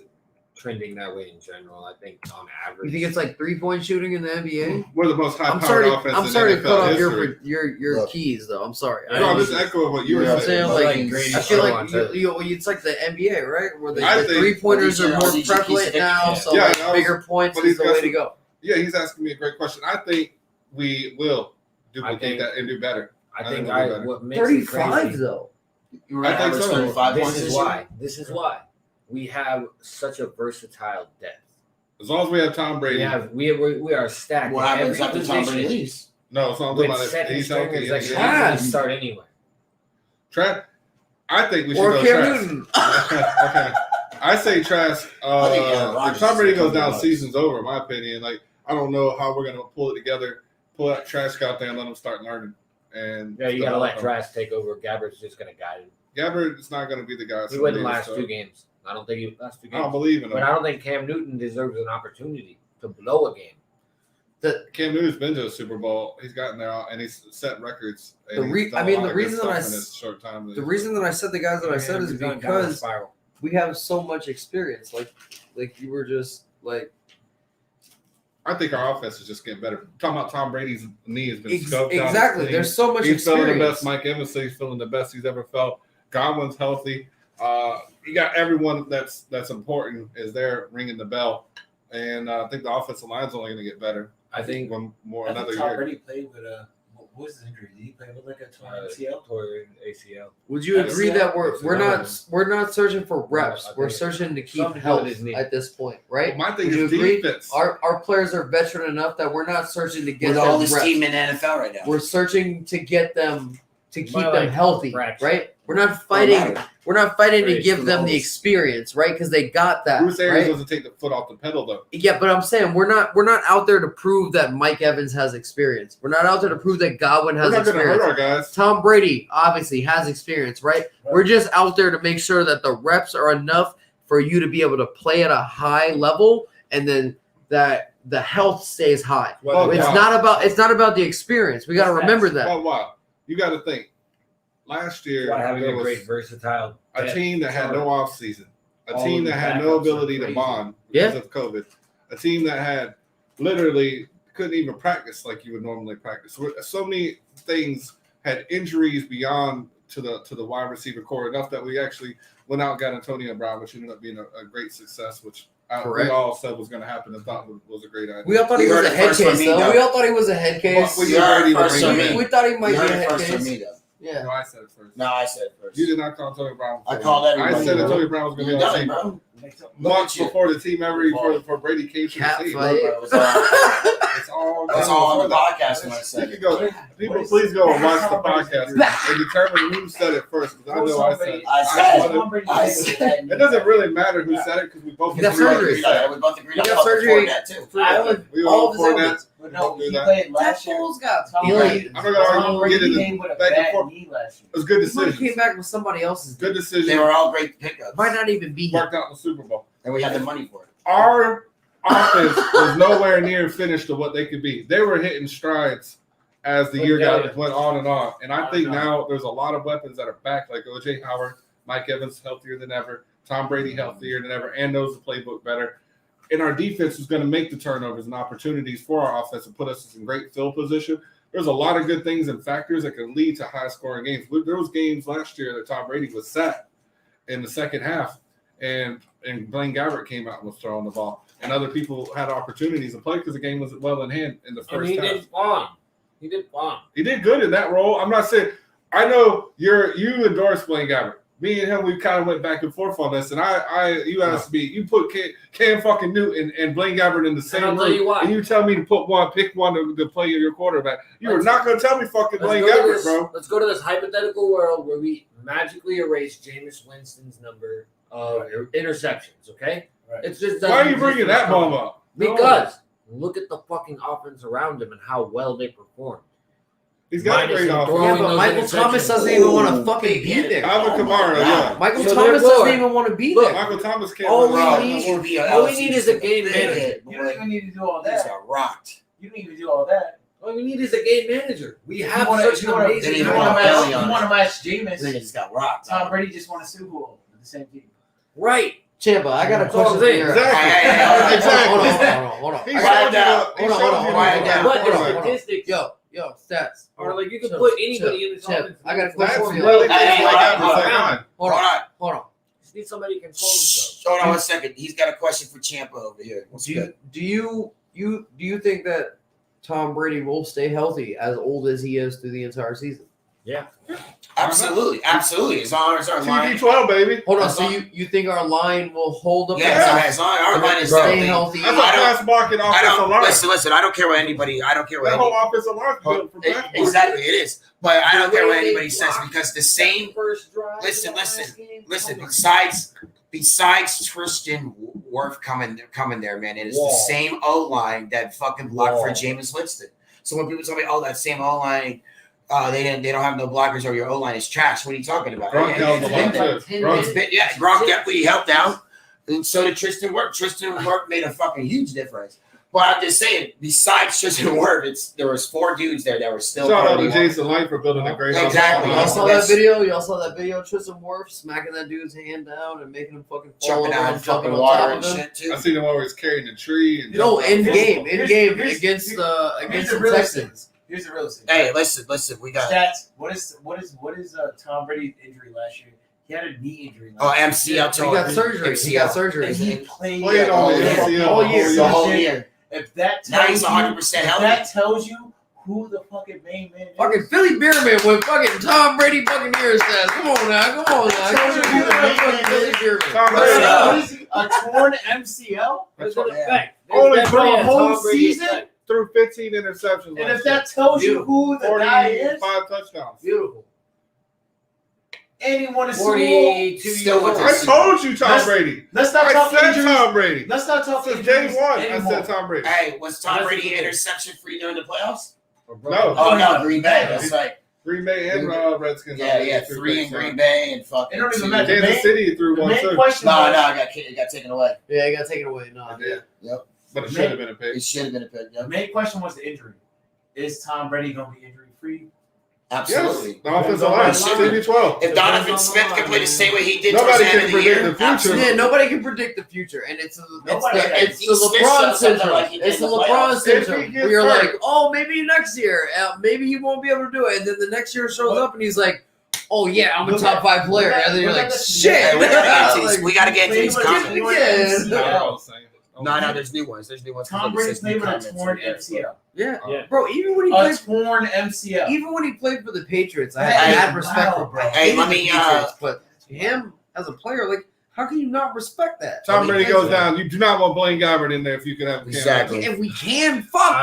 trending that way in general. I think on average. You think it's like 3-point shooting in the NBA? We're the most high-powered offense I'm sorry in to cut NFL off your keys, though. I'm sorry. No, I'm just echoing what you were saying. I feel like it's like the NBA, right? Where the 3-pointers are more prevalent now, so bigger points is the way to go. Yeah, he's asking me a great question. I think we will duplicate that and do better. I think what makes 35 though. I think so. 35 This is why we have such a versatile depth. As long as we have Tom Brady, we are stacked. What happens after Tom Brady leaves? No, it's not about it. He's healthy. Start anyway. Trash. I think we should go Trash. Okay. I say Trash. If Tom Brady goes down, season's over. In my opinion, I don't know how we're gonna pull it together. Pull that Trash out there and let him start learning. And you gotta let Trash take over. Gabbard's just gonna guide him. Gabbard is not gonna be the guy. He wouldn't last 2 games. I don't think he last 2 games. I don't believe in him. But I don't think Cam Newton deserves an opportunity to blow a game. Cam Newton's been to a Super Bowl. He's gotten there and he's set records. The reason that I said the guys that I said is because we have so much experience. Like you were just like. I think our offense is just getting better. Talking about Tom Brady's knee has been scoped out. Exactly. There's so much He's experience. feeling the best. Mike Evans says he's feeling the best he's ever felt. Godwin's healthy. You got everyone that's important is there ringing the bell. And I think the offensive line's only going to get better. I think another Tom year. Brady played with what was his injury? Did he play with like a torn ACL? Torn ACL. Would you agree that we're not searching for reps? We're searching to keep health at this point, right? Well, my thing is defense. Our players are veteran enough that we're not searching to get with them all this reps. team in the NFL right now. We're searching to get them to keep them healthy, right? We're not fighting. We're not fighting to give them the experience, right? Because they got that. Bruce Arians right? doesn't take the foot off the pedal, though. Yeah, but I'm saying we're not out there to prove that Mike Evans has experience. We're not out there to prove that Godwin has experience. We're not going to hurt our guys. Tom Brady obviously has experience, right? We're just out there to make sure that the reps are enough for you to be able to play at a high level, and then that the health stays high. It's not about the experience. We got to remember that. Oh wow, you got to think. Last year, having there a was great versatile team that had no offseason, a team that had no ability to bond because of COVID, a team that had literally couldn't even practice like you would normally practice. So many things had injuries beyond to the wide receiver core enough that we actually went out and got Antonio Brown, which ended up being a great success, which we all said was going to happen and thought was a great idea. We all thought he was a head case, though. We all thought he was a head case. We thought he might be a head case. Yeah. No, I said it first. No, I said it first. You did not call Antonio Brown. I called everybody. I said Antonio Brown was going to be on the team. Months before the team for Brady came to the team. It's all on the podcast when I said it. People, please go and watch the podcast and determine who said it first. Because I know I said it. It doesn't really matter who said it because we both got surgery. We both agreed. You got surgery too. We all for that. But no, he played last year. I'm not going to get into back and forth. It was good decisions. He came back with somebody else's. Good decisions. They were all great pickups. Might not even be worked out in the Super Bowl. And we had the money for it. Our offense was nowhere near finished to what they could be. They were hitting strides as the year went on and on. And I think now there's a lot of weapons that are back, like O.J. Howard, Mike Evans healthier than ever, Tom Brady healthier than ever, and knows the playbook better. And our defense is going to make the turnovers and opportunities for our offense and put us in great field position. There's a lot of good things and factors that can lead to high-scoring games. There was games last year that Tom Brady was sat in the second half, and Blaine Gabbert came out and was throwing the ball. And other people had opportunities to play because the game was well in hand in the first half. He did fine. He did good in that role. I'm not saying – I know you endorse Blaine Gabbert. Me and him, we kind of went back and forth on this, and you asked me, you put Cam fucking Newton and Blaine Gabbert in the same room, and you tell me to pick one to play your quarterback. You are not going to tell me fucking Blaine Gabbert, bro. Let's go to this hypothetical world where we magically erase Jameis Winston's number of interceptions, okay? Right. It's just why are you bringing that bomb up? Because look at the fucking offense around him and how well they perform. He's got a great offense. Yeah, but Michael Thomas doesn't even want to fucking be there. Alvin Kamara, yeah. Michael Thomas doesn't even want to be there. Michael Thomas can't. All we need is a game manager. You don't even need to do all that. He's got rocked. You don't even do all that. All we need is a game manager. We have such an amazing. You want to match Jameis? Then he just got rocked. Tom Brady just won a Super Bowl with the same team. Right. Champa, I got a question for you. Exactly. Hold on. Yo, stats. Or like you can put anybody in this offense. I got a question for you. Hold on. Just need somebody to control themselves. Hold on 1 second. He's got a question for Champa over here. Do you think that Tom Brady will stay healthy as old as he is through the entire season? Yeah. Absolutely. As long as our line. TB12, baby. Hold on. So you think our line will hold up? Yeah, as long as our line is stay healthy. That's a pass blocking offensive line. Listen. I don't care what anybody. That whole offensive line built for pass blocking. Exactly, it is. But I don't care what anybody says because the same. Listen. Besides Tristan Wirth coming there, man, it is the same O line that fucking blocked for Jameis Winston. So when people tell me, "Oh, that same O line." They don't have no blockers or your O-line is trash. What are you talking about? Gronk held the line too. Gronk definitely helped out. And so did Tristan Wirth. Tristan Wirth made a fucking huge difference. But I'm just saying, besides Tristan Wirfs, there was 4 dudes there that were still. Shout out to Jason Light for building a great Exactly. Y'all saw that video? Y'all saw that video? Tristan Wirfs smacking that dude's hand down and making him fucking fall jumping over out and jumping jumping water on and top of him. shit too. I see the one where he's carrying a tree. And No, in game Here's against the real Texans. Here's the real thing. Hey, listen. We got Stats. What is Tom Brady's injury last year? He had a knee injury. MCL. He got surgery. He got surgery. And he played all year. The whole year. If that Now tells he's 100% healthy. that tells you who the fucking main man is. Fucking Philly Beerman with fucking Tom Brady Buccaneers stats. Come on now. Tells you who the main man Philly is. Beerman. Tom Brady. What is he, a torn MCL? That's what effect. Only for a whole season? Threw 15 interceptions. And last if that tells you who the guy is, 45 touchdowns. Beautiful. and he won a Super Bowl. 42 Still with I told you Tom Brady. Let's not I talk said injuries. Tom Brady. Let's not talk Since injuries day one, I anymore. said Tom Brady. Hey, was Tom Brady interception free during the playoffs? No. Oh no, Green Bay. That's right. Green Bay and Redskins. Yeah, 3 in Green Bay and fucking. It don't even 2. matter. Kansas City threw The one main too. question No, was, it got taken away. Yeah, he got taken away. No, Yeah. Yep. But it should have been a pick. It should have been a pick. the Yep. main question was the injury. Is Tom Brady going to be injury free? Absolutely. Yes. The offensive line. CB12. If Donovan Smith can play the same way he did Nobody towards the end can of the predict year, the future. absolutely. Yeah, nobody can predict the future, and it's Nobody can. the He snitched LeBron on something syndrome. like he did It's in the the LeBron playoffs. syndrome. If he gets Where you're hurt. like, oh, maybe next year, maybe he won't be able to do it, and then the next year shows up, and he's like, oh yeah, I'm a Look top at- 5 player, look at- and then you're look like, at the- shit. Hey, we Like, gotta get into these Played with a comments. torn Yeah. MCL. No, there's new ones. There's new ones. Tom Brady played with a torn MCL. Yeah, Yeah. bro. Even when he A played, torn MCL. even when he played for the Patriots, I Hey, had mad respect wow, for bro. Brady. Hey, Hated let the me, Patriots, but him as a player, like, how can you not respect that? Tom Brady goes down. You do not want Blaine Gabbert in there if you could have Cam Exactly. Newton. If we can, fuck.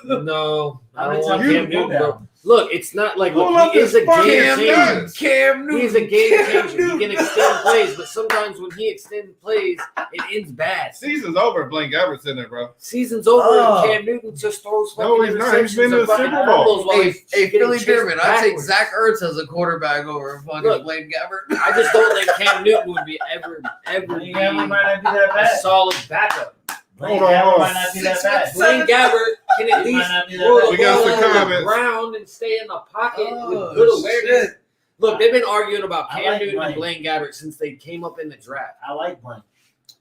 No, I How many don't want times Cam did he go Newton, bro. down? Look, it's not like Pull look, up he is this a fucking game Cam changer. Newton. Cam Newton. He's a game Cam changer. He Newton. can extend plays, but sometimes when he extends plays, it ends bad. Season's over. Blaine Gabbert's in there, bro. Season's over, Oh. and Cam Newton just throws No, fucking he's not. He's been interceptions to the and fucking Super Bowl. fumbles while Hey, he's hey, getting Philly chased Beerman, I'd take backwards. Zach Ertz as a quarterback over fucking Look. Blaine Gabbert. I just don't think Cam Newton would be ever be Yeah, we might not be that a bad. solid backup. Blaine Hold on, Gabbert hold on. might not be that bad. Blaine Gabbert can at He might least not be that throw bad. the We got ball some on the comments. ground and stay in the pocket Oh, with good awareness. shit. Look, they've been arguing about I Cam like Newton and Blaine. Blaine Gabbert since they came up in the draft. I like Blaine.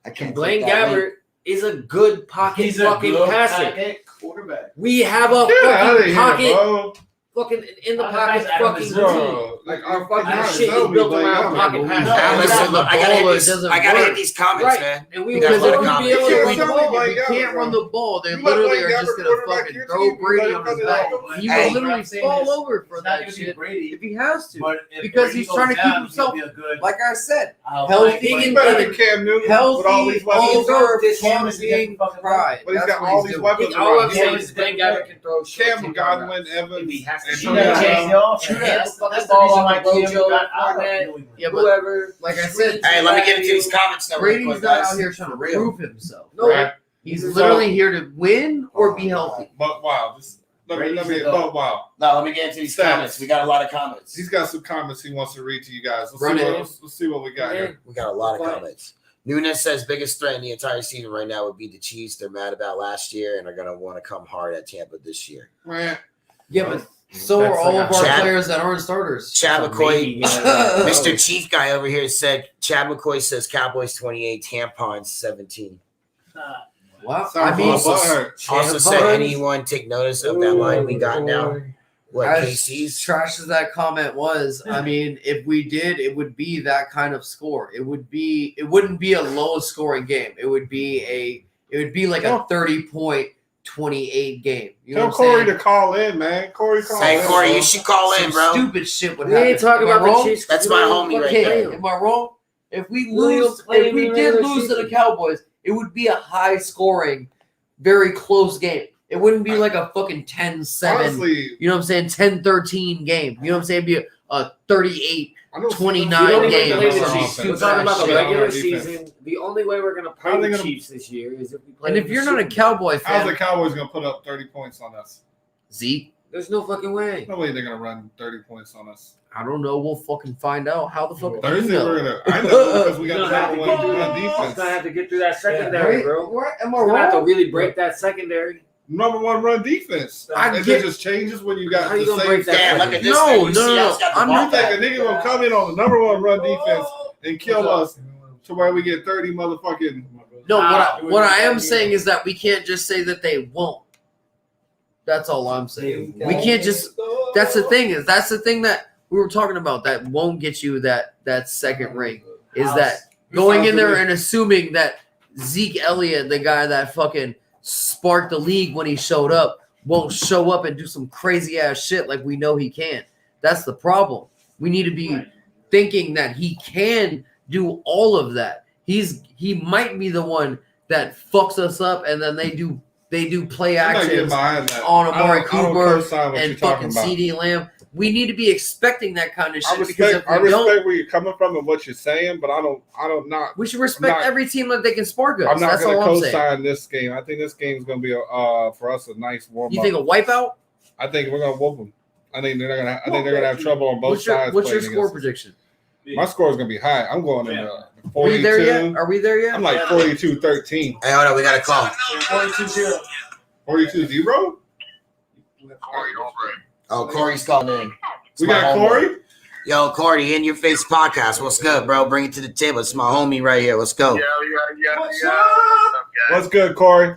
I can't Blaine take that Gabbert is a good pocket He's a fucking good passer. pocket quarterback. We have a Get out of fucking here, pocket, bro. fucking in the I'm pocket surprised Adam fucking is team. Bro, like our fucking That eyes shit tell is me built Blaine around Gabbert. pocket No, passes. Now, no, listen, look, I gotta hit ball, it these. doesn't I gotta work. hit these comments, Right. man. And we You guys because let they it would come. be able You to can't run the tell me ball. Blaine If you Gabbert, can't bro. run the ball, they You let literally Blaine are just Gabbert gonna quarterback fucking your throw team, you Brady let him on his run it back. out. He Hey. will literally fall over for It's not that going to be shit Brady. if he has to. But if Because Brady he's goes trying to keep down, himself- he'll be a good. Like I said, I'll healthy like He's Blaine. and better than Cam Newton with all healthy these weapons. over Cam is a different fucking pride. But he's That's got what all he's these doing. weapons All I'm around saying him. is Blaine Gabbert can throw short Cam, 10 Godwin, routes. Evans, If he has to and She shoot Tony got that. chased Brown. the offense. And That's that's the the ball reason on my Rojo, team got out of Fournette, New England. Yeah, but whoever. like I said, Hey, let me get into these comments now. real Brady's quick, not guys. out here trying to For real. prove himself. No, Right. He's So- literally here to win or be healthy. But wow, just let me Brady's the but wow. Now, let me get into these Stats. comments. We got a lot of comments. He's got some comments he wants to read to you guys. Run it. Let's see what we got here. We got a lot of Fine. comments. Nunes says biggest threat in the entire season right now would be the Chiefs. They're mad about last year and are going to want to come hard at Tampa this year. Yeah, but so That's are all like of our Chad- players that aren't starters. Chad McCoy, Oh. Mr. Chief guy over here said, Chad McCoy says Cowboys 28, Tampons 17. Wow. Sounds I mean, awful. Butthurt. Also said, Tampons. anyone take notice of that line we got now? What, as KC's? trash as that comment was, I mean, if we did, it would be that kind of score. It wouldn't be a low scoring game. It would be like a 30-point-28 game. You know Tell what I'm Corey saying? to call in, man. Corey, call Hey, in. Corey, bro. you should call in, Some bro. stupid shit would We happen. ain't talking Am I about wrong? the Chiefs. That's we my don't homie right fucking there. play 'em. Am I wrong? If we Williams lose, playing if we in did the lose to the season. Cowboys, it would be a high scoring, very close game. It wouldn't be like a fucking 10-7. Honestly, You know what I'm saying? 10-13 game. You know what I'm saying? It'd be a 38. I don't 29 We don't even game. play the That's Chiefs. our We're offense. talking about the Shit. regular Our defense. season. The only way we're going to How play are they the gonna- Chiefs this year is if we play And if in the you're not a Super Bowl. Cowboy How's fan, the Cowboys going to put up 30 points on us? Zeke, There's no fucking way. No way they're going to run 30 points on us. I don't know. We'll fucking find out. How the fuck do you Thursday know? we're gonna. I know because we got the number one He's defense. gonna have to get through that secondary, bro. What? Am I He's gonna have to wrong? really break that secondary. Number one run defense. I It get- just changes when you got How you the gonna same. break that? Damn, look at this. No, man. You no, see no, how he's got the I'm ball You think back. a nigga gonna come in on the number one run defense and kill us to where we get 30 motherfucking? No, what I am saying is that we can't just say that they won't. That's all I'm saying. We can't just. That's the thing that we were talking about. That won't get you that second ring. Is that going in there and assuming that Zeke Elliott, the guy that fucking sparked the league when he showed up, won't show up and do some crazy ass shit like we know he can. That's the problem. We need to be thinking that he can do all of that. He might be the one that fucks us up, and then they do play actions on Amari Cooper and fucking CD Lamb. We need to be expecting that kind of shit. I respect where you're coming from and what you're saying, but I don't not. We should respect every team that they can spark us. I'm not That's going to all I'm saying. co-sign this game. I think this game is going to be for us a nice warm up. You think a wipeout? I think we're going to whoop them. I think they're going to have trouble on both sides. What's your score prediction? My score is going to be high. I'm going in 42. Are we there yet? Are we there yet? I'm like 42-13. Hey, hold on, we got a call. 42-0. 42-0? Oh, Corey's calling in. We got Corey? Yo, Corey, In Your Face podcast. What's good, bro? Bring it to the table. It's my homie right here. Let's go. Yeah. What's up, What's good, Corey?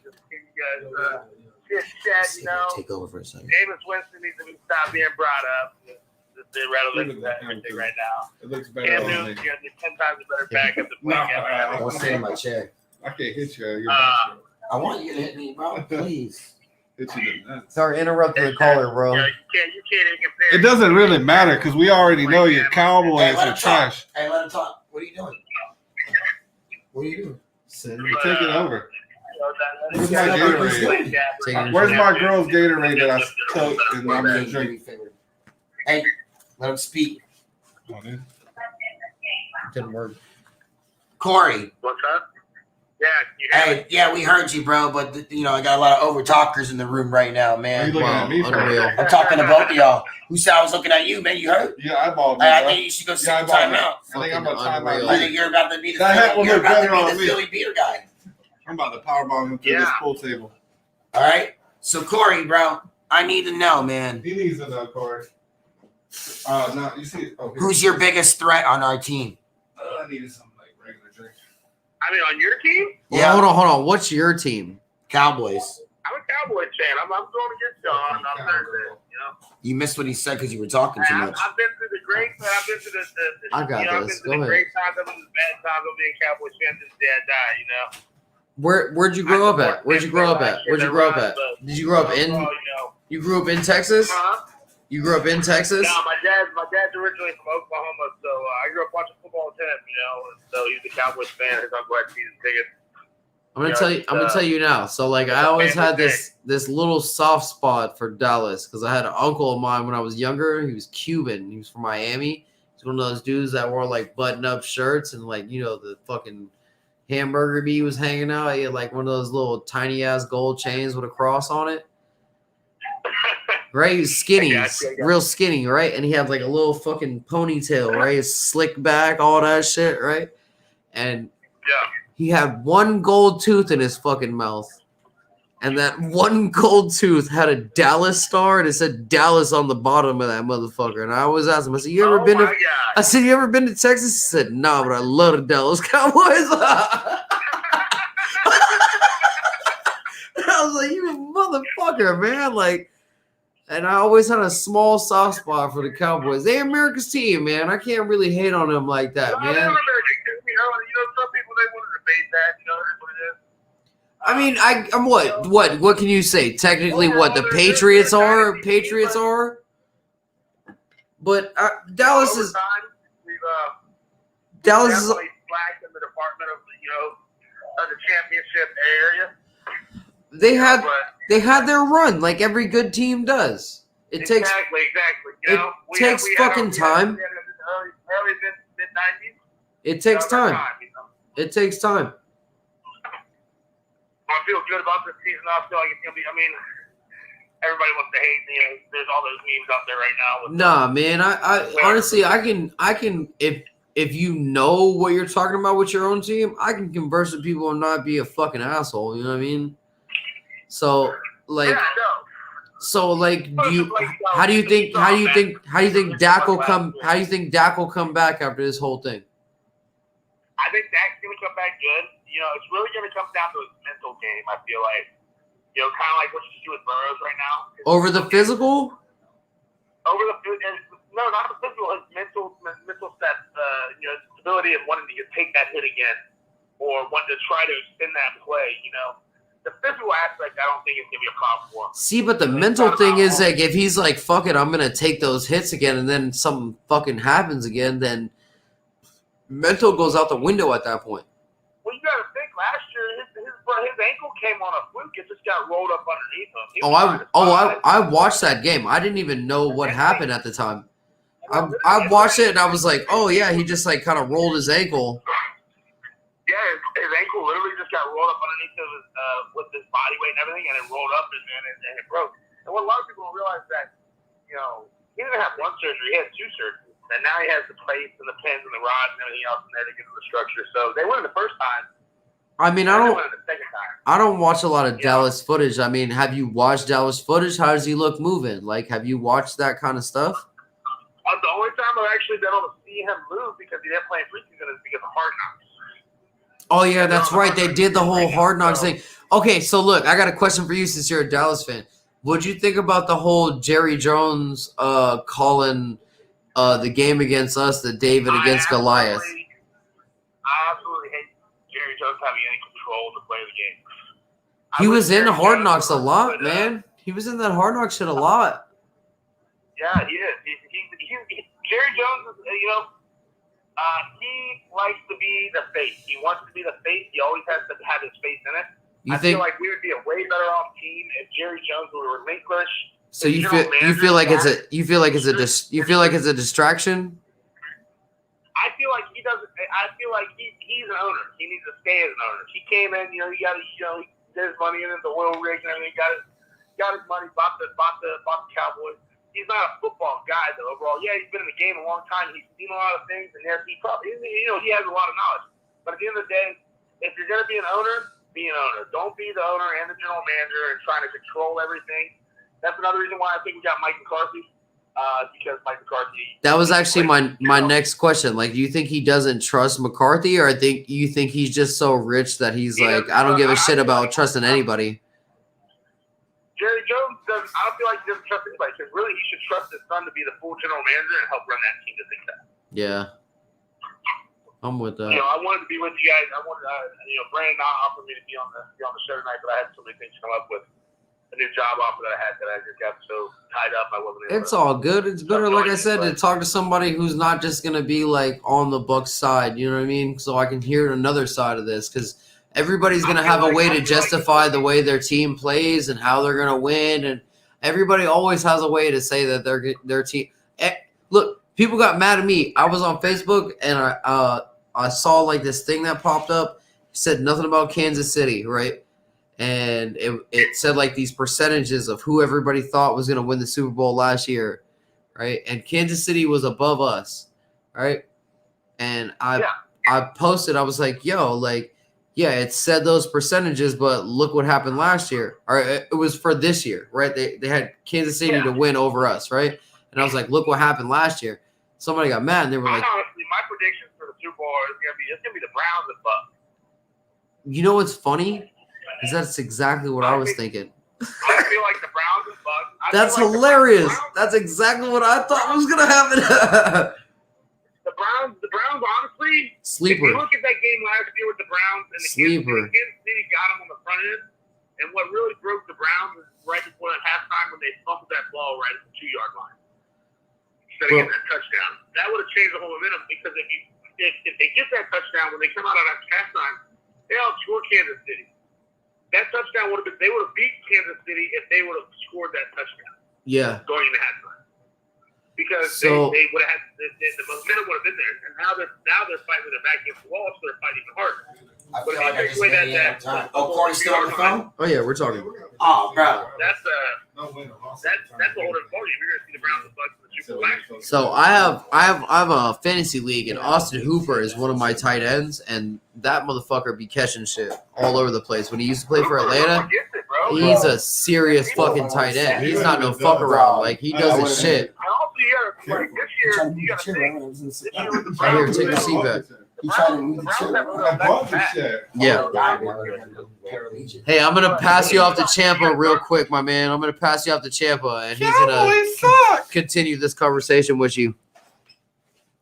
Just give you guys chit chat, you know. Take over for a second. Jameis Winston needs to stop being brought up. Just irrelevant to everything right now. It looks better Cam on Newton's me. 10 times a better backup than Blake Evans. I want to sit in my chair. I can't hit you. I want you to hit me, bro. Please. Hit you to nuts. Sorry, interrupting the caller, bro. You can't even compare. It doesn't really matter because we already know your Cowboys are trash. Hey, let him talk. What are you doing? What are you doing? Take it over. Where's my Gatorade? Where's my girl's Gatorade that I took and I'm going to drink? Hey, let him speak. Didn't work. Corey. What's up? Yeah, yeah, we heard you, bro. But I got a lot of over talkers in the room right now, man. You looking at me for? I'm talking to both of y'all. Who said I was looking at you, man? You heard? Yeah, I balled me. I think you should go sit in timeout. I think I'm about to time out. I think you're about to be the Philly beer guy. I'm about to powerbomb him through this pool table. All right. So Corey, bro, I need to know, man. He needs to know, Corey. No, you see. Who's your biggest threat on our team? I needed something like regular drink. I mean, on your team? Yeah. Well, hold on. What's your team? Cowboys. I'm a Cowboys fan. I'm going against y'all on Thursday. You missed what he said because you were talking too much. I've been through the great. I've been through the. I got this. Go ahead. Great times. I've been through the bad times. I'm being Cowboys fan since Dad died. Where'd you grow up at? Where'd you grow up at? Did you grow up in? You grew up in Texas? You grew up in Texas? No, my dad's originally from Oklahoma, so I grew up watching football with him. So he's a Cowboys fan. His uncle had season tickets. I'm gonna tell you now. So like I always had this little soft spot for Dallas because I had an uncle of mine when I was younger. He was Cuban. He was from Miami. He's one of those dudes that wore like button-up shirts and like the fucking hamburger meat was hanging out. He had like one of those little tiny ass gold chains with a cross on it. Right, he was skinny, real skinny, right? And he had like a little fucking ponytail, right? His slick back, all that shit, right? And he had one gold tooth in his fucking mouth. And that one gold tooth had a Dallas star, and it said Dallas on the bottom of that motherfucker. And I always asked him, I said, you ever been to Texas? He said, nah, but I love the Dallas Cowboys. I was like, you motherfucker, man. Like, and I always had a small soft spot for the Cowboys. They're America's team, man. I can't really hate on them like that, man. Some people, they want to debate that. That's what it is. I mean, I'm what can you say? Technically, what the Patriots are? Patriots are. But Dallas is. Dallas is. Definitely flagged in the department of the championship area. They had their run like every good team does. It takes fucking time. Early mid-90s. It takes time. It takes time. I feel good about this season. I feel like it's gonna be. I mean, everybody wants to hate. There's all those memes out there right now. Nah, man. I honestly, I can if you know what you're talking about with your own team, I can converse with people and not be a fucking asshole. You know what I mean? So like, how do you think Dak will come? How do you think Dak will come back after this whole thing? I think Dak's gonna come back good. It's really gonna come down to his mental game. I feel like, kind of like what you see with Burrows right now. Over the physical? No, not the physical. His mental steps. Stability of wanting to take that hit again, or wanting to try to extend that play. The physical aspect, I don't think is gonna be a problem for him. See, but the mental thing is like, if he's like, "Fuck it, I'm gonna take those hits again," and then something fucking happens again, then mental goes out the window at that point. Well, you got to think. Last year, his ankle came on a fluke. It just got rolled up underneath him. I watched that game. I didn't even know what happened at the time. I watched it and I was like, "Oh yeah, he just like kind of rolled his ankle." Yeah, his ankle literally just got rolled up underneath his with his body weight and everything, and it rolled up and it broke. And what a lot of people don't realize that, he didn't have one surgery; he had two surgeries, and now he has the plates and the pins and the rods and everything else in there to get to the structure. So they won it the first time. I mean, I don't watch a lot of Dallas footage. I mean, have you watched Dallas footage? How does he look moving? Like, have you watched that kind of stuff? The only time I've actually been able to see him move because he didn't play in preseason is because of Hard Knocks. Oh, yeah, that's right. They did the whole Hard Knocks thing. Okay, so look, I got a question for you since you're a Dallas fan. What'd you think about the whole Jerry Jones calling the game against us, the David against Goliath? I absolutely hate Jerry Jones having any control to play the game. He was in Hard Knocks a lot, man. He was in that Hard Knocks shit a lot. Yeah, he is. Jerry Jones is, he likes to be the face. He wants to be the face. He always has to have his face in it. I feel like we would be a way better off team if Jerry Jones would relinquish. So you feel like it's a distraction? I feel like he doesn't. I feel like he's an owner. He needs to stay as an owner. He came in, he got his, he did his money in the oil rig and everything. Got his money, bought the Cowboys. He's not a football guy though. Overall, yeah, he's been in the game a long time. He's seen a lot of things, and he probably, he has a lot of knowledge. But at the end of the day, if you're gonna be an owner, be an owner. Don't be the owner and the general manager and trying to control everything. That's another reason why I think we got Mike McCarthy. Because Mike McCarthy. That was actually my next question. Like, do you think he doesn't trust McCarthy, or you think he's just so rich that he's like, I don't give a shit about trusting anybody? Jerry Jones doesn't. I don't feel like he doesn't trust anybody because really he should trust his son to be the full general manager and help run that team to success. Yeah, I'm with that. I wanted to be with you guys. I wanted, Brandon offered me to be on the show tonight, but I had so many things come up with a new job offer that I had that I just got so tied up I wasn't able. It's all good. It's better, like I said, to talk to somebody who's not just gonna be like on the Bucs side. You know what I mean? So I can hear another side of this because everybody's going to have a way to justify the way their team plays and how they're going to win. And everybody always has a way to say that their team. Look, people got mad at me. I was on Facebook and I saw like this thing that popped up. It said nothing about Kansas City, right? And it said like these percentages of who everybody thought was going to win the Super Bowl last year, right? And Kansas City was above us, right? And I posted, I was like, yo, like, yeah, it said those percentages, but look what happened last year. Or it was for this year, right? They had Kansas City to win over us, right? And I was like, look what happened last year. Somebody got mad, and they were like, honestly, my prediction for the Super Bowl is gonna be the Browns and Bucs. You know what's funny? Is that's exactly what I was thinking. I feel like the Browns and Bucs. That's hilarious. That's exactly what I thought was gonna happen. The Browns, honestly, sleeper. If you look at that game last year with the Browns and the Kansas City got them on the front end, and what really broke the Browns is right before that halftime when they fumbled that ball right at the 2-yard line instead of getting that touchdown. That would have changed the whole momentum because if they get that touchdown when they come out of that halftime, they outscored Kansas City. That touchdown would have been, they would have beat Kansas City if they would have scored that touchdown. Yeah. Going into halftime. Because they would have had the momentum would have been there, and now they're fighting with their back against the wall, so they're fighting even harder. I feel like I just made it time. Oh, Corey's still on the phone? Oh yeah, we're talking. Oh, bro. That's a whole different ballgame. You're gonna see the Browns and Bucs in the Super Bowl. So I have a fantasy league, and Austin Hooper is one of my tight ends, and that motherfucker be catching shit all over the place. When he used to play for Atlanta, he's a serious fucking tight end. He's not no fuck around. Like he does his shit. And also, you gotta, like, this year, you gotta think. This year with the Right here, Browns, take your seat back. the Browns have a back. Yeah. Hey, I'm gonna pass you off to Champa real quick, my man. I'm gonna pass you off to Champa, and he's gonna continue this conversation with you.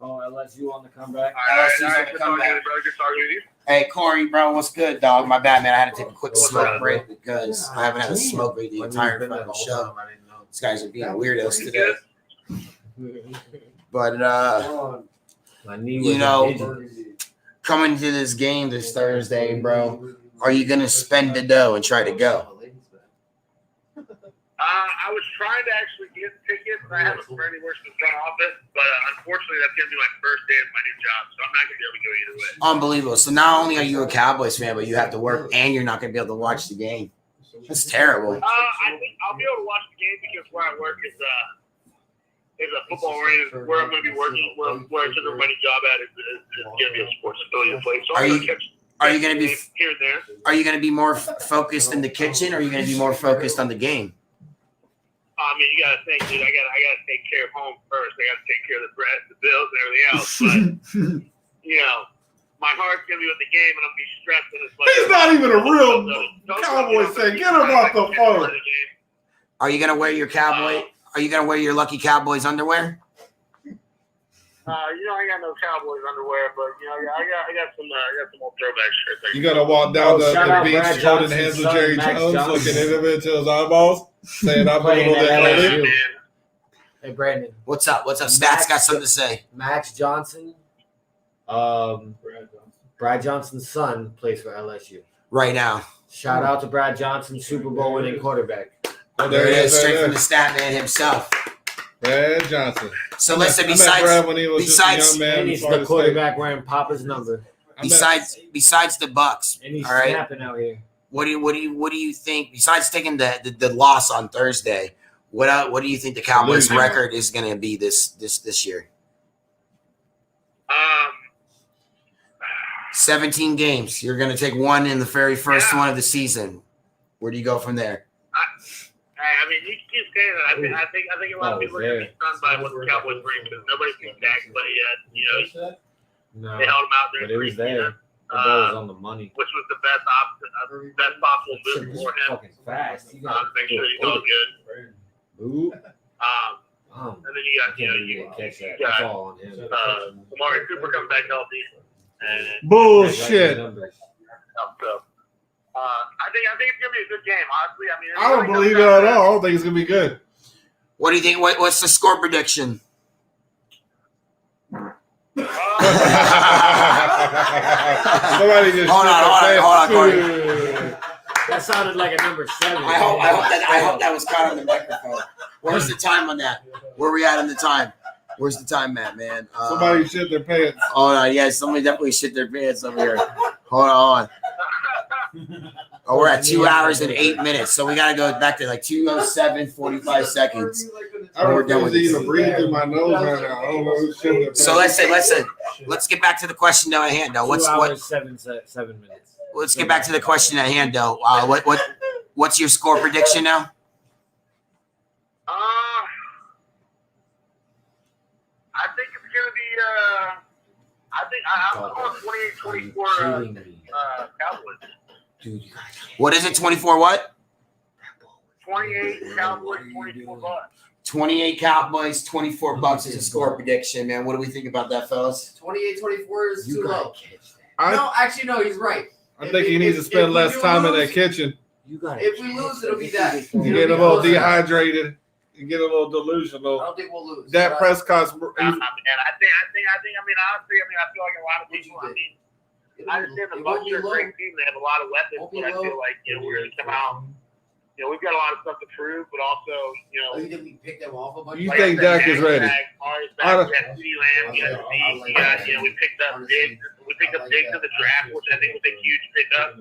Oh, LSU on the comeback. LSU's on the comeback. Hey, Corey, bro, what's good, dog? My bad, man. I had to take a quick smoke break because I haven't had a smoke break the entire fucking show. These guys are being weirdos today. But, you know, coming to this game this Thursday, bro, are you going to spend the dough and try to go? I was trying to actually get tickets. I have a friend who works in the front office, but unfortunately, that's going to be my first day of my new job, so I'm not going to be able to go either way. Unbelievable. So not only are you a Cowboys fan, but you have to work and you're not going to be able to watch the game. That's terrible. I think I'll be able to watch the game because where I work is a football arena. Where I'm going to be working, where I took my new job at is going to be a sports affiliate place. So Are you going to be here and there? Are you going to be more focused in the kitchen, or are you going to be more focused on the game? I mean, you got to think, dude. I got to take care of home first. I got to take care of the bills, and everything else. But you know, my heart's gonna be with the game, and I'm gonna be stressing as much. He's not even a real Cowboy fan. Get him off the phone. Are you gonna wear your cowboy? Are you gonna wear your lucky Cowboys underwear? You know, I got no Cowboys underwear, but you know, I got some old throwback shirts. You gotta walk down the beach holding hands with Jerry Jones, looking at him into his eyeballs, saying, "I'm a little bit late." Hey, Brandon. What's up? What's up? Stats got something to say. Max Johnson, Brad Johnson's son, plays for LSU right now. Shout out to Brad Johnson, Super Bowl winning quarterback. There it is, straight from the stat man himself. Brad Johnson. So listen, he's the quarterback wearing Papa's number. Besides the Bucs, and he's all right? snapping out here. What do you think? Besides taking the loss on Thursday, what do you think the Cowboys' record is going to be this year? 17 games. You're going to take one in the very first one of the season. Where do you go from there? I mean, you keep saying that. I think a lot of people are going to be stunned by what the Cowboys bring because nobody's seen Dak play yet. You know, they held him out there. But it was there. The ball was on the money. Which was the best possible move for him. Fucking fast. To make sure he's all good. Ooh. And then you got catch that. That's all on him. Amari Cooper comes back healthy. And Bullshit. So, I think it's gonna be a good game. Honestly, I mean, I don't believe it at all. I don't think it's gonna be good. What do you think? What's the score prediction? Somebody just hold on, Corey. That sounded like a number 7. I hope that was caught on the microphone. Where's the time on that? Where are we at on the time? Where's the time at, man? Somebody shit their pants. Hold on, yeah, somebody definitely shit their pants over here. Hold on. Oh, we're at 2 hours and 8 minutes, so we gotta go back to like 2:07, 45 seconds. I refuse to even breathe through my nose right now. I don't know who's shit their pants. So let's get back to the question at hand, though. 2 hours, 7 minutes. Let's get back to the question at hand, though. What's your score prediction now? I think it's gonna be. I'm going 28-24 Cowboys. Dude, what is it? 24 what? 28 Cowboys, 24 Bucs. 28 Cowboys, 24 Bucs is a score prediction, man. What do we think about that, fellas? 28-24 is too low. No, he's right. I think he needs to spend less time in that kitchen. If we lose, it'll be that. You get a little dehydrated. You get a little delusional. I don't think we'll lose. That Prescott. I mean, honestly, I feel like a lot of people. I understand the Bucs are a great team. They have a lot of weapons, but I feel like we're going to come out. We've got a lot of stuff to prove, but also, you think we picked them off a bunch? You think Dak is ready? We got CeeDee Lamb. We got Zeke. We picked up Diggs. We pick up Diggs in the draft, which I think was a huge pickup.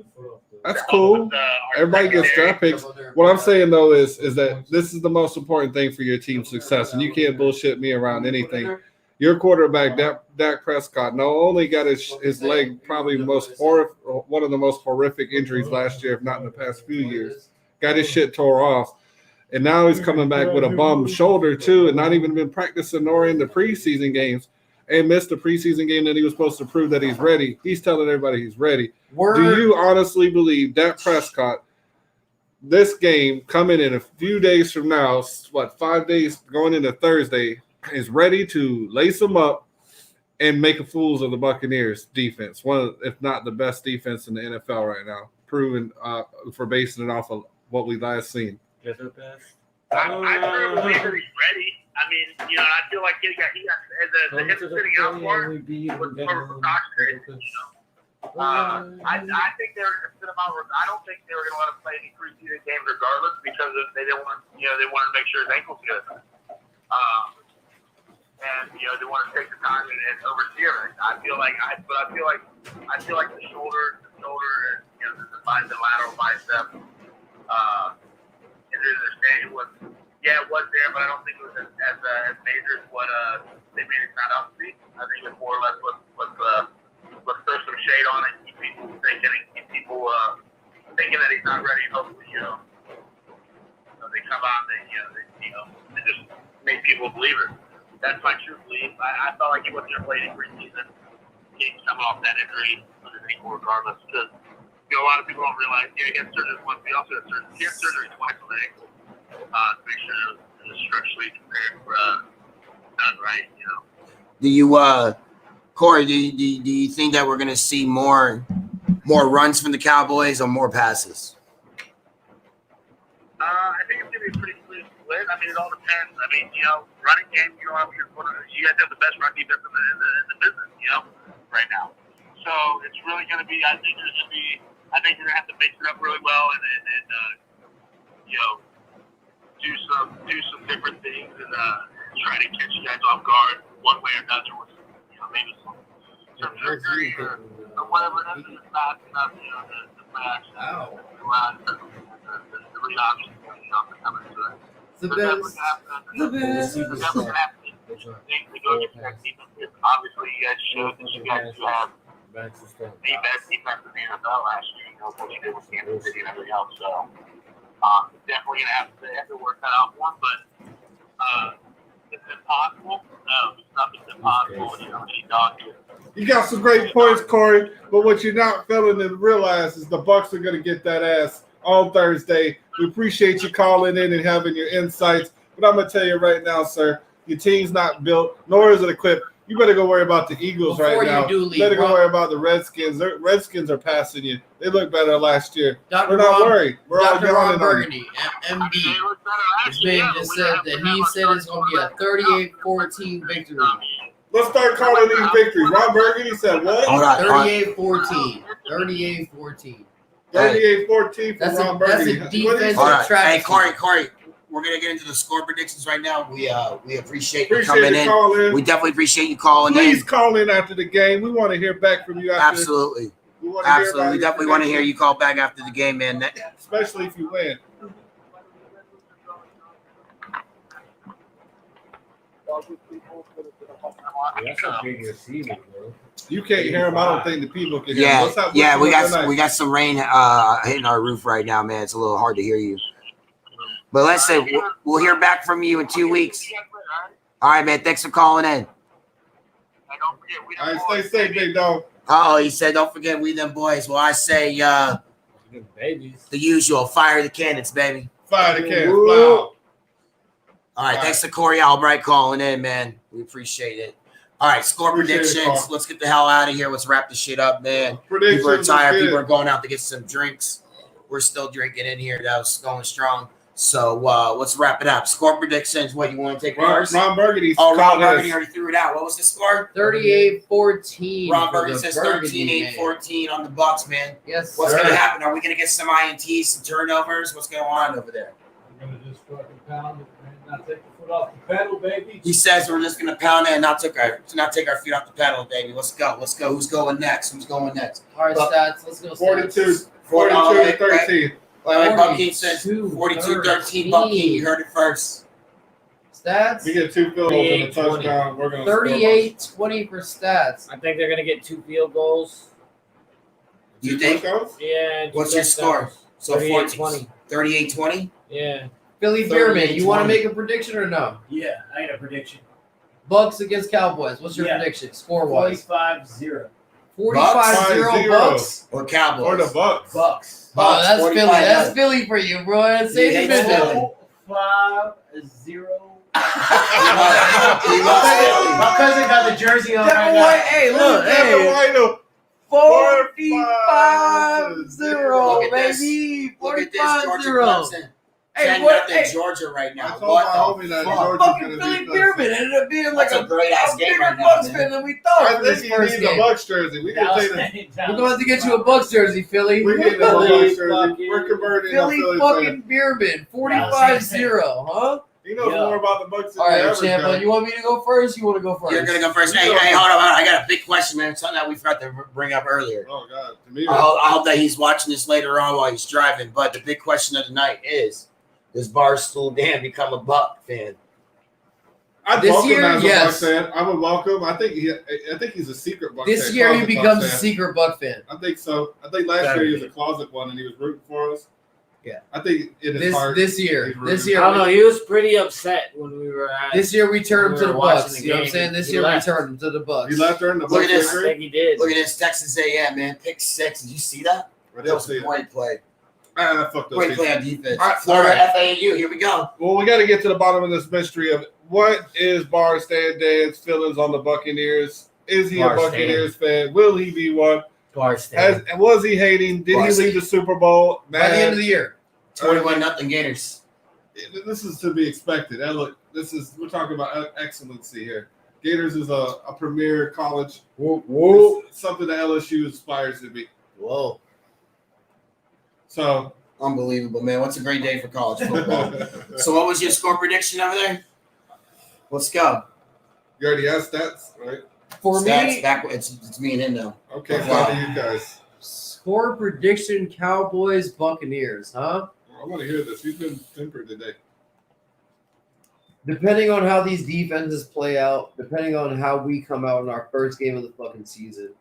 That's cool. Everybody gets draft picks. What I'm saying though is that this is the most important thing for your team's success, and you can't bullshit me around anything. Your quarterback, Dak Prescott, not only got his leg probably one of the most horrific injuries last year, if not in the past few years, got his shit tore off, and now he's coming back with a bum shoulder too, and not even been practicing nor in the preseason games, and missed the preseason game that he was supposed to prove that he's ready. He's telling everybody he's ready. Do you honestly believe Dak Prescott, this game coming in a few days from now, 5 days going into Thursday, is ready to lace them up and make a fools of the Buccaneers defense? One, if not the best defense in the NFL right now, proven for basing it off of what we last seen. I firmly believe that he's ready. I mean, I feel like he got the hip sitting out for it was more precautionary. I think they were going to sit him out. I don't think they were going to let him play any preseason games regardless because they didn't want, they wanted to make sure his ankle's good. And they want to take the time and oversee it. I feel like the shoulder, and the lateral bicep. His understanding was, it was there, but I don't think it was as major as what they made it sound out to be. I think it more or less was let's throw some shade on it, keep people thinking, and keep people thinking that he's not ready. Hopefully, they come out and they just make people believe it. That's my true belief. I felt like he wasn't going to play any preseason. He's coming off that injury with his ankle regardless. Because a lot of people don't realize, he had surgery once. He also had surgery twice on the ankle to make sure it was structurally done right. Do you, Corey? Do you think that we're going to see more runs from the Cowboys or more passes? I think it's going to be pretty split. I mean, it all depends. I mean, running game, you guys have the best run defense in the business, right now. So it's really going to be. I think you're going to have to mix it up really well and do some different things and try to catch you guys off guard one way or another with maybe some trickery or whatever it is. It's not enough, the flash, the read option, coming to it. The best. Obviously, you guys showed that you guys have the best defense in the NFL last year. What you did with Kansas City and everything else. So, definitely gonna have to work that out for him. But it's impossible. No, nothing's impossible when you're a dog here. You got some great points, Corey. But what you're not failing to realize is the Bucs are going to get that ass on Thursday. We appreciate you calling in and having your insights. But I'm going to tell you right now, sir, your team's not built, nor is it equipped. You better go worry about the Eagles right now. You better go worry about the Redskins. The Redskins are passing you. They look better last year. We're not worried. We're all Dr. Burgundy, MD, this man just said that he said it's going to be a 38-14 victory. Let's start calling these victories. Ron Burgundy said what? 38-14. 38-14. 38-14 for Ron Burgundy. That's a defensive Hey, track. Corey, we're gonna get into the score predictions right now. We appreciate you coming in. We definitely appreciate you calling in. Please call in after the game. We want to hear back from you. Absolutely. We definitely want to hear you call back after the game, man. Especially if you win. That's a big receiver, bro. You can't hear him. I don't think the people can hear him. We got some rain hitting our roof right now, man. It's a little hard to hear you. But let's say we'll hear back from you in 2 weeks. All right, man. Thanks for calling in. All right, stay safe, big dog. Oh, he said, don't forget we them boys. Well, I say the usual. Fire the cannons, baby. Fire the cannons. All right, thanks to Corey Albright calling in, man. We appreciate it. All right, score predictions. Let's get the hell out of here. Let's wrap this shit up, man. People are tired. People are going out to get some drinks. We're still drinking in here. That was going strong. So let's wrap it up. Score predictions. What, you want to take first? Ron Burgundy. Ron Burgundy already threw it out. What was the score? 38-14. Ron Burgundy says 13-14 on the Bucs, man. Yes. What's going to happen? Are we going to get some INTs, some turnovers? What's going on over there? We're going to just fucking pound it and not take the football. Foot off the pedal, baby. He says we're just gonna pound it and not take our feet off the pedal, baby. Let's go. Who's going next? All right, stats. Let's go. 42 42 to 13. Wait, Bucky says 42-13. Bucky, you heard it first. Stats. We get 2 field goals and a touchdown. We're gonna 38-20 for stats. I think they're gonna get 2 field goals. You think? Yeah. What's your score? So 38-20. 38-20? Yeah. Philly Beerman, you want to make a prediction or no? Yeah, I got a prediction. Bucs against Cowboys. What's your prediction, score-wise? 45-0. 45-0 Bucs or Cowboys? Or the Bucs. Bucs. Oh, that's Philly. That's Philly for you, bro. That's Philly. 5-0. My cousin got the jersey on right now. Hey, look, hey. 45-0, baby. 45-0. Hey, what? Hey, Georgia right now. I told my homie that fucking Philly Beerman ended up being like a great ass game right now. Bucs fan than we thought. I think he needs a Bucs jersey. We're going to have to get you a Bucs jersey, Philly. We need a Bucs jersey. We're converting Philly fucking Beerman. 45-0, huh? He knows more about the Bucs than all right, Champa, you want me to go first? You want to go first? You're going to go first. Hey, hold on. I got a big question, man. Something that we forgot to bring up earlier. Oh, God. To me, I hope that he's watching this later on while he's driving. But the big question of the night is, does Barstool Dan become a Buck fan? I'd welcome him as a Bucs fan. I would welcome. I think he's a secret Bucs fan. This year he becomes a secret Buck fan. I think so. I think last year he was a closet one and he was rooting for us. Yeah. I think in his heart. This year. I don't know. He was pretty upset when we were at. This year we turned him to the Bucs. You know what I'm saying? This year we turned him to the Bucs. He left her in the Bucs. Look at this. I think he did. Look at this. Texas A&M, man. Pick 6. Did you see that? That was a great play. Fuck those Great play on defense. All right, Florida FAU. Here we go. Well, we got to get to the bottom of this mystery of what is Barstool Dan's feelings on the Buccaneers. Is he a Buccaneers fan? Will he be one? Was he hating? Did he leave the Super Bowl? By the end of the year. 21-0 Gators. This is to be expected. And look, we're talking about excellency here. Gators is a premier college. Whoa. Something that LSU aspires to be. Whoa. So unbelievable, man. What's a great day for college football. So what was your score prediction over there? Let's go. You already asked stats, right? For me, it's me and him now. Okay, wow. You guys. Score prediction: Cowboys, Buccaneers, huh? I want to hear this. You've been tempered today. Depending on how these defenses play out, depending on how we come out in our first game of the fucking season.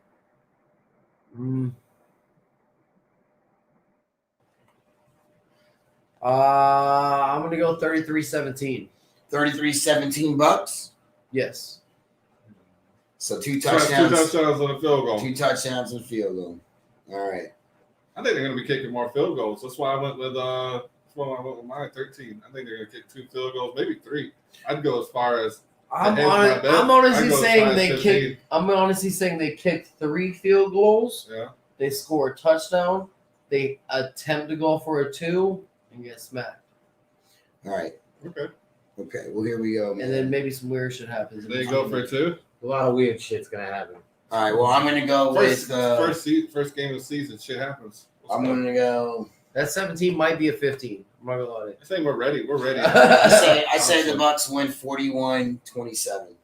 I'm going to go 33-17. 33-17 Bucs? Yes. So 2 touchdowns. 2 touchdowns on a field goal. 2 touchdowns and field goal. All right. I think they're going to be kicking more field goals. That's why I went with mine 13. I think they're going to kick 2 field goals, maybe 3. I'd go as far as I'm honestly saying they kicked 3 field goals. Yeah. They score a touchdown. They attempt to go for a 2 and get smacked. All right. Okay. Well, here we go, man. And then maybe some weird shit happens. They go for a 2. A lot of weird shit's gonna happen. All right. Well, I'm gonna go first game of the season. Shit happens. I'm gonna go. That 17 might be a 15. I'm not gonna lie. I think we're ready. We're ready. I say the Bucs win 41-27.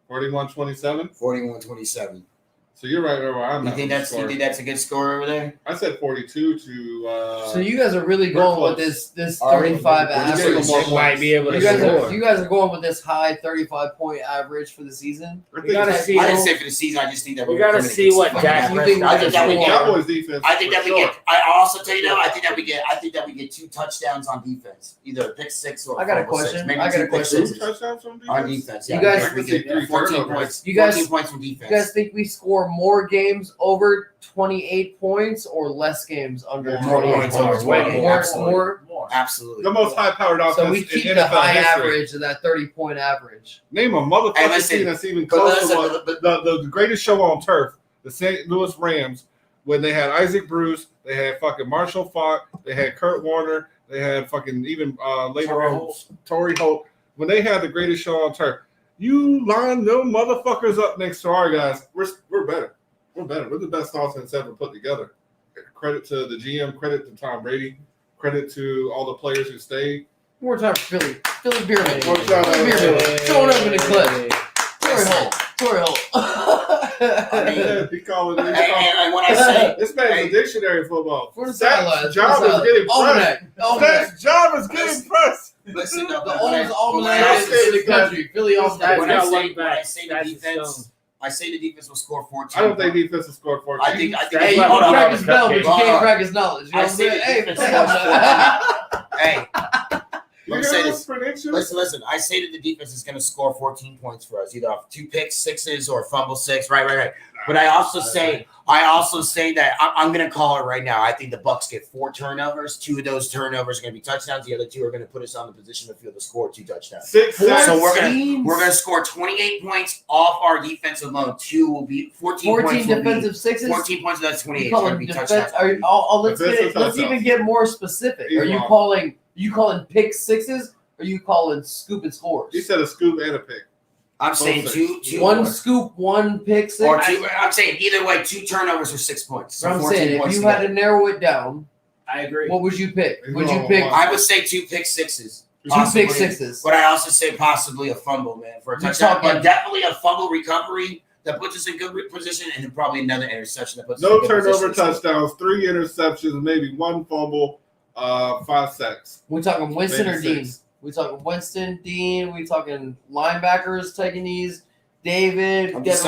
41-27? 41-27. So you're right where I'm at. You think that's a good score over there? I said 42 to. So you guys are really going with this 35 average. Might be able to you guys are going with this high 35-point average for the season. We gotta see. I didn't say for the season. I just think that we gotta see what Dak. I think that we get Cowboys defense. I think that we get. I also tell you though. I think that we get 2 touchdowns on defense, either a pick 6 or. I got a question. Maybe 2 touchdowns on defense. You guys, we get 14 points. 14 points from defense. You guys think we score more games over 28 points or less games under 28 points? More. Absolutely. The most high-powered offense. So we keep the high average of that 30-point average. Name a motherfucking team that's even close to the greatest show on turf, the St. Louis Rams, when they had Isaac Bruce, they had fucking Marshall Faulk, they had Kurt Warner, they had fucking even later on Torrey Holt. When they had the greatest show on turf, you line them motherfuckers up next to our guys. We're better. We're better. We're the best offense ever put together. Credit to the GM. Credit to Tom Brady. Credit to all the players who stayed. More time for Philly. Philly beer man. More time for Philly. Throwing up in the clip. Tory Holt. I mean, he calling it. And when I say this man's a dictionary football. For the sidelines. Job is getting pressed. Almanac. Job is getting pressed. Listen, The oldest almanac in the country. Philly almanac. When I say the defense, I say the defense will score 14. I don't think defense will score 14. I think. Hey, you can practice bell, but you can't practice knowledge. You know what I'm saying? Hey, You let me hear say those this. predictions? Listen. I say that the defense is going to score 14 points for us, either off 2 pick sixes or fumble 6. Right. But I also say that I'm going to call it right now. I think the Bucs get 4 turnovers. 2 of those turnovers are going to be touchdowns. The other 2 are going to put us on the position to field to score 2 touchdowns. 6 sacks. So we're gonna score 28 points off our defense alone. 2 will be 14 points. Defensive sixes. 14 points. That's 28. You calling defense? Let's even get more specific. Are you calling pick sixes? Or are you calling scoop and scores? He said a scoop and a pick. I'm saying two. One scoop, 1 pick six. Or 2. I'm saying either way, 2 turnovers for 6 points. So I'm saying if you had to narrow it down, I agree. what would you pick? I would say 2 pick sixes. 2 pick sixes. But I also say possibly a fumble, man, for a touchdown. But definitely a fumble recovery that puts us in good position, and then probably another interception that puts us in good position. No turnover touchdowns, 3 interceptions, maybe 1 fumble, 5 sacks. We talking Winston or Dean? We talking Winston, Dean. We talking linebackers taking these. David. I'm just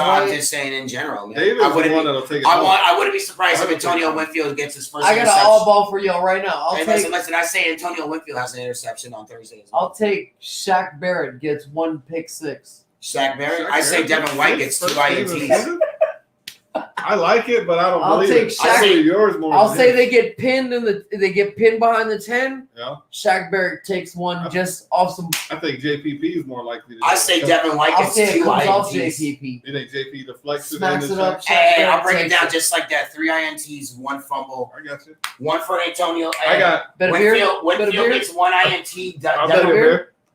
saying in general, man. David's the one that'll take it. I wouldn't be surprised if Antonio Winfield gets his first. I got an all ball for y'all right now. Listen. I say Antonio Winfield has an interception on Thursday. I'll take Shaq Barrett gets 1 pick six. Shaq Barrett. I say Devin White gets 2 INTs. I like it, but I don't believe it. I say yours more. I'll say they get pinned behind the 10. Yeah. Shaq Barrett takes 1 just off some. I think JPP is more likely. I say Devin White gets 2 INTs. Off JPP. You think JP deflects Smacks it up. Hey, I'll break it down just like that. 3 INTs, 1 fumble. I got you. 1 for Antonio. I got Winfield gets 1 INT.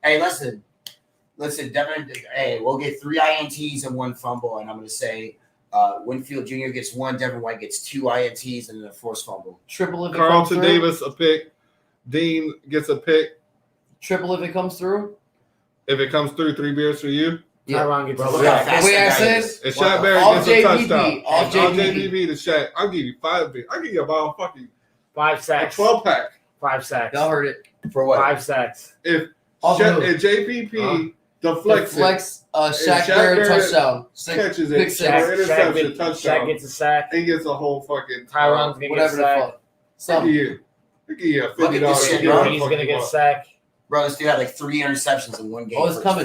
Hey, listen, Devin. Hey, we'll get 3 INTs and 1 fumble, and I'm going to say. Winfield Jr. gets 1, Devin White gets 2 INTs and then a forced fumble. Triple if it Carlton comes through. Davis a pick. Dean gets a pick. Triple if it comes through. If it comes through, 3 beers for you. Yeah. Tyron gets the way I said, and Shaq Barrett gets a touchdown. All JPP to Shaq. I'll give you 5 beers. I'll give you about fucking 5 sacks. 12 pack. 5 sacks. Y'all heard it. For what? 5 sacks. If JPP deflects Shaq Barrett touchdown. Catches it. Interception, touchdown. Shaq gets a sack. He gets a whole fucking Tyron's gonna get a sack. Look at you a $50. Bro, he's gonna get a sack. Bro, this dude had like 3 interceptions in 1 game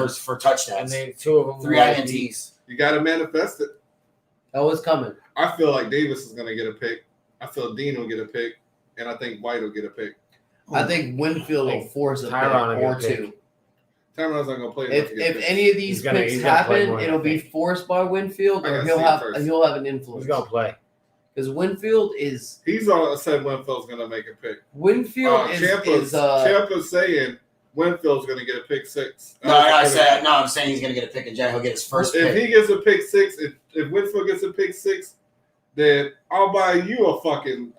for touchdowns. And then 2 of them 3 INTs. You got to manifest it. That was coming. I feel like Davis is gonna get a pick. I feel Dean will get a pick, and I think White will get a pick. I think Winfield will force a pick or 2. Tyron's not gonna play. If any of these picks happen, it'll be forced by Winfield, or he'll have an influence. He's gonna play because Winfield is. He's all said Winfield's gonna make a pick. Winfield Champa's saying Winfield's gonna get a pick 6. I'm saying he's gonna get a pick in general. He'll get his first. If he gets a pick 6, if Winfield gets a pick 6, then I'll buy you a fucking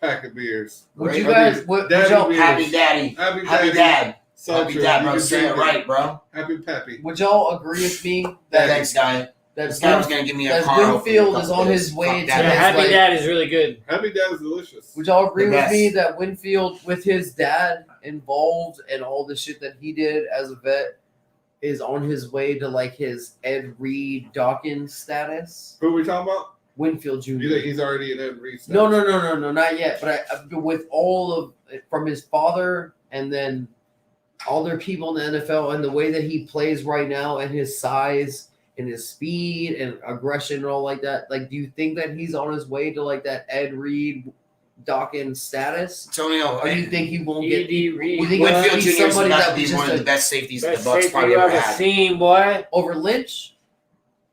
pack of beers. Would you guys? Happy Daddy. Happy Dad. So happy Dad, bro. Say it right, bro. Happy Pappy. Would y'all agree with me that thanks, guy? This guy was gonna give me a car. Winfield is on his way to Happy Dad is really good. Happy Dad is delicious. Would y'all agree with me that Winfield, with his dad involved and all the shit that he did as a vet, is on his way to like his Ed Reed Dawkins status? Who are we talking about? Winfield Jr. You think he's already in Ed Reed status? No, not yet. But with all of from his father and then all their people in the NFL and the way that he plays right now and his size and his speed and aggression and all like that, like, do you think that he's on his way to like that Ed Reed Dawkins status? Antonio, or do you think he won't get? You think Winfield Jr. is about to be one of the best safeties the Bucs probably ever had. Seen, boy. Over Lynch?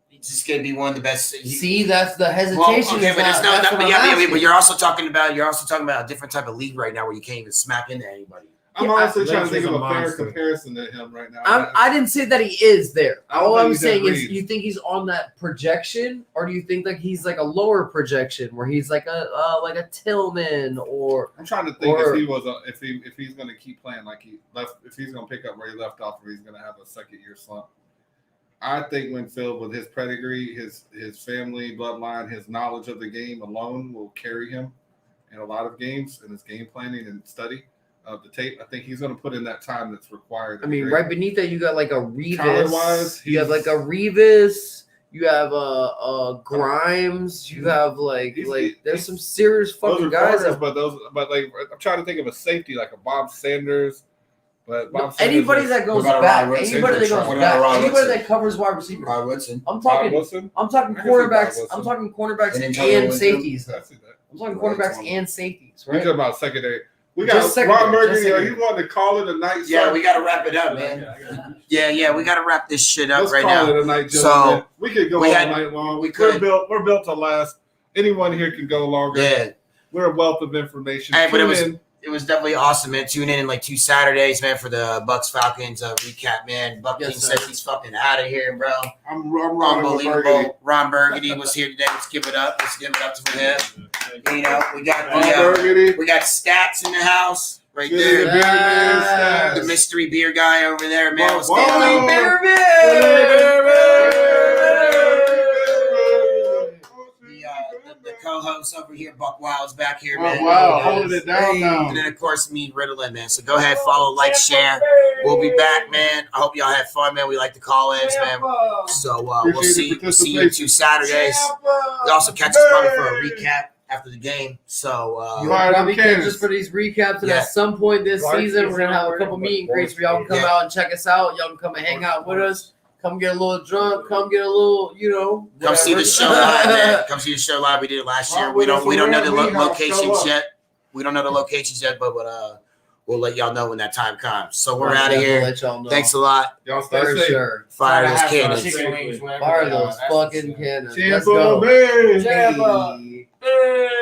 He's just gonna be one of the best. See, that's the hesitation. Well, okay, but you're also talking about a different type of league right now where you can't even smack into anybody. I'm honestly trying to think of a fair comparison to him right now. I didn't say that he is there. All I'm saying is, you think he's on that projection, or do you think like he's like a lower projection where he's like a Tillman or? I'm trying to think if he was if he's going to keep playing like he left, if he's going to pick up where he left off, or he's going to have a second year slump. I think Winfield, with his pedigree, his family bloodline, his knowledge of the game alone, will carry him in a lot of games in his game planning and study of the tape. I think he's going to put in that time that's required. I mean, right beneath that, you got like a Revis. You have like a Revis. You have a Grimes. You have there's some serious fucking guys. But like I'm trying to think of a safety like a Bob Sanders. But anybody that goes back, anybody that covers wide receivers. I'm talking quarterbacks. I'm talking quarterbacks and safeties. I'm talking quarterbacks and safeties. Right? We're talking about secondary. We got Ron Burgundy. Are you wanting to call it a night? Yeah, we got to wrap it up, man. Yeah, we got to wrap this shit up right now. Let's call it a night, gentlemen. So we could go all night long. We're built to last. Anyone here can go longer. Yeah, we're a wealth of information. Hey, but it was definitely awesome, man. Tune in like 2 Saturdays, man, for the Bucs Falcons recap, man. Buck King says he's fucking out of here, bro. I'm unbelievable. Ron Burgundy was here today. Let's give it up. Let's give it up to him. You know, we got Stats in the house right there. Yes. The mystery beer guy over there, man. What's going on? The co-host over here, BucWild's back here, man. Wow, holding it down now. And then, of course, me, Riddlen, man. So go ahead, follow, like, share. We'll be back, man. I hope y'all had fun, man. We like the call-ins, man. So we'll see you in 2 Saturdays. We also catch us probably for a recap after the game. So you probably catch us for these recaps, and at some point this season, we're gonna have a couple meet and greets where y'all can come out and check us out. Y'all can come and hang out with us. Come get a little drunk. Come get a little, whatever. Come see the show live, man. Come see the show live. We did it last year. We don't know the locations yet. We don't know the locations yet, but we'll let y'all know when that time comes. So we're out of here. Thanks a lot. Y'all stay safe. Sure. Fire those cannons. Fire those fucking cannons. Champa, man. Champa.